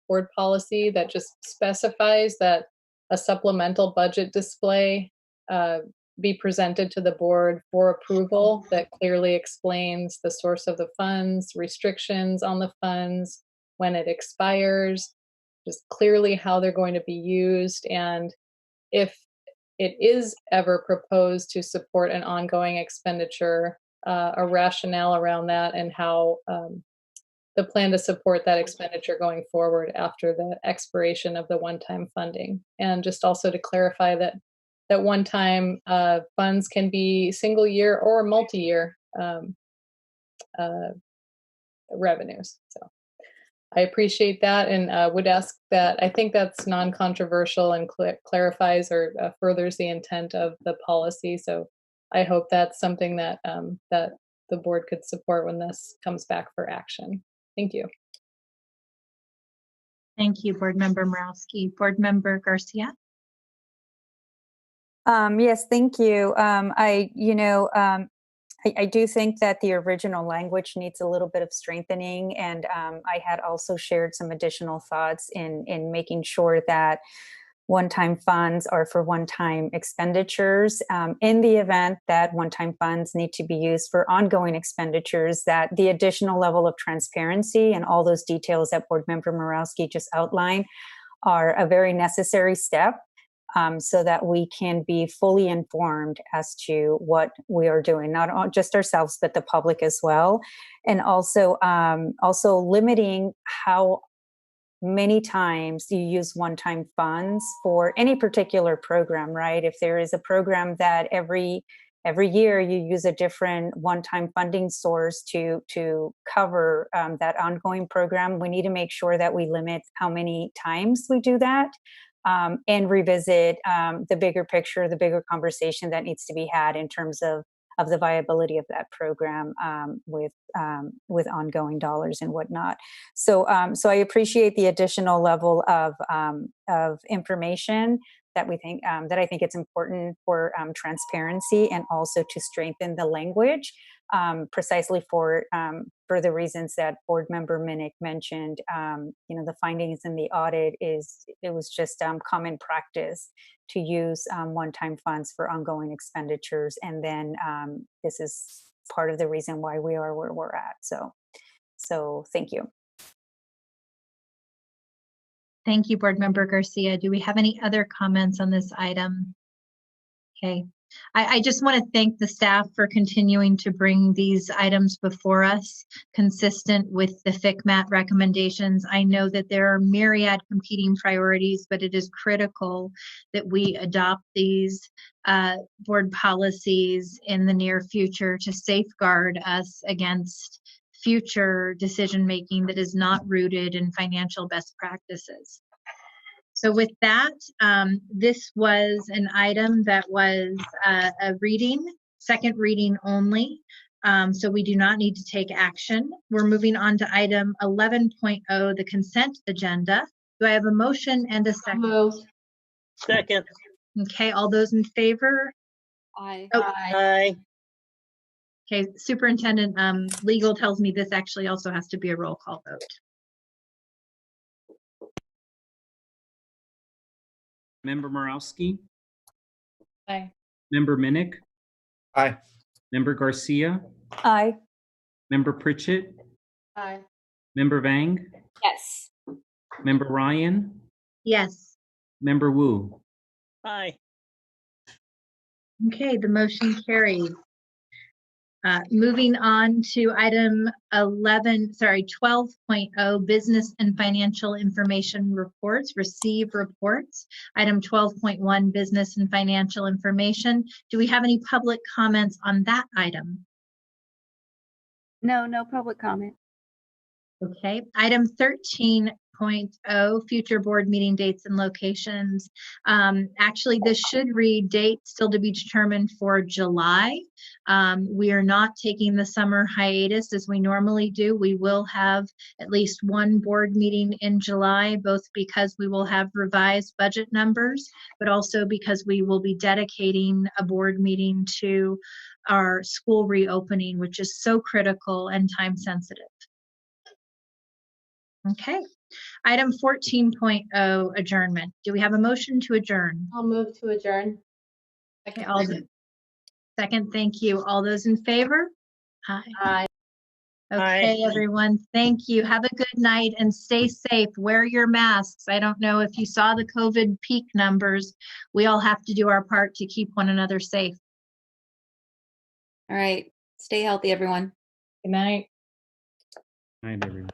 board policy that just specifies that a supplemental budget display be presented to the board for approval that clearly explains the source of the funds, restrictions on the funds, when it expires, just clearly how they're going to be used, and if it is ever proposed to support an ongoing expenditure, a rationale around that and how the plan to support that expenditure going forward after the expiration of the one-time funding. And just also to clarify that one-time funds can be single year or multi-year revenues. So I appreciate that and would ask that, I think that's non-controversial and clarifies or furthers the intent of the policy. So I hope that's something that that the board could support when this comes back for action. Thank you. Thank you, Board Member Morawski. Board Member Garcia. Yes, thank you. I do think that the original language needs a little bit of strengthening, and I had also shared some additional thoughts in making sure that one-time funds are for one-time expenditures. In the event that one-time funds need to be used for ongoing expenditures, that the additional level of transparency and all those details that Board Member Morawski just outlined are a very necessary step. So that we can be fully informed as to what we are doing, not just ourselves, but the public as well. And also limiting how many times you use one-time funds for any particular program, right? If there is a program that every year you use a different one-time funding source to cover that ongoing program, we need to make sure that we limit how many times we do that. And revisit the bigger picture, the bigger conversation that needs to be had in terms of the viability of that program with ongoing dollars and whatnot. So I appreciate the additional level of information that we think that I think it's important for transparency and also to strengthen the language precisely for the reasons that Board Member Minnick mentioned. The findings in the audit it was just common practice to use one-time funds for ongoing expenditures, and then this is part of the reason why we are where we're at. So thank you. Thank you, Board Member Garcia. Do we have any other comments on this item? Okay. I just want to thank the staff for continuing to bring these items before us, consistent with the FCMAT recommendations. I know that there are myriad competing priorities, but it is critical that we adopt these board policies in the near future to safeguard us against future decision-making that is not rooted in financial best practices. So with that, this was an item that was a reading second reading only. So we do not need to take action. We're moving on to item 11.0, the consent agenda. Do I have a motion and a second? Moved. Second. Okay, all those in favor? Aye. Oh, Aye. okay, Superintendent, legal tells me this actually also has to be a roll call vote. Member Morowski, Aye. Member Minnick, Aye. Member Garcia, Aye. Member Pritchett, Aye. Member Vang, Yes. Member Ryan, Yes. Member Wu. Aye. Okay, the motion carries. Moving on to item 12.0, business and financial information reports, receive reports. Item 12.1, business and financial information. Do we have any public comments on that item? No, no public comment. Okay, item 13.0, future board meeting dates and locations. Actually, this should read date still to be determined for July. We are not taking the summer hiatus as we normally do. We will have at least one board meeting in July, both because we will have revised budget numbers, but also because we will be dedicating a board meeting to our school reopening, which is so critical and time sensitive. Okay, item 14.0, adjournment. Do we have a motion to adjourn? I'll move to adjourn. Okay, second, thank you. All those in favor? Aye. Aye. Okay, everyone, thank you. Have a good night and stay safe. Wear your masks. I don't know if you saw the COVID peak numbers. We all have to do our part to keep one another safe. All right. Stay healthy, everyone. Good night. Good night, everyone.